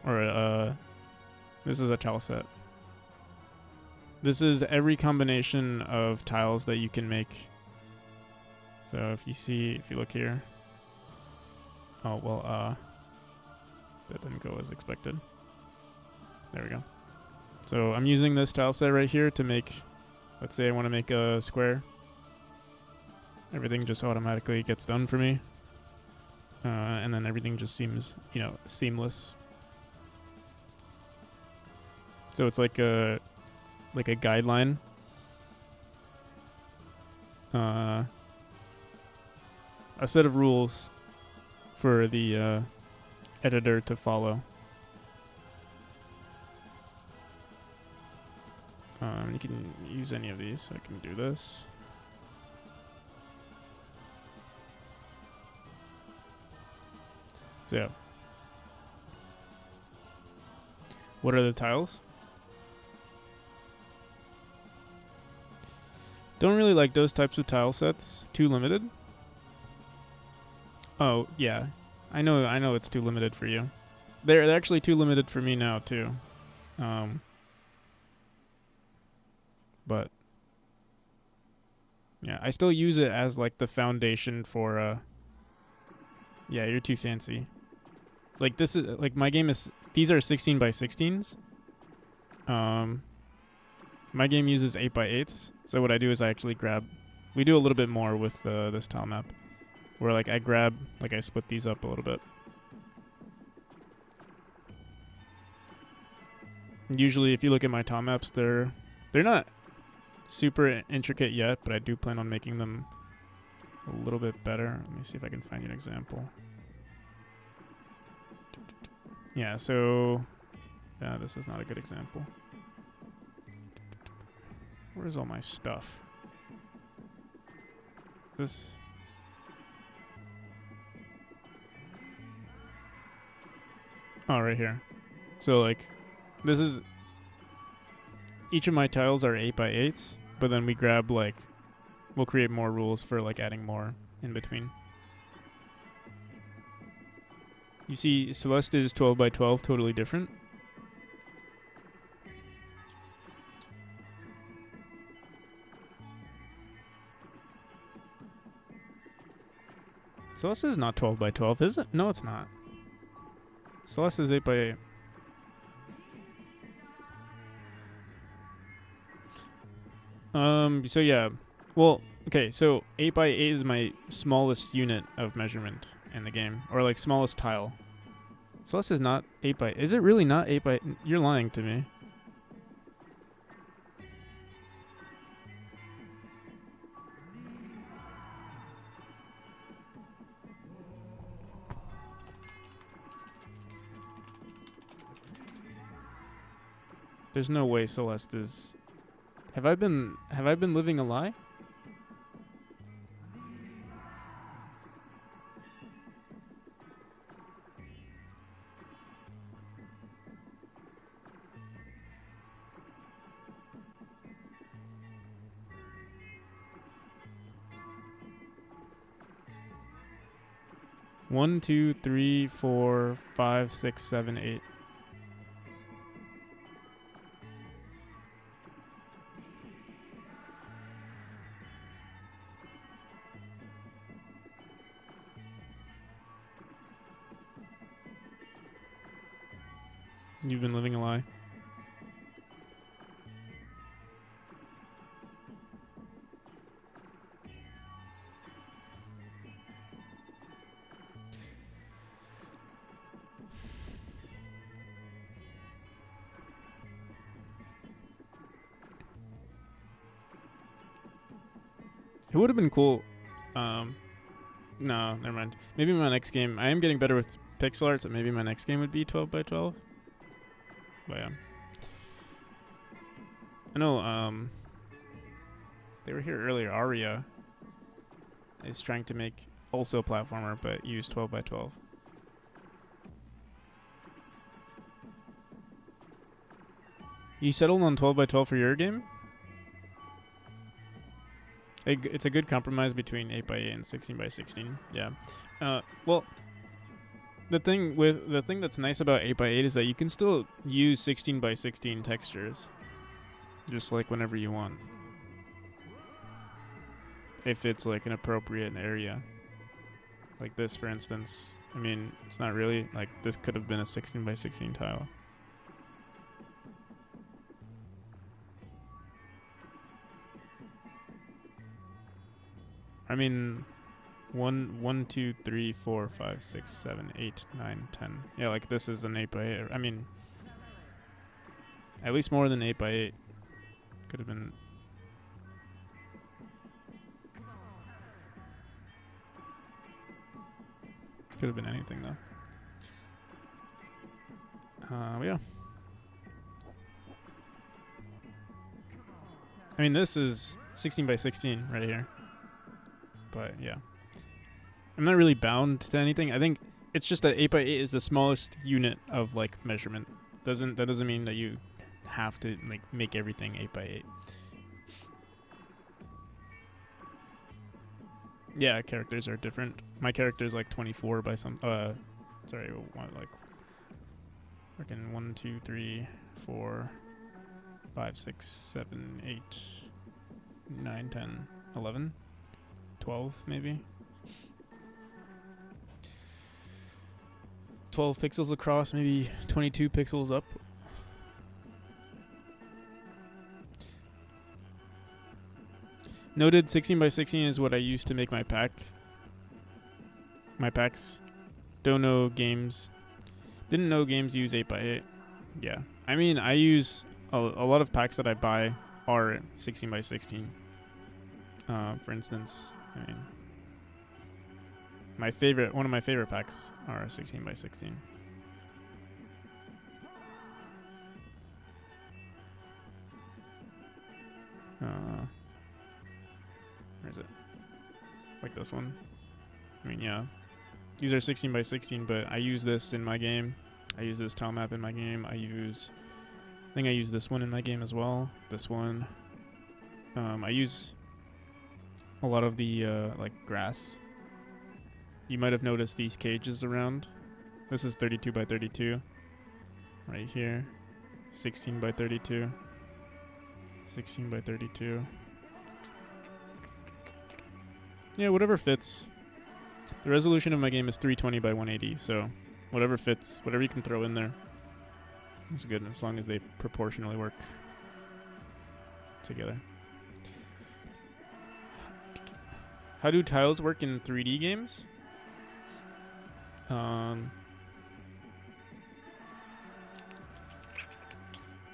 or this is a tile set. This is every combination of tiles that you can make. So if you look here. Oh well, that didn't go as expected. There we go. So I'm using this tile set right here to make, let's say I want to make a square. Everything just automatically gets done for me. And then everything just seems, seamless. So it's like a guideline. A set of rules for the editor to follow. You can use any of these, so I can do this. So yeah. What are the tiles? Don't really like those types of tile sets. Too limited. Oh, yeah. I know it's too limited for you. They're actually too limited for me now too. But yeah, I still use it as like the foundation for yeah, you're too fancy. Like this is like my game is these are 16 by 16s. My game uses 8 by 8s. So what I do is I actually we do a little bit more with this tile map. Where like I split these up a little bit. Usually if you look at my tile maps, they're not super intricate yet, but I do plan on making them a little bit better. Let me see if I can find you an example. Yeah, so yeah, this is not a good example. Where's all my stuff? This. Oh, right here. So like, this is. Each of my tiles are 8 by 8s, but then we grab like, we'll create more rules for like adding more in between. You see, Celeste is 12 by 12, totally different. Celeste is not 12 by 12, is it? No, it's not. Celeste is 8 by 8. So yeah. Well, okay, so 8 by 8 is my smallest unit of measurement in the game. Or like smallest tile. Celeste is not 8 by... Is it really not 8 by... You're lying to me. There's no way Celeste is... Have I been living a lie? One, 2, 3, 4, 5, 6, 7, 8. You've been living a lie. It would have been cool. No, never mind. Maybe my next game. I am getting better with pixel art, so maybe my next game would be 12 by 12. But yeah. I know, they were here earlier. Aria is trying to make also a platformer, but use 12 by 12. You settled on 12 by 12 for your game? It's a good compromise between 8 by 8 and 16 by 16. Yeah. Well, the thing that's nice about 8 by 8 is that you can still use 16 by 16 textures, just like whenever you want, if it's like an appropriate area, like this, for instance. I mean, it's not really like this could have been a 16 by 16 tile. I mean, 1, 2, 3, 4, 5, 6, 7, 8, 9, 10. Yeah, like this is an 8 by 8. I mean, at least more than 8 by 8. Could have been. Could have been anything though. Yeah. I mean, this is 16 by 16 right here. But yeah, I'm not really bound to anything. I think it's just that 8 by 8 is the smallest unit of like measurement. That doesn't mean that you have to like make everything 8 by 8. Yeah, characters are different. My character is like 24 by some. Sorry, like freaking 1, 2, 3, 4, 5, 6, 7, 8, 9, 10, 11. 12 maybe. 12 pixels across, maybe 22 pixels up. Noted 16 by 16 is what I use to make my packs. Don't know games. Didn't know games use 8 by 8. Yeah. I mean, I use a lot of packs that I buy are 16 by 16. For instance, I mean, one of my favorite packs are 16 by 16. Where is it? Like this one. I mean, yeah. These are 16 by 16, but I use this in my game. I use this tile map in my game. I think I use this one in my game as well. This one. I use a lot of the like grass. You might have noticed these cages around. This is 32 by 32. Right here. 16 by 32. 16 by 32. Yeah, whatever fits. The resolution of my game is 320 by 180, so whatever fits, whatever you can throw in there, it's good as long as they proportionally work together. How do tiles work in 3D games? Yeah,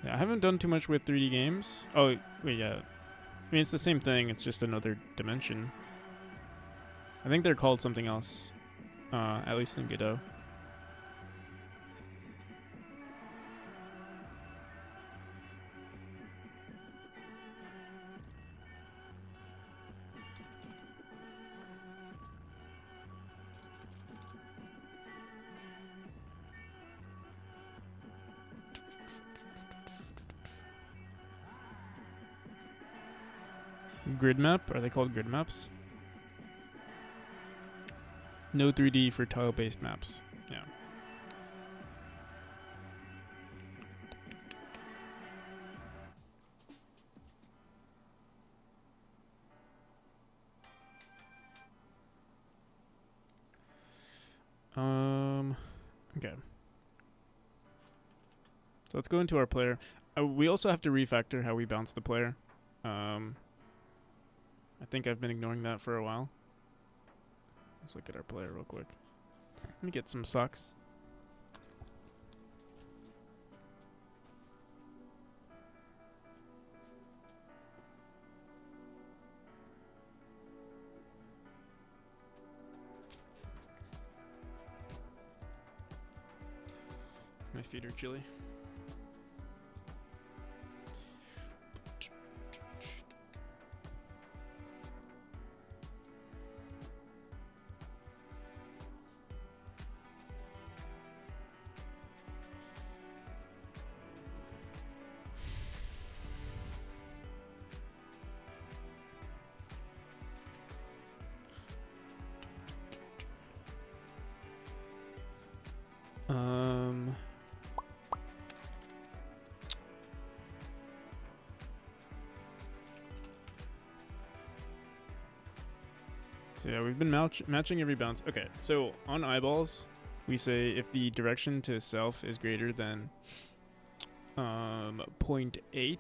I haven't done too much with 3D games. Oh, wait, yeah. I mean, it's the same thing. It's just another dimension. I think they're called something else, at least in Godot. Grid map? Are they called grid maps? No 3D for tile-based maps. Yeah. Okay. So let's go into our player. We also have to refactor how we bounce the player. I think I've been ignoring that for a while. Let's look at our player real quick. Let me get some socks. My feet are chilly. So yeah, we've been matching every bounce. Okay, so on eyeballs, we say if the direction to self is greater than 0.8,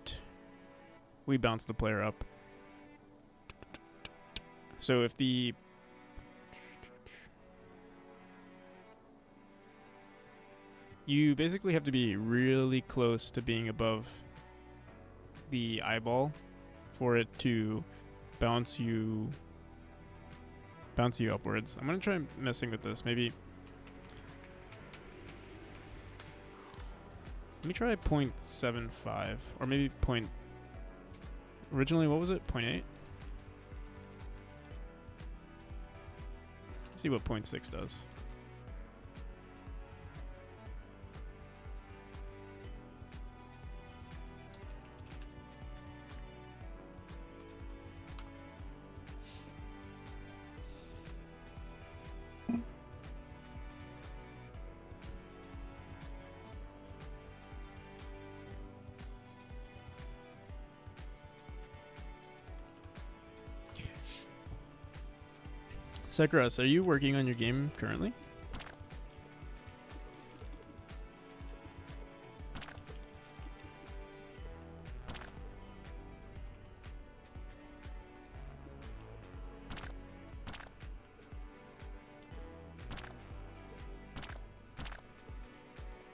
we bounce the player up. So if the you basically have to be really close to being above the eyeball for it to bounce you upwards. I'm gonna try messing with this. Maybe let me try 0.75 or maybe point. Originally, what was it? 0.8. See what 0.6 does. Sekuras, are you working on your game currently?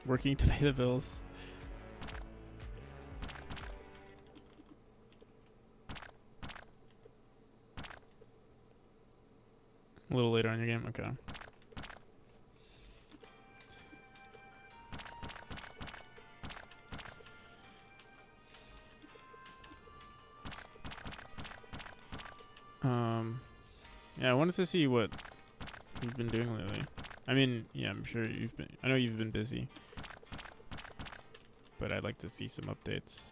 Working to pay the bills. A little later on your game, okay. Yeah, I wanted to see what you've been doing lately. I mean, yeah, I'm sure I know you've been busy, but I'd like to see some updates.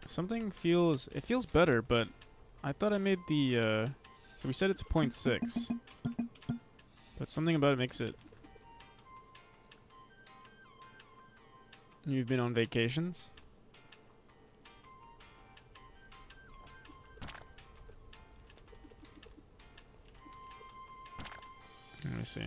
Something feels better, but I thought I made the so we said it's 0.6, but something about it makes it. You've been on vacations? Let me see.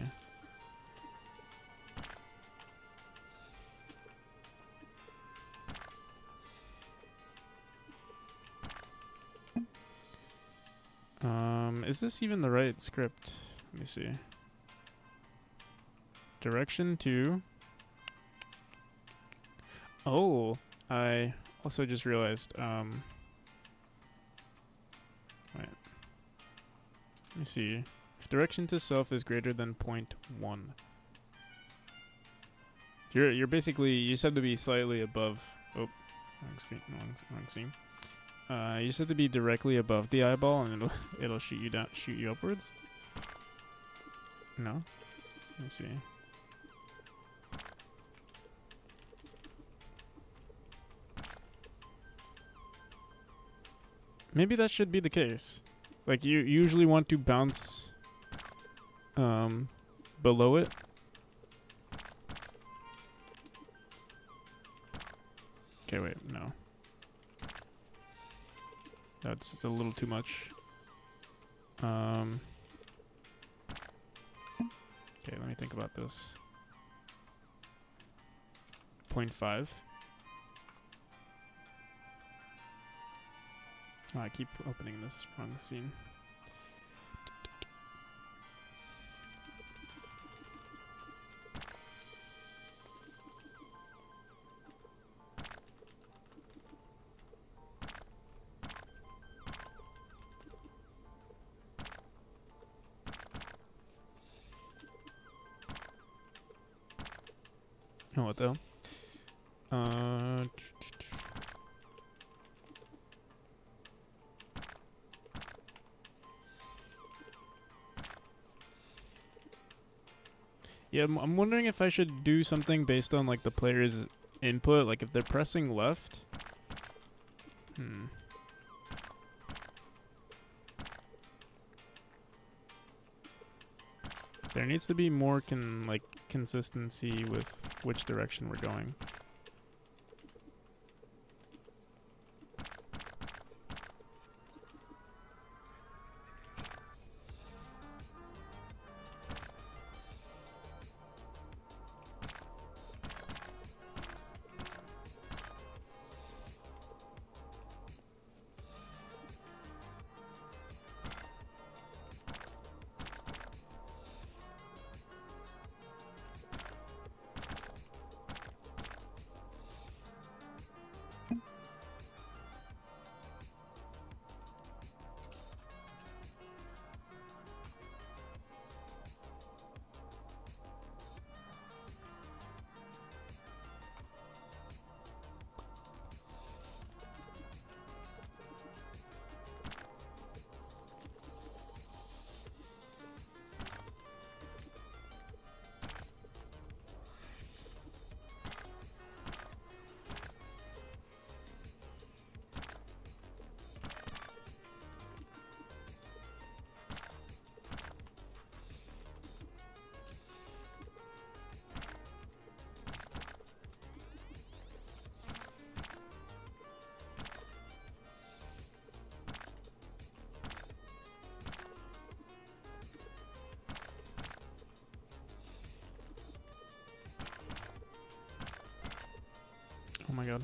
Is this even the right script? Let me see. Direction to. Oh, I also just realized. Wait. Let me see. If direction to self is greater than 0.1. You're basically, you said to be slightly above. Oh, wrong screen, wrong scene. You just have to be directly above the eyeball, and it'll shoot you upwards. No, let me see. Maybe that should be the case. Like you usually want to bounce below it. Okay, wait, no. That's a little too much. Okay, let me think about this. 0.5. Oh, I keep opening this wrong scene. Oh, what though? Yeah, I'm wondering if I should do something based on like the player's input, like if they're pressing left. There needs to be more consistency with which direction we're going. Oh my god.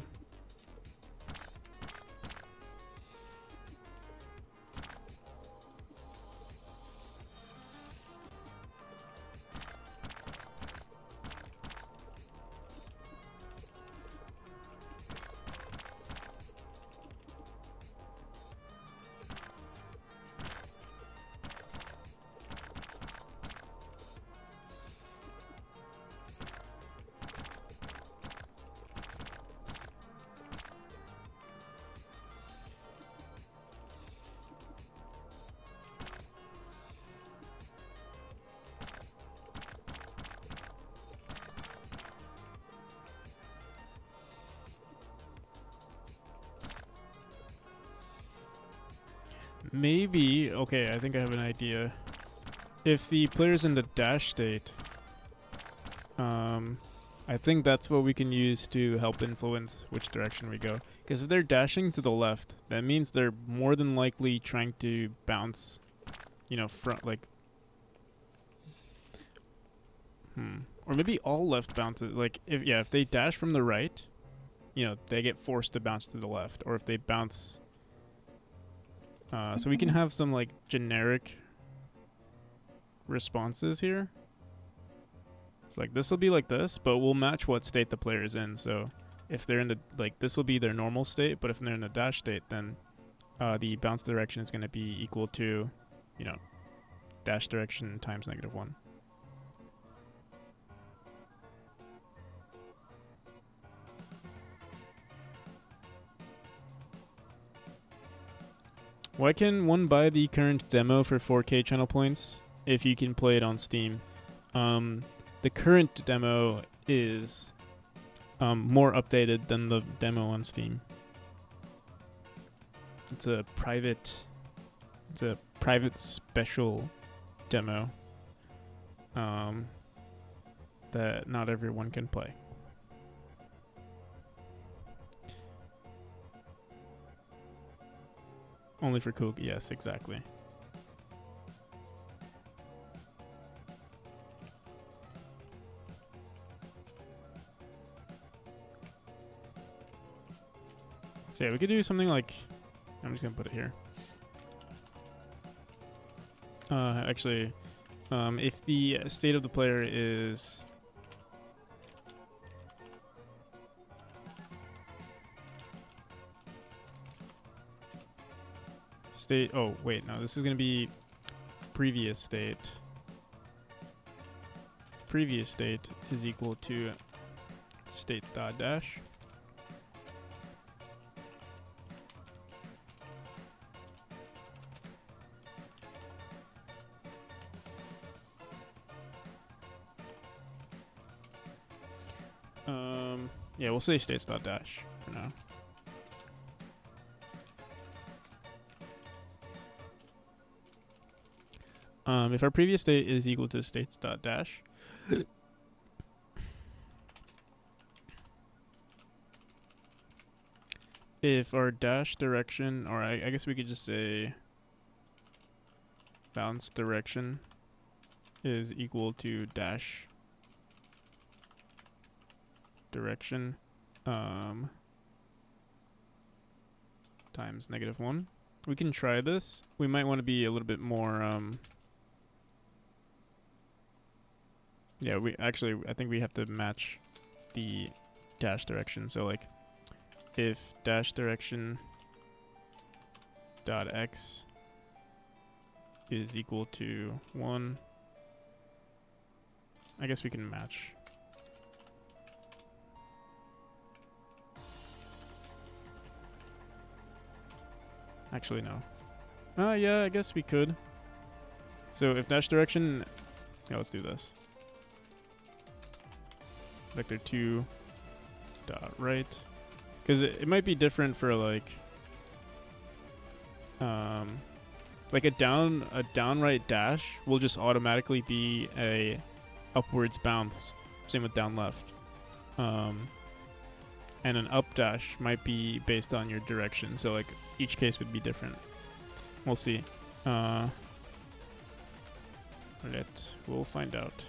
Maybe, okay, I think I have an idea. If the player's in the dash state, I think that's what we can use to help influence which direction we go. Because if they're dashing to the left, that means they're more than likely trying to bounce, you know, front, like, or maybe all left bounces. Like, if they dash from the right, you know, they get forced to bounce to the left. Or if they bounce, so we can have some, like, generic responses here. It's like, this will be like this, but we'll match what state the player is in. So if they're in the, like, this will be their normal state, but if they're in the dash state, then the bounce direction is going to be equal to, you know, dash direction times -1. Why can one buy the current demo for 4K channel points if you can play it on Steam? The current demo is more updated than the demo on Steam. It's a private special demo that not everyone can play. Only for cool, yes, exactly. So yeah, we could do something like, I'm just gonna put it here. Actually, if the state of the player is state, oh wait, no, this is gonna be previous state. Previous state is equal to states.dash. Yeah, we'll say states.dash for now. If our previous state is equal to states.dash, if our dash direction, or I guess we could just say bounce direction is equal to dash direction times -1. We can try this. We might want to be a little bit more yeah, I think we have to match the dash direction. So like if dash direction dot x is equal to 1, I guess we can match. Actually, no. Yeah, I guess we could. So if dash direction, yeah, let's do this. Vector 2 dot right, because it might be different for like a downright dash will just automatically be a upwards bounce. Same with down left. And an up dash might be based on your direction. So like each case would be different. We'll see. We'll find out.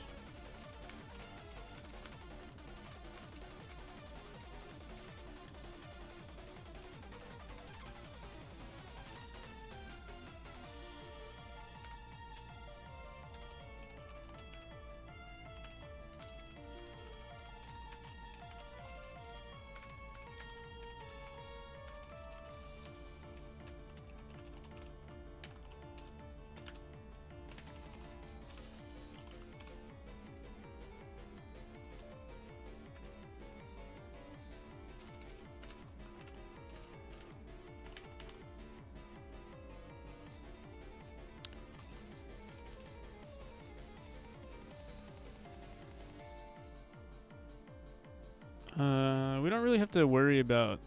really have to worry about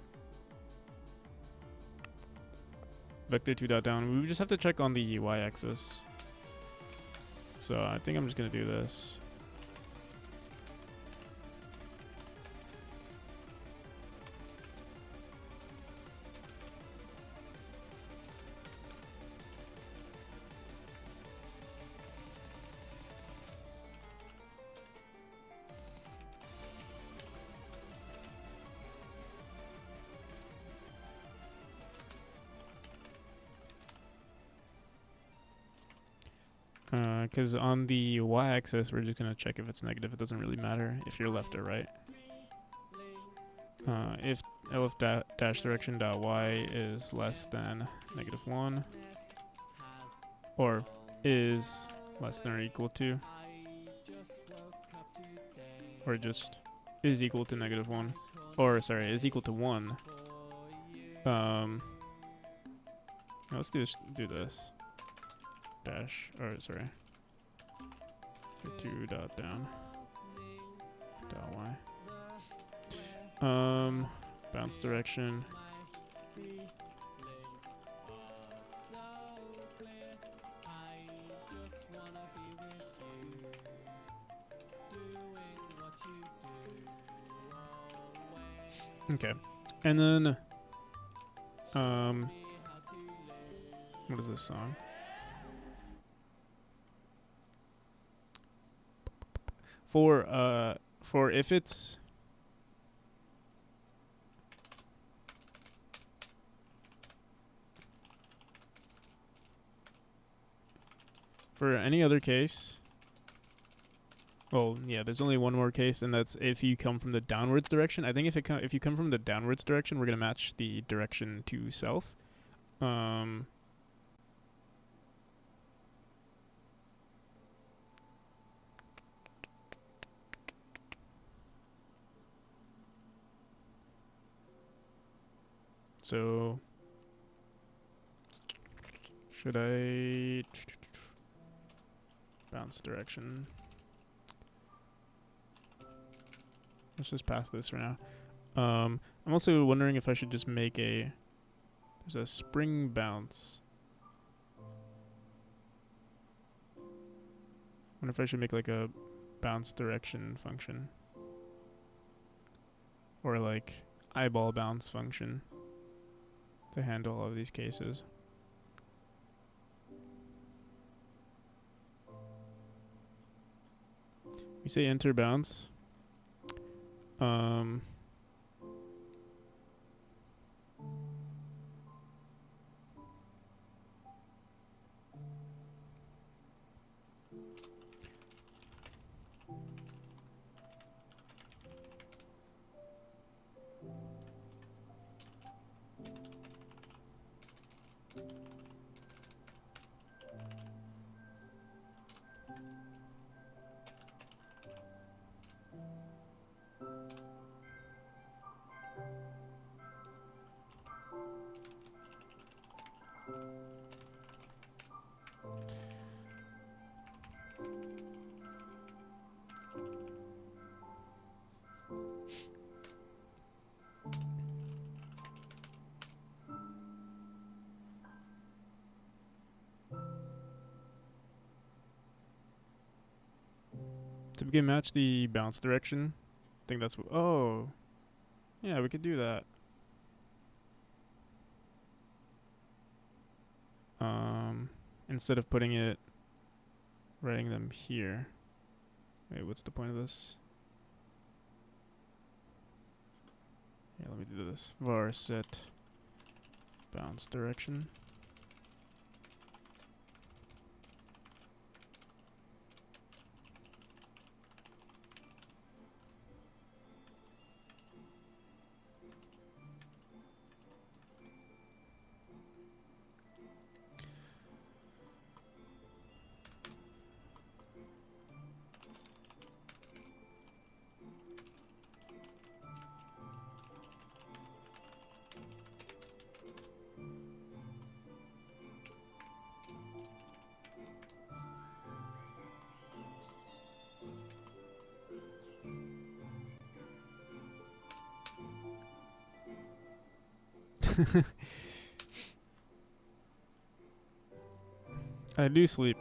vector 2 dot down. We just have to check on the y-axis. So I think I'm just gonna do this. Because on the y-axis, we're just going to check if it's negative. It doesn't really matter if you're left or right. If lf dash direction dot y is less than -1, or is less than or equal to, or just is equal to -1, or sorry, is equal to 1. Let's do this. Dash, or sorry, 2 dot down dot y. Bounce direction. Okay, and then what is this song? For if it's for any other case, well, yeah, there's only one more case, and that's if you come from the downwards direction. I think if you come from the downwards direction, we're gonna match the direction to self. So should I bounce direction? Let's just pass this for now. I'm also wondering if I should just make there's a spring bounce. Wonder if I should make like a bounce direction function, or like eyeball bounce function to handle all of these cases. We say enter bounce. So we can match the bounce direction. I think that's what. Oh, yeah, we could do that. Instead of writing them here. Wait, what's the point of this? Yeah, let me do this. Var set bounce direction. I do sleep.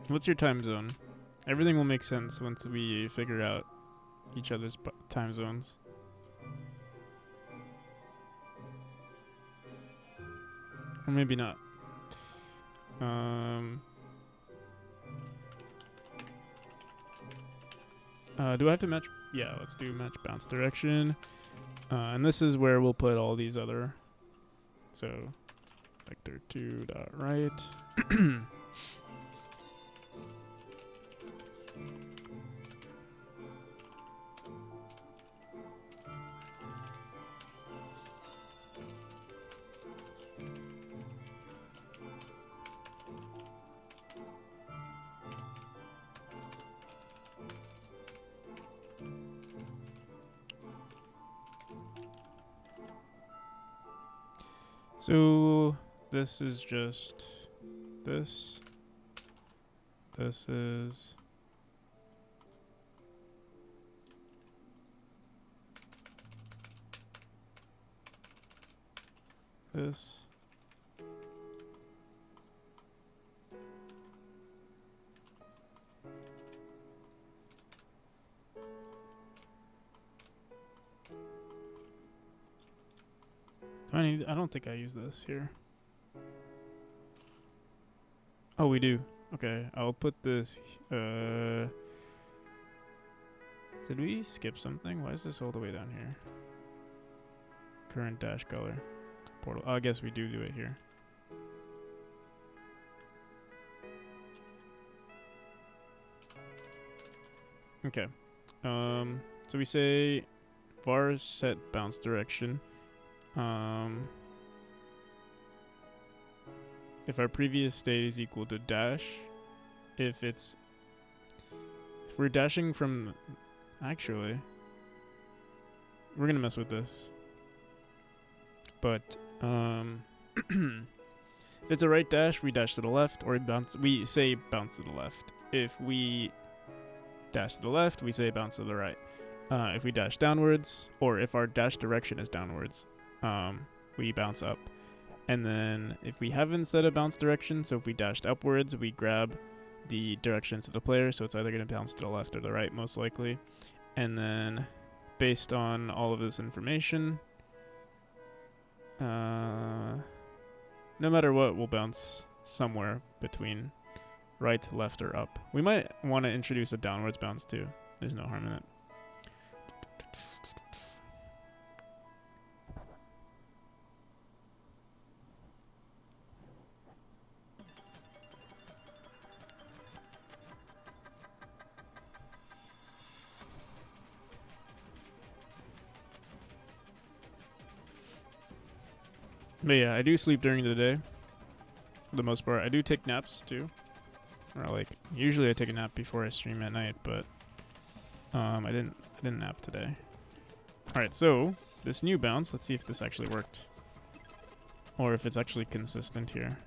What's your time zone? Everything will make sense once we figure out each other's time zones. Or maybe not. Do I have to match? Yeah, let's do match bounce direction. And this is where we'll put all these other. So, vector 2 dot right. So this is just this. This is this. I don't think I use this here. Oh, we do. Okay, I'll put this. Did we skip something? Why is this all the way down here? Current dash color. Portal. Oh, I guess we do it here. Okay. So we say var set bounce direction. If our previous state is equal to dash, if we're dashing from, actually, we're gonna mess with this. But if it's a right dash, we dash to the left, or we say bounce to the left. If we dash to the left, we say bounce to the right. If we dash downwards, or if our dash direction is downwards, we bounce up. And then if we haven't set a bounce direction, so if we dashed upwards, we grab the directions of the player, so it's either going to bounce to the left or the right, most likely. And then based on all of this information, no matter what, we'll bounce somewhere between right, left, or up. We might want to introduce a downwards bounce too. There's no harm in it. But yeah, I do sleep during the day. For the most part. I do take naps too. Or like usually I take a nap before I stream at night, but I didn't nap today. Alright, so this new bounce, let's see if this actually worked. Or if it's actually consistent here.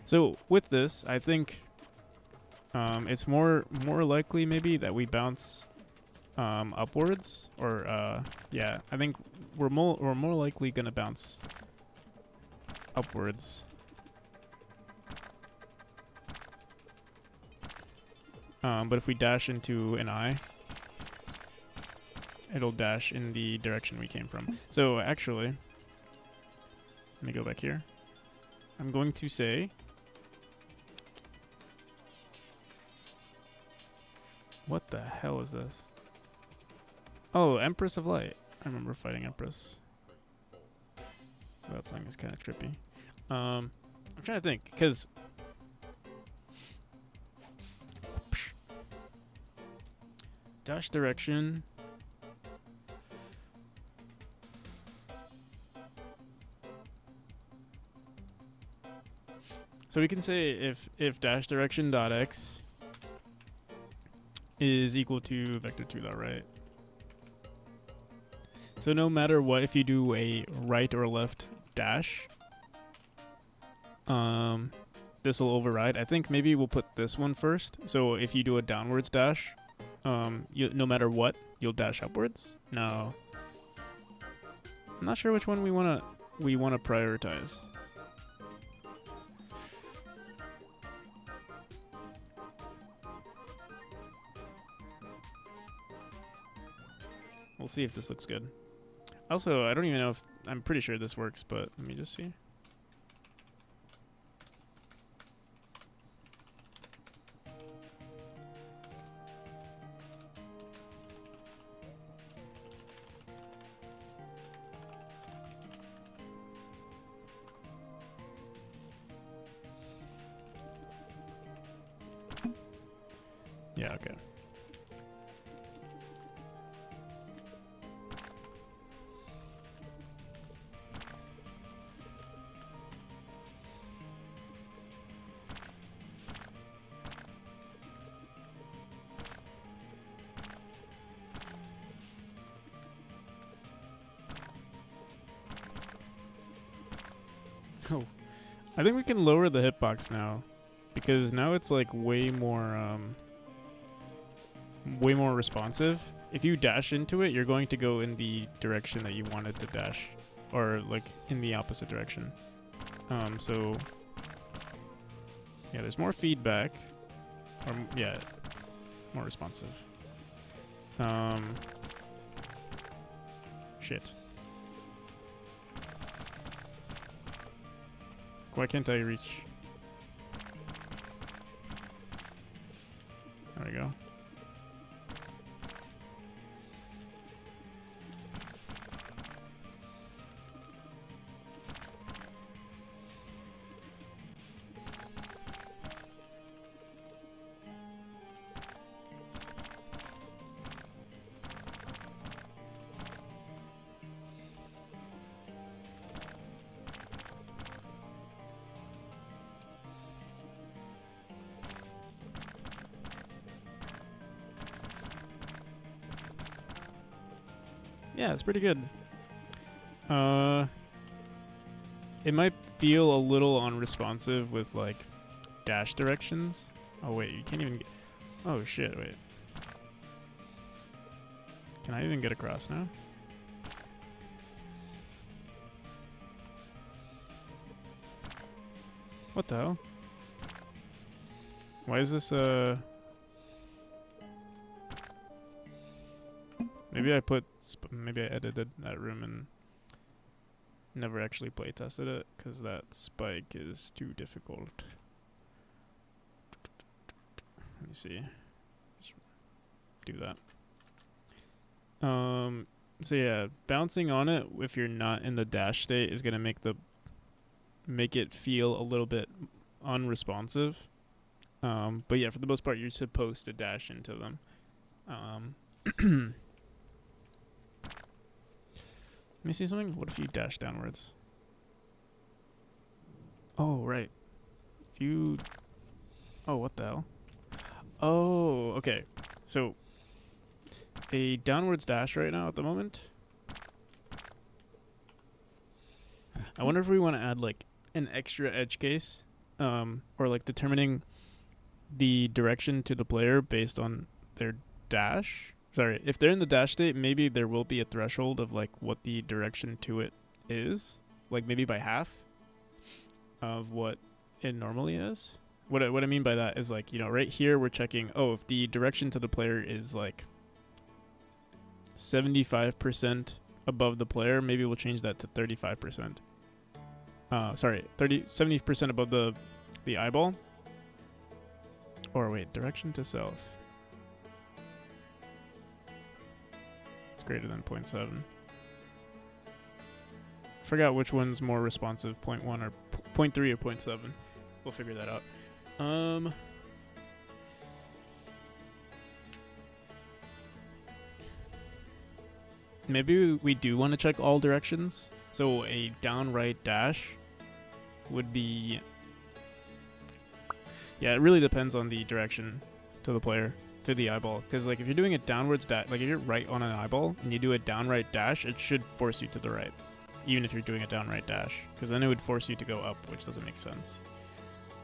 So with this, I think it's more likely maybe that we bounce upwards, or yeah, I think we're more likely gonna bounce upwards. But if we dash into an eye, it'll dash in the direction we came from. So actually, let me go back here. I'm going to say, what the hell is this? Oh, Empress of Light. I remember fighting Empress. That song is kind of trippy. I'm trying to think, because dash direction. So we can say if dash direction dot x is equal to vector 2 dot right. So no matter what, if you do a right or left dash, this will override. I think maybe we'll put this one first. So if you do a downwards dash, no matter what, you'll dash upwards? No. I'm not sure which one we wanna prioritize. We'll see if this looks good. Also, I don't even know if I'm pretty sure this works, but let me just see. Yeah, okay. Oh, I think we can lower the hitbox now, because now it's like way more responsive. If you dash into it, you're going to go in the direction that you wanted to dash, or like in the opposite direction. So yeah, there's more feedback, or yeah, more responsive. Shit. Why can't I reach? There we go. Yeah, it's pretty good. It might feel a little unresponsive with like dash directions. Oh wait, you can't even get... Oh shit, wait. Can I even get across now? What the hell? Why is this maybe I edited that room and never actually play tested it because that spike is too difficult. Let me see. Just do that. So yeah, bouncing on it if you're not in the dash state is gonna make it feel a little bit unresponsive. But yeah, for the most part, you're supposed to dash into them. Let me see something. What if you dash downwards? Oh, right. If you... Oh, what the hell? Oh, okay. So, a downwards dash right now at the moment. I wonder if we want to add, like, an extra edge case. Or, like, determining the direction to the player based on their dash. Sorry, if they're in the dash state, maybe there will be a threshold of like what the direction to it is, like maybe by half of what it normally is. What I mean by that is like, you know, right here we're checking, oh, if the direction to the player is like 75% above the player, maybe we'll change that to 35%. 70% above the eyeball. Or wait, direction to self. Greater than 0.7. Forgot which one's more responsive, 0.1 or 0.3 or 0.7. We'll figure that out. Maybe we do want to check all directions. So a downright dash would be... Yeah, it really depends on the direction to the player. To the eyeball, because like if you're doing a downwards dash, like if you're right on an eyeball and you do a downright dash, it should force you to the right, even if you're doing a downright dash, because then it would force you to go up, which doesn't make sense.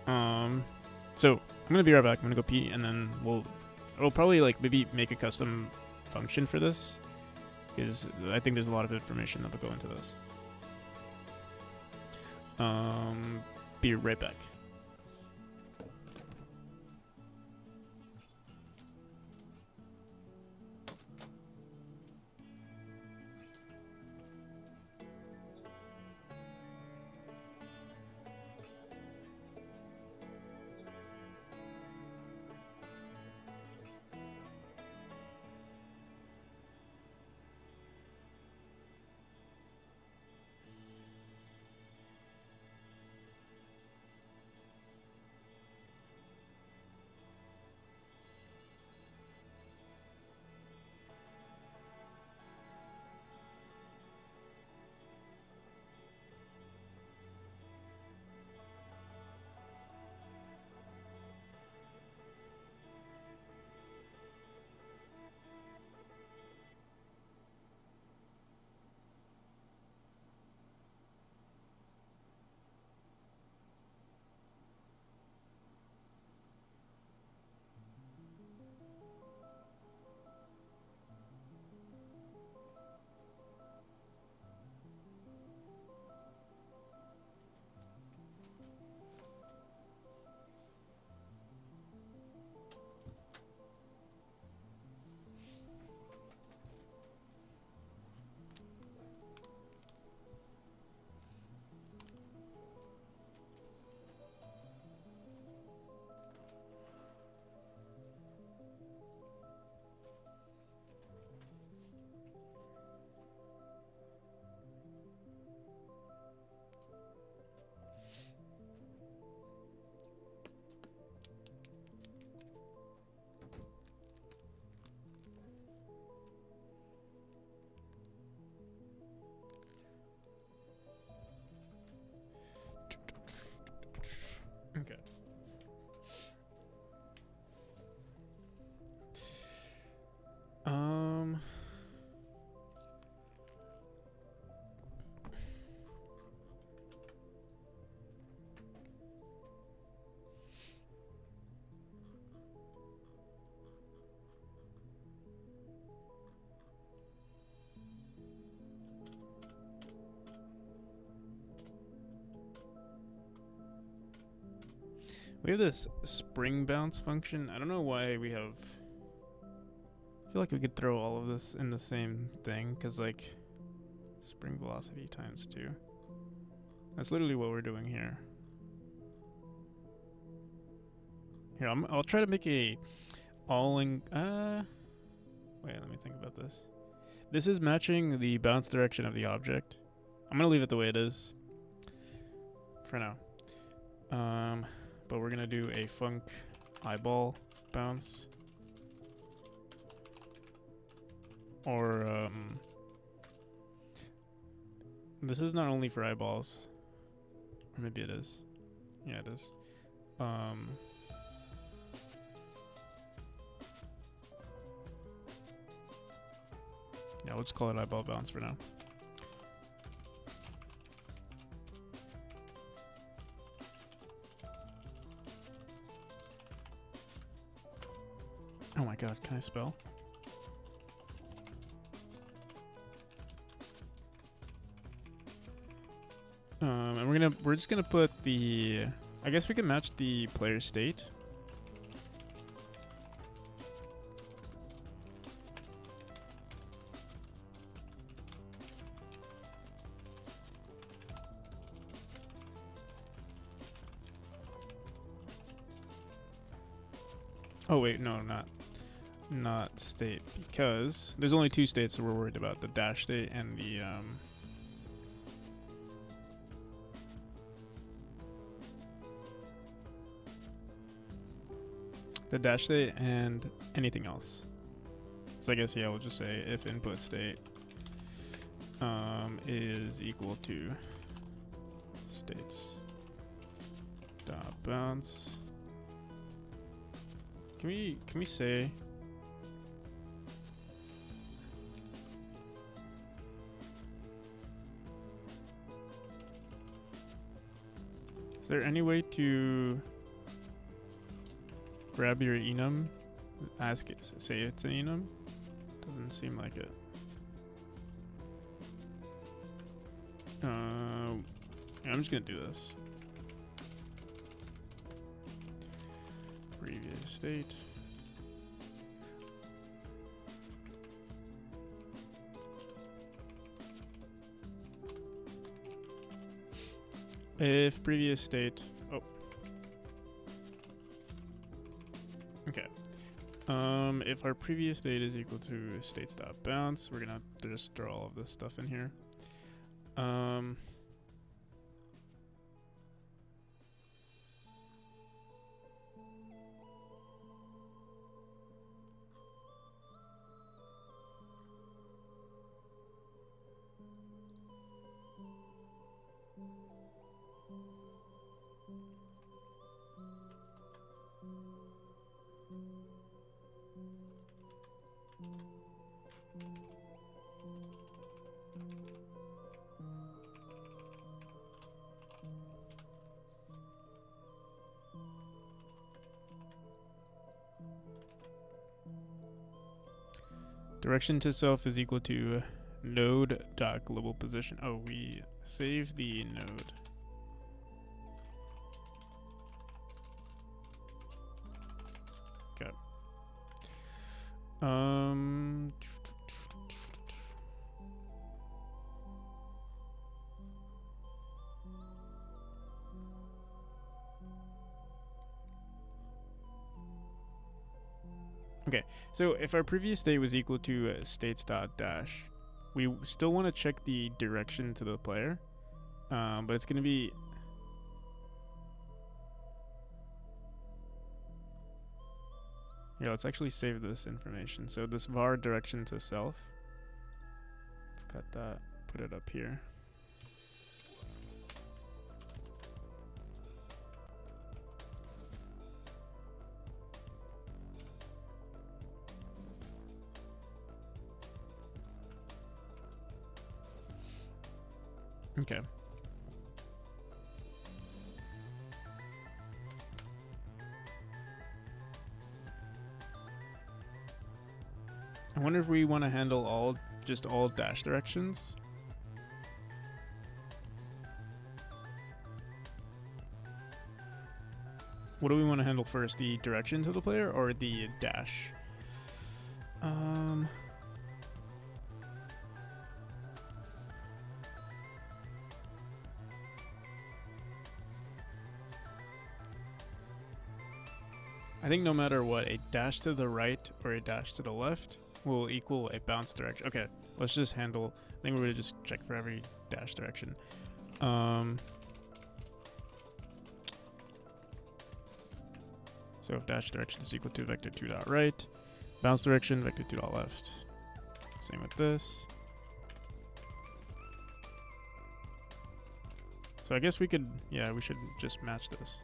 So I'm gonna be right back. I'm gonna go pee, and then we'll We'll probably like maybe make a custom function for this, because I think there's a lot of information that will go into this. Be right back. Okay. We have this spring bounce function. I don't know why we have... I feel like we could throw all of this in the same thing, because like spring velocity times 2. That's literally what we're doing here. Here, I'll try to make a all-in... wait, let me think about this. This is matching the bounce direction of the object. I'm going to leave it the way it is for now. But we're going to do a func eyeball bounce. Or, this is not only for eyeballs. Or maybe it is. Yeah, it is. Yeah, let's call it eyeball bounce for now. Oh my god, can I spell? And we're just gonna put the, I guess we can match the player state. Oh wait, no, not state, because there's only 2 states that we're worried about, the dash state and the dash state and anything else. So I guess, yeah, we'll just say if input state is equal to states dot bounce. Can we say is there any way to grab your enum Ask it. Say it's an enum. Doesn't seem like it. Yeah, I'm just gonna do this. Previous state. If previous state. Oh. Okay. If our previous state is equal to states.bounce, we're gonna have to just throw all of this stuff in here. Direction to self is equal to node.global position. Oh, we save the node. Okay. Okay, so if our previous state was equal to states.dash, we still want to check the direction to the player, but it's going to be... Yeah, let's actually save this information. So this var direction to self, let's cut that, put it up here. Okay. I wonder if we want to handle just all dash directions. What do we want to handle first? The direction to the player or the dash? I think no matter what, a dash to the right or a dash to the left will equal a bounce direction. Okay, let's just handle... I think we're going to just check for every dash direction. So if dash direction is equal to vector 2 dot right, bounce direction, vector 2 dot left. Same with this. So I guess we could... Yeah, we should just match this.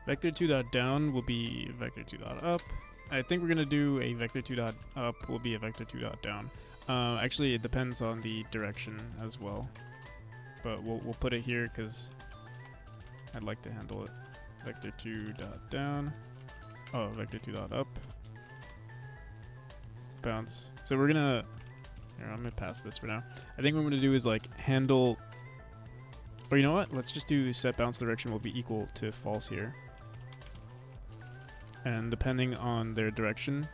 Vector 2 dot down will be vector 2 dot up. I think we're gonna do a vector 2 dot up will be a vector 2 dot down. Actually, it depends on the direction as well, but we'll put it here because I'd like to handle it. Vector 2 dot down. Oh, vector 2 dot up. Bounce. So we're gonna... Here, I'm gonna pass this for now. I think what I'm gonna do is like handle... Or you know what? Let's just do set bounce direction will be equal to false here. And depending on their direction,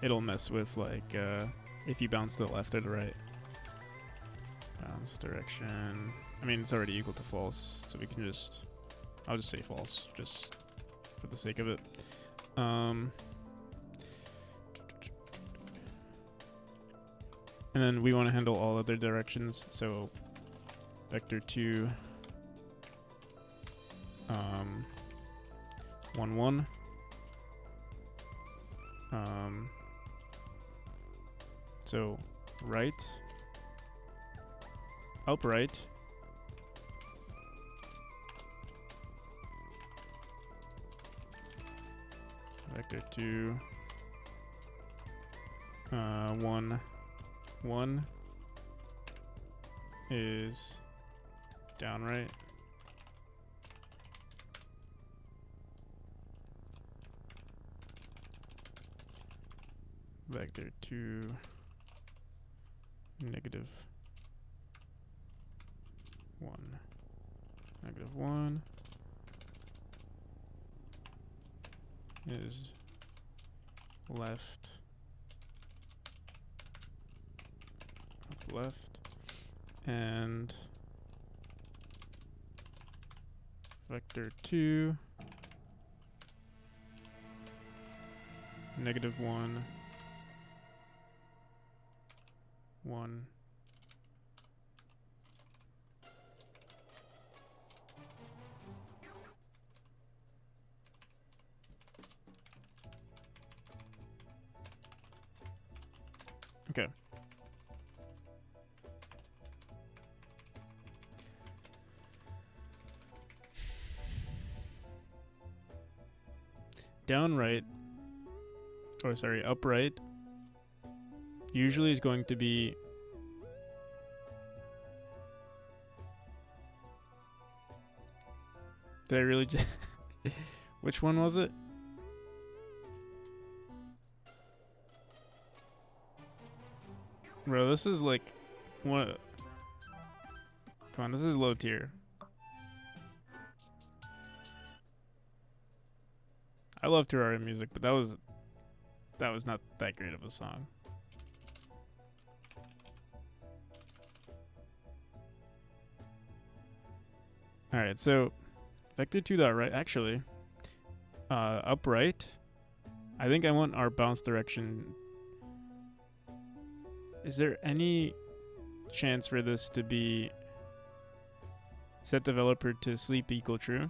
it'll mess with like if you bounce to the left or the right. Bounce direction. I mean, it's already equal to false, so we can just... I'll just say false, just for the sake of it. And then we want to handle all other directions, so vector 2 1 1 so right, upright, vector 2, 1, 1 is down right. Vector 2, negative 1, negative 1 is left, up left, and vector 2, negative 1, 1, okay. Down right, or sorry, upright, usually is going to be did I really just which one was it? Bro, this is like what? Come on, this is low tier. I love Terraria music, but that was not that great of a song. All right, so vector 2 dot right, actually, upright. I think I want our bounce direction. Is there any chance for this to be set developer to sleep equal true?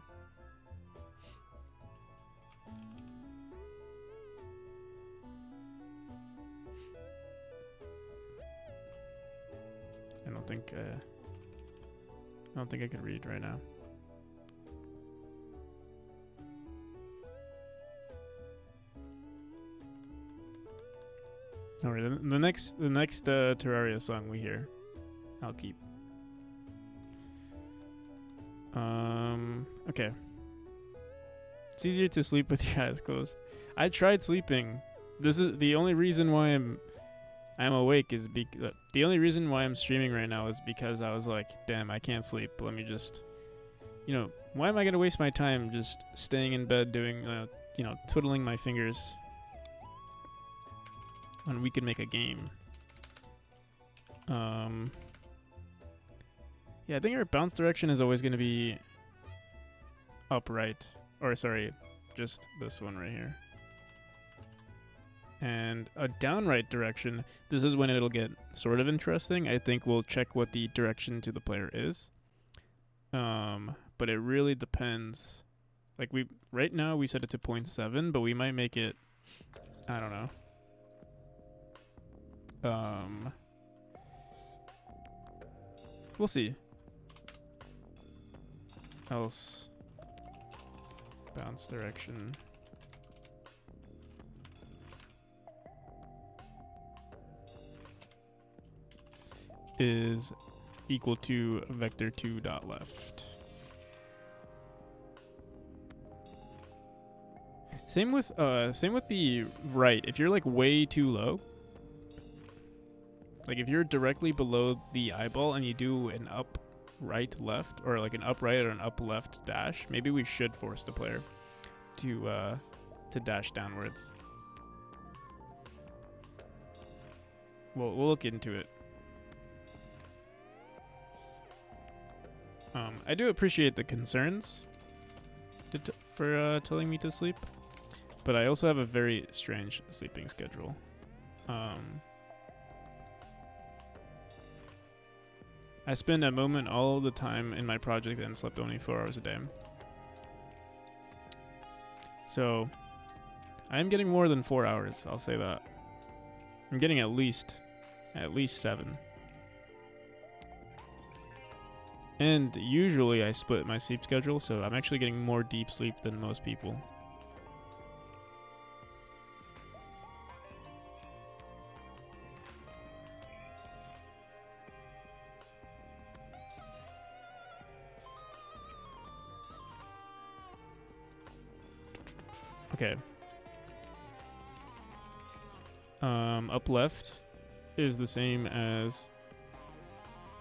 I don't think I could read right now. All right, the next Terraria song we hear, I'll keep. Okay. It's easier to sleep with your eyes closed. I tried sleeping. This is the only reason why I'm awake is the only reason why I'm streaming right now is because I was like, damn, I can't sleep. Let me just, why am I gonna waste my time just staying in bed doing, twiddling my fingers when we could make a game? Yeah, I think our bounce direction is always gonna be upright, or sorry, just this one right here. And a downright direction, this is when it'll get sort of interesting. I think we'll check what the direction to the player is. But it really depends. Like right now we set it to 0.7, but we might make it, I don't know. We'll see. Else bounce direction. Is equal to vector 2 dot left. Same with the right. If you're like way too low, like if you're directly below the eyeball and you do an up right left, or like an up right or an up left dash, maybe we should force the player to dash downwards. We'll look into it. I do appreciate the concerns for telling me to sleep, but I also have a very strange sleeping schedule. I spend a moment all the time in my project and slept only 4 hours a day. So I'm getting more than 4 hours, I'll say that. I'm getting at least 7. And usually I split my sleep schedule, so I'm actually getting more deep sleep than most people. Okay. Up left is the same as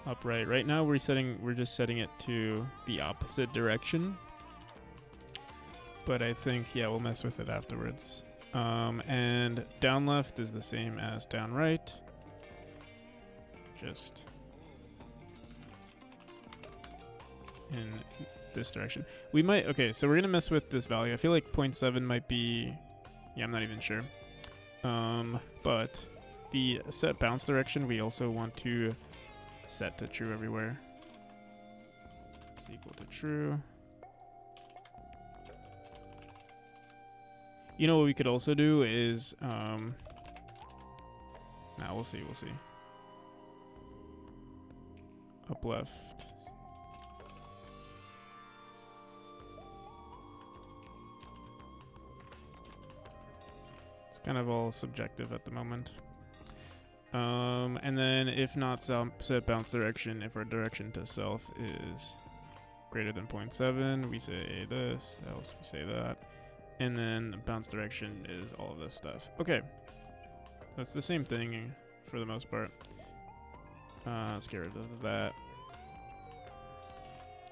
up right. Right now we're just setting it to the opposite direction. But I think, yeah, we'll mess with it afterwards. And down left is the same as down right. Just in this direction. We might, okay, so we're gonna mess with this value. I feel like 0.7 might be, yeah, I'm not even sure. But the set bounce direction, we also want to set to true everywhere. It's equal to true. You know what we could also do is, we'll see. Up left. It's kind of all subjective at the moment. And then if not set bounce direction, if our direction to self is greater than 0.7, we say this, else we say that. And then bounce direction is all of this stuff. Okay. That's the same thing for the most part. Let's get rid of that.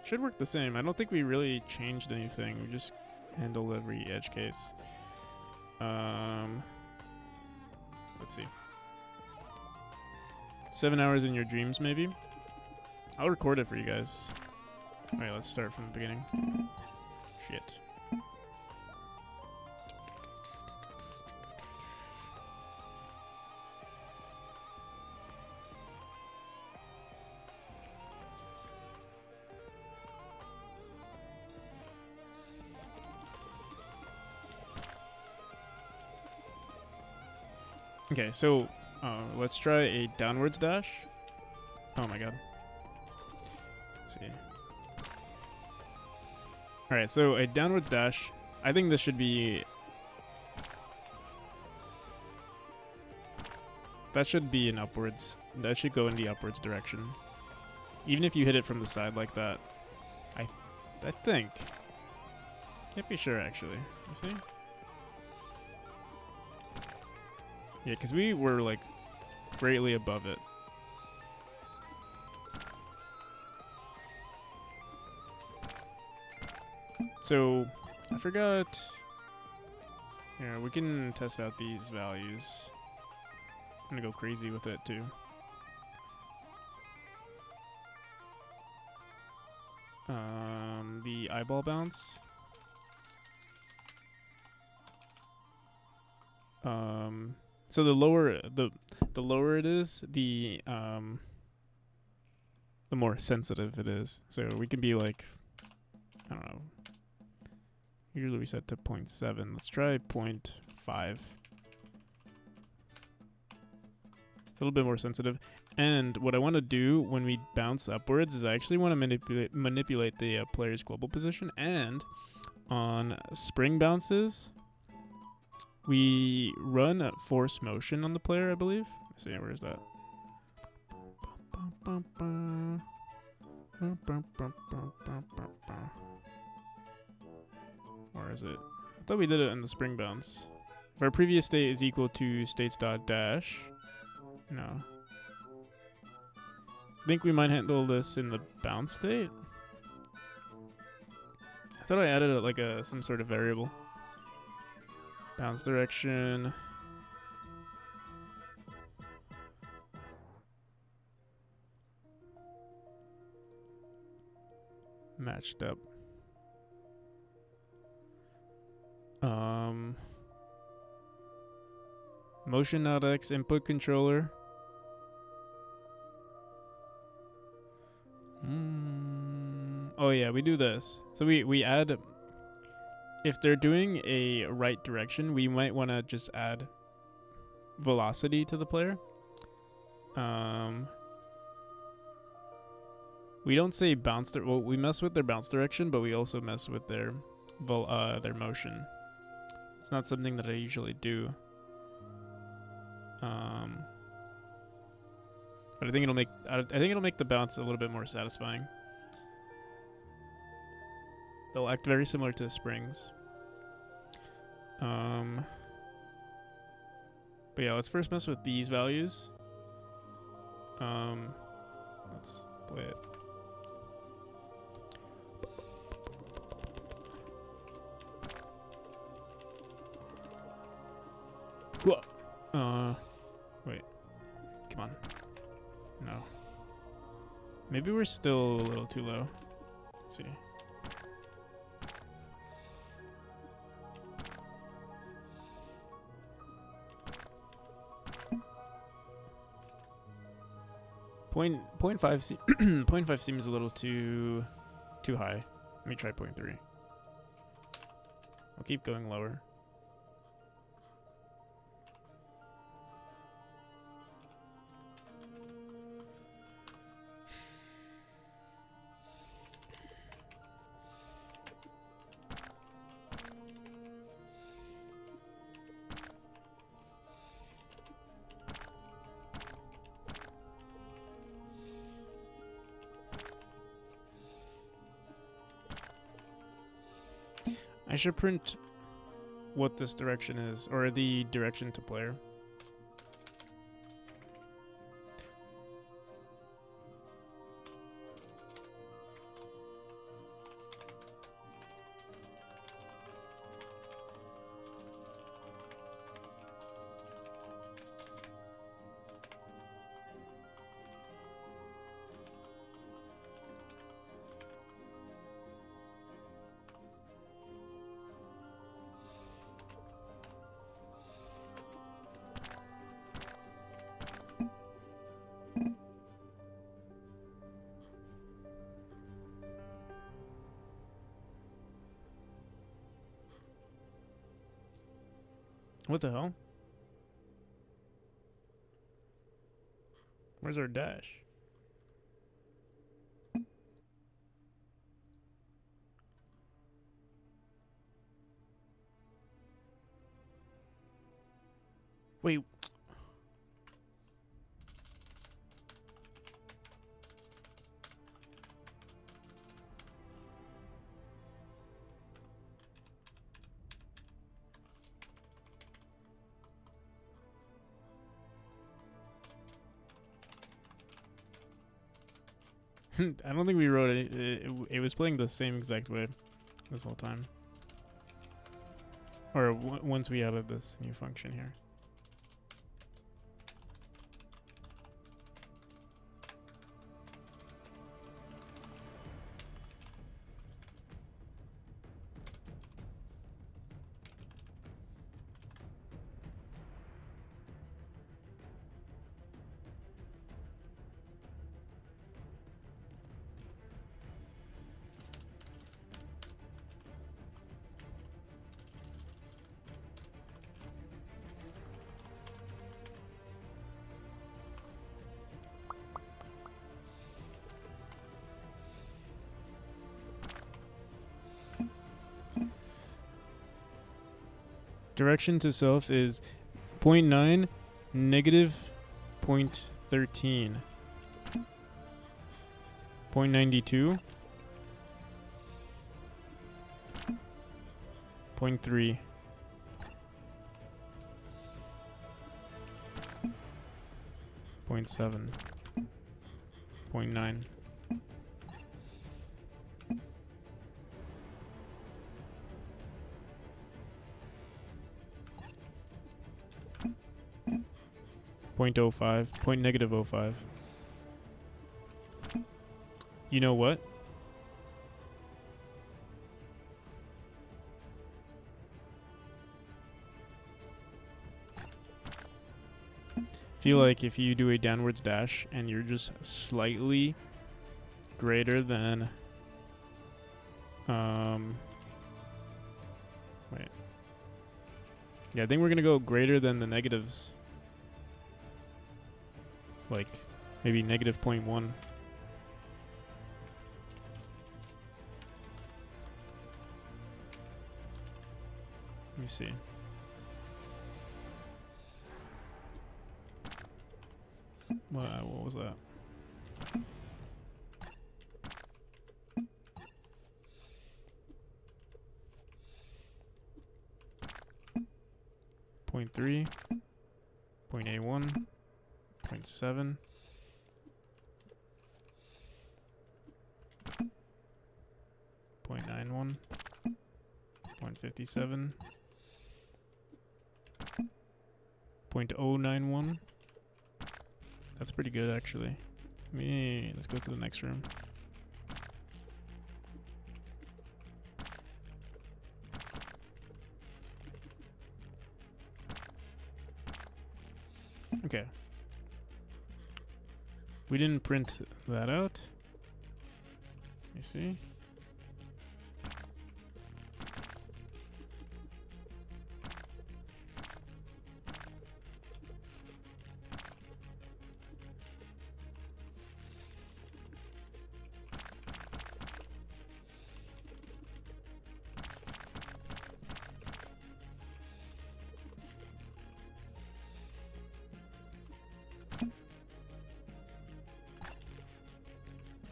Should work the same. I don't think we really changed anything. We just handle every edge case. Let's see. 7 hours in your dreams, maybe? I'll record it for you guys. Alright, let's start from the beginning. Shit. Okay, so let's try a downwards dash. Oh my god. Let's see. Alright, so a downwards dash. I think this should be... That should be an upwards. That should go in the upwards direction. Even if you hit it from the side like that. I think. Can't be sure, actually. You see? Yeah, because we were, like, greatly above it. So, I forgot. Yeah, we can test out these values. I'm gonna go crazy with it, too. The eyeball bounce. So the lower it is, the more sensitive it is. So we can be like, I don't know. Usually we set to 0.7. Let's try 0.5. It's a little bit more sensitive. And what I want to do when we bounce upwards is I actually want to manipulate the player's global position. And on spring bounces, we run a force motion on the player, I believe. Let's see, where is that? Where is it? I thought we did it in the spring bounce. If our previous state is equal to states.dash. No. I think we might handle this in the bounce state. I thought I added like some sort of variable. Bounce direction. Matched up. Motion.x input controller. Oh yeah, we do this. So we add... If they're doing a right direction, we might want to just add velocity to the player. We don't say bounce. Well, we mess with their bounce direction, but we also mess with their motion. It's not something that I usually do. But I think it'll make the bounce a little bit more satisfying. They'll act very similar to springs. But yeah, let's first mess with these values. Let's play it. Wait. Come on. No. Maybe we're still a little too low. Let's see. Point five seems a little too high. Let me try 0.3. I'll keep going lower. I should print what this direction is, or the direction to player. What the hell? Where's our dash? Wait. I don't think we wrote it. It was playing the same exact way this whole time. Or once we added this new function here. Direction to self is 0.9, negative 0.13, 0.92, 0.3, 0.7, 0.9. 0.05, negative 0.05. You know what? Feel like if you do a downwards dash and you're just slightly greater than wait. Yeah, I think we're gonna go greater than the negatives. Like maybe negative 0.1. Let me see. What was that? 0.3, 0.81, 0.7, 0.91, 0.57, 0.091. That's pretty good, actually. Let's go to the next room. Okay. We didn't print that out. Let me see.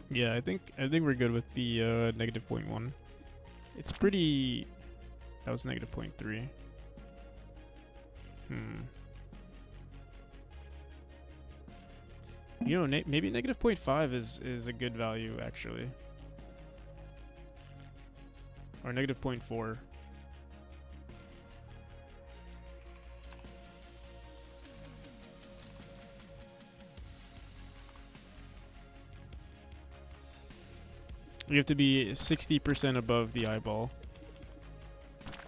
Yeah, I think we're good with the negative 0.1. It's pretty. That was negative 0.3. You know, maybe negative 0.5 is a good value actually, or negative 0.4. You have to be 60% above the eyeball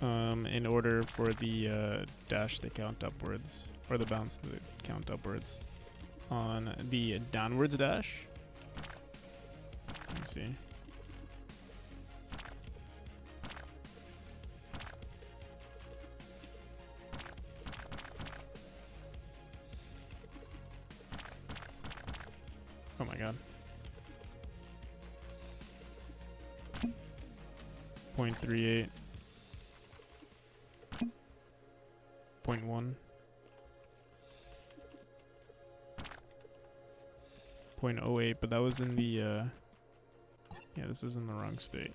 in order for the dash to count upwards, or the bounce to count upwards. On the downwards dash, let me see. Oh my god. 0.38, 0.1, 0.08, but that was in the yeah, this is in the wrong state.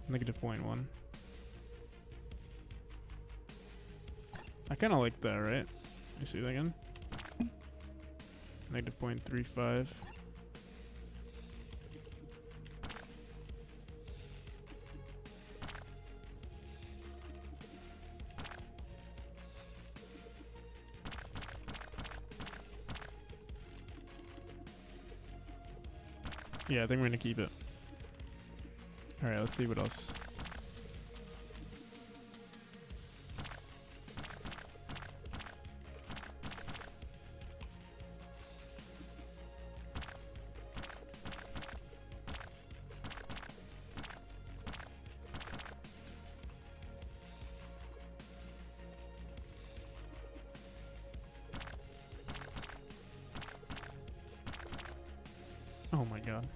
Negative 0.1. I kind of like that, right? Let me see that again. Negative 0.35. Yeah, I think we're gonna keep it. Alright, let's see what else. Oh my god.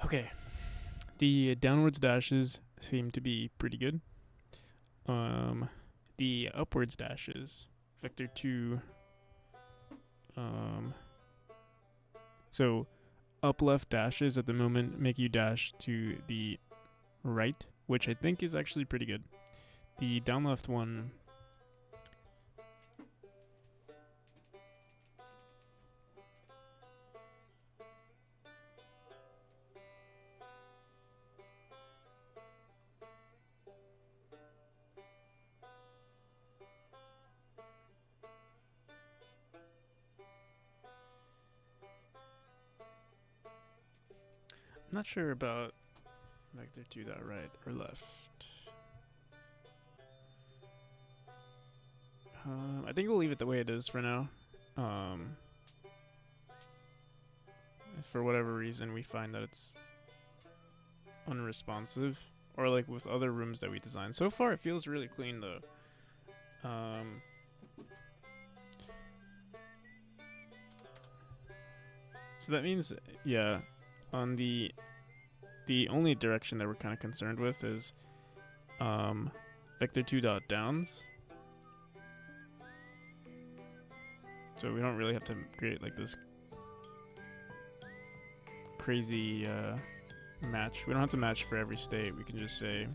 Okay, the downwards dashes seem to be pretty good. The upwards dashes, vector 2. So up left dashes at the moment make you dash to the right, which I think is actually pretty good. The down left one, I'm not sure about vector 2 that right or left. I think we'll leave it the way it is for now. if for whatever reason we find that it's unresponsive, or like with other rooms that we designed. So far it feels really clean though. So that means, yeah, on the only direction that we're kind of concerned with is vector2.downs. So we don't really have to create like this crazy match. We don't have to match for every state. We can just say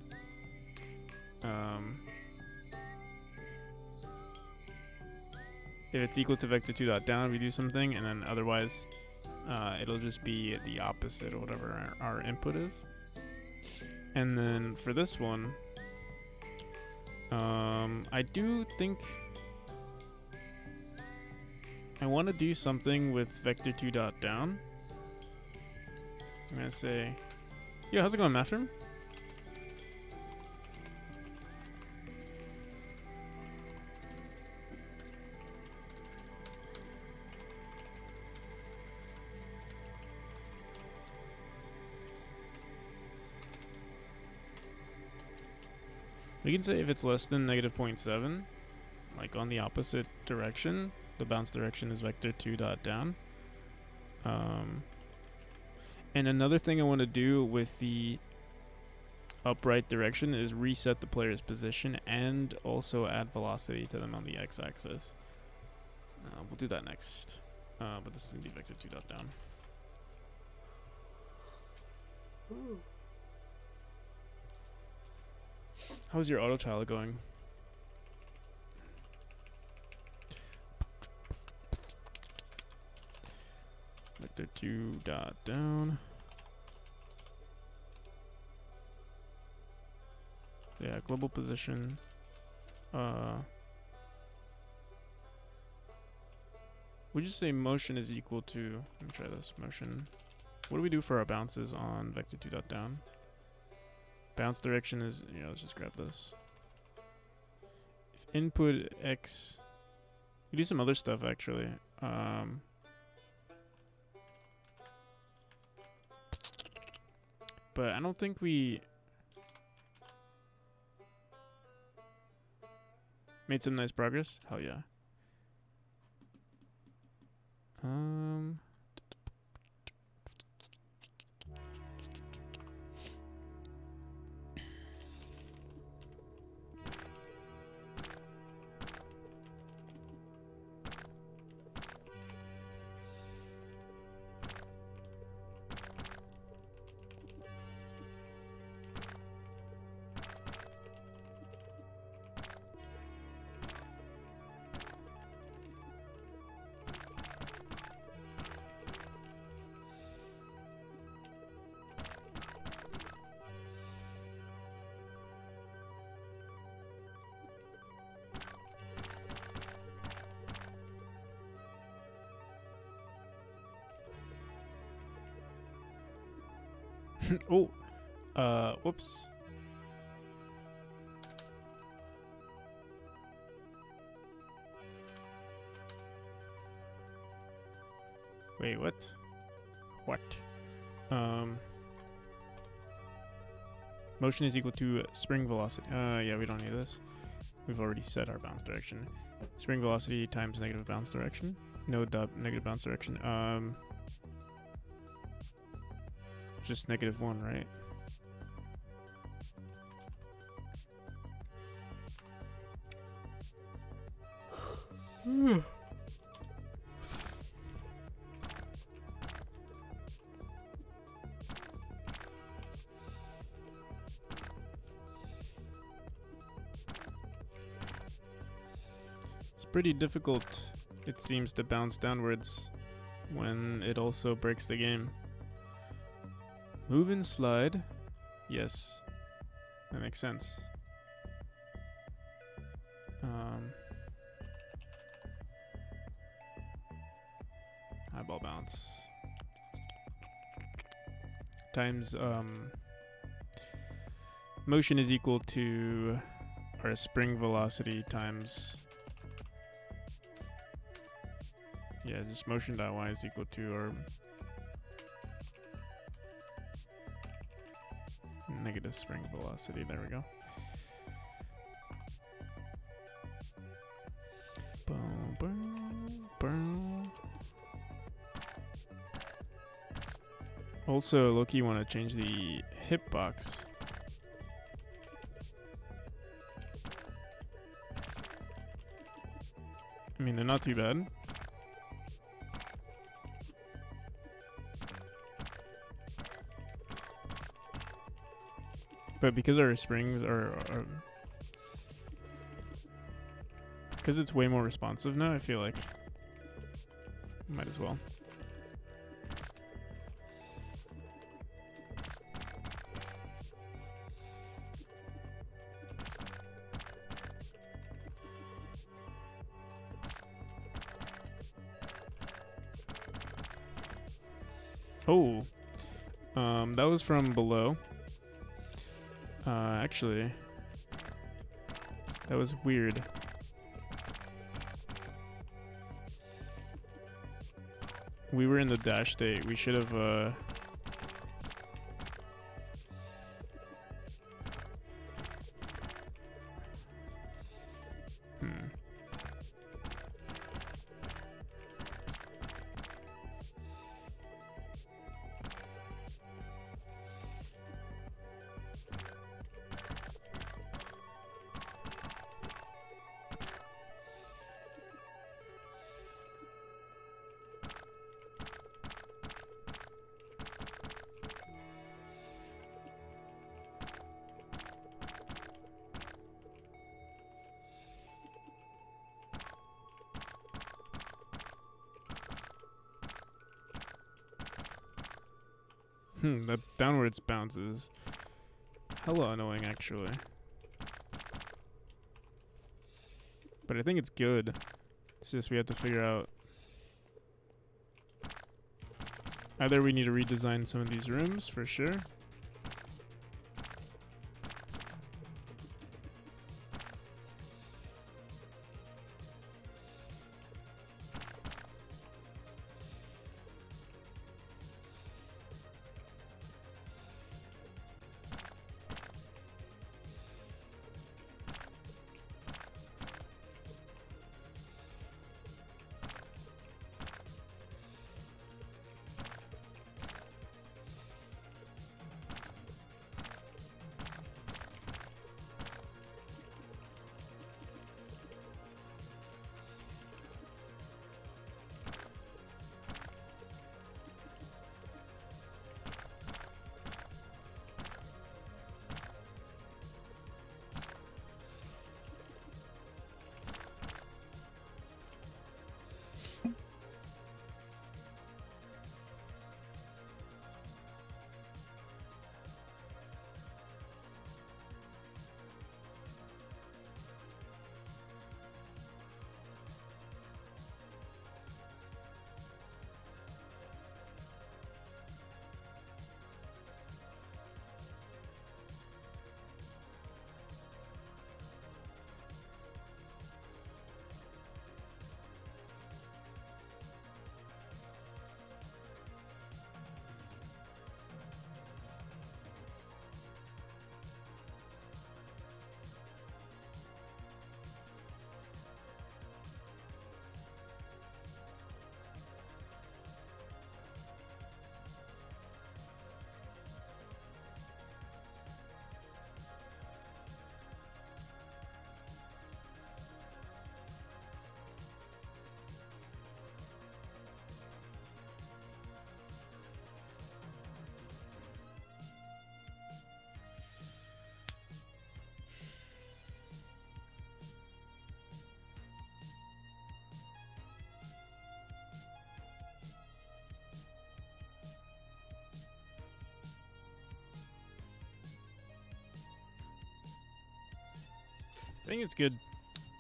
if it's equal to vector2.down, we do something, and then otherwise it'll just be the opposite of whatever our input is. And then for this one, I do think I want to do something with vector2.down. I'm gonna say, yo, how's it going, Mathroom? We can say if it's less than -0.7, like on the opposite direction, the bounce direction is vector2.down. And another thing I want to do with the upright direction is reset the player's position and also add velocity to them on the x-axis. We'll do that next, but this is going to be vector2.down. How's your auto tile going? Vector2.down. Yeah, global position. We just say motion is equal to, let me try this, motion. What do we do for our bounces on vector2.down? Bounce direction is, let's just grab this. If input x, we do some other stuff actually. But I don't think we made some nice progress. Hell yeah. Oh, whoops. Wait, what? What? Motion is equal to spring velocity. Yeah, we don't need this. We've already set our bounce direction. Spring velocity times negative bounce direction. No negative bounce direction. Just -1, right? It's pretty difficult, it seems, to bounce downwards when it also breaks the game. Move and slide. Yes. That makes sense. Eyeball bounce. Times motion is equal to our spring velocity times Yeah, just motion.y is equal to our negative spring velocity. There we go. Boom, boom, boom. Also, Loki, you want to change the hitbox. I mean, they're not too bad. But because our springs are because it's way more responsive now, I feel like might as well. Oh, that was from below. Actually, that was weird. We were in the dash state. We should have, that downwards bounce is hella annoying, actually. But I think it's good. It's just we have to figure out. Either we need to redesign some of these rooms for sure. I think it's good.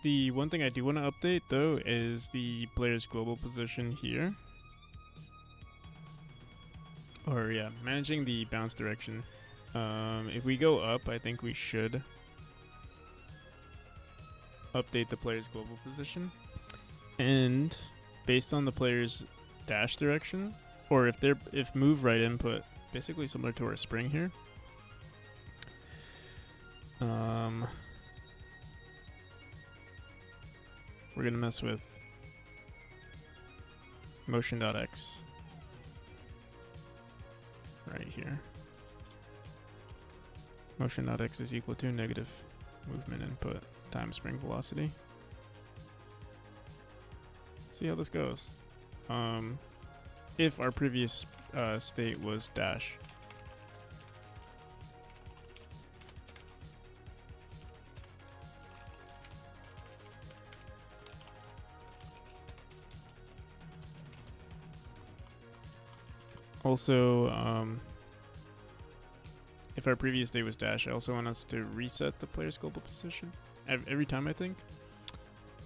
The one thing I do want to update, though, is the player's global position here. Or, yeah, managing the bounce direction. If we go up, I think we should update the player's global position. And based on the player's dash direction, or if move right input, basically similar to our spring here. We're gonna mess with motion.x right here. Motion.x is equal to negative movement input times spring velocity. Let's see how this goes. If our previous state was dash. Also, if our previous state was dash, I also want us to reset the player's global position every time, I think.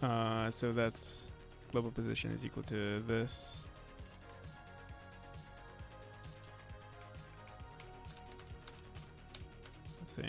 So that's global position is equal to this. Let's see.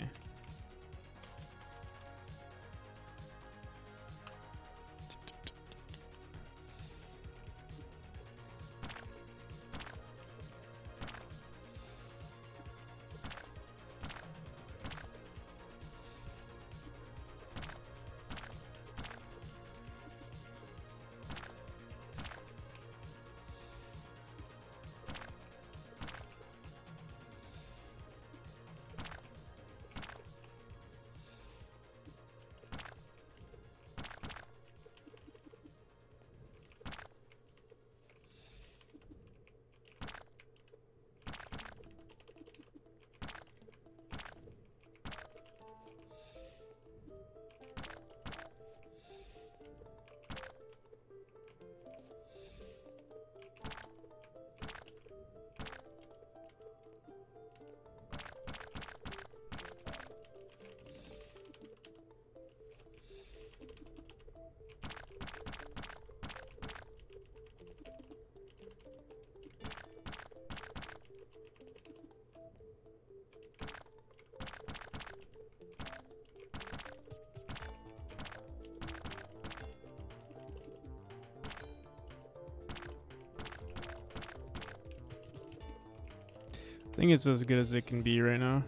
I think it's as good as it can be right now.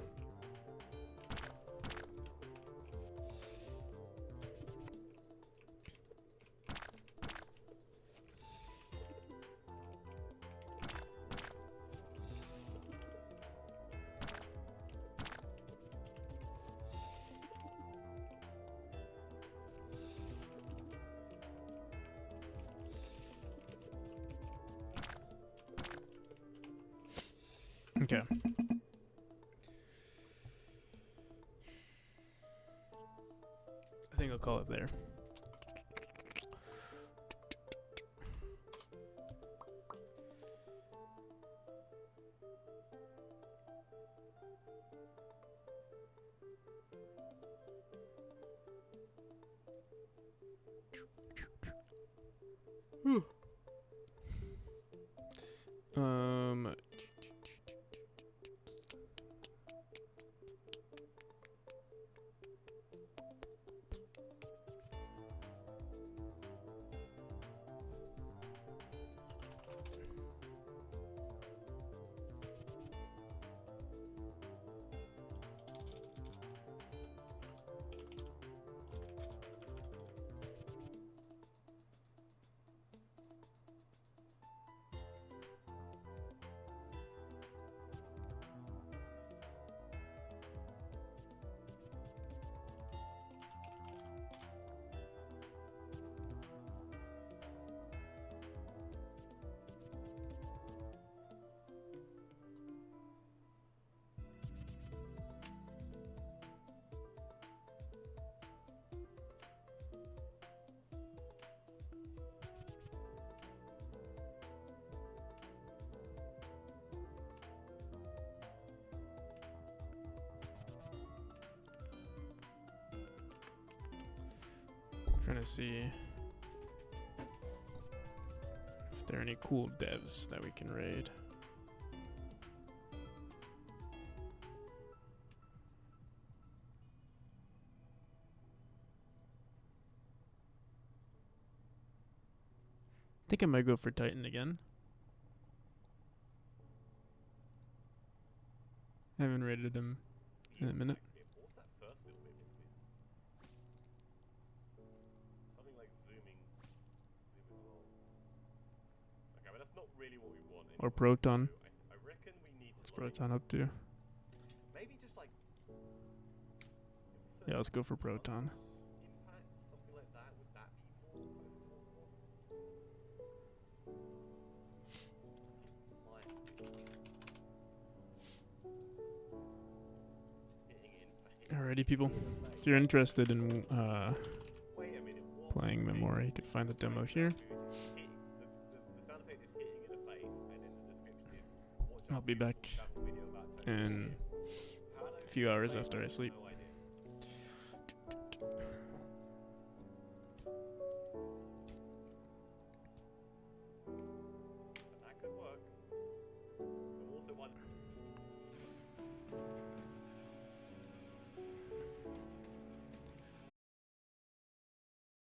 Okay. I think I'll call it there. Um trying to see if there are any cool devs that we can raid. think I might go for Titan again. I haven't rated him in a minute. What's that first little bit? Something like zooming along. Okay, but that's not really what we want. Or anyway, Proton. so I reckon we need What's to like, Proton up to? maybe just like Yeah, let's go for Proton. impact, something like that. Would that be more Alrighty, people. If you're interested in Wait a minute, what? playing Memori, you can find the demo here. The sound effect is hitting in the face, and then the description is watch I'll be back video about in a few hours after I sleep. no idea.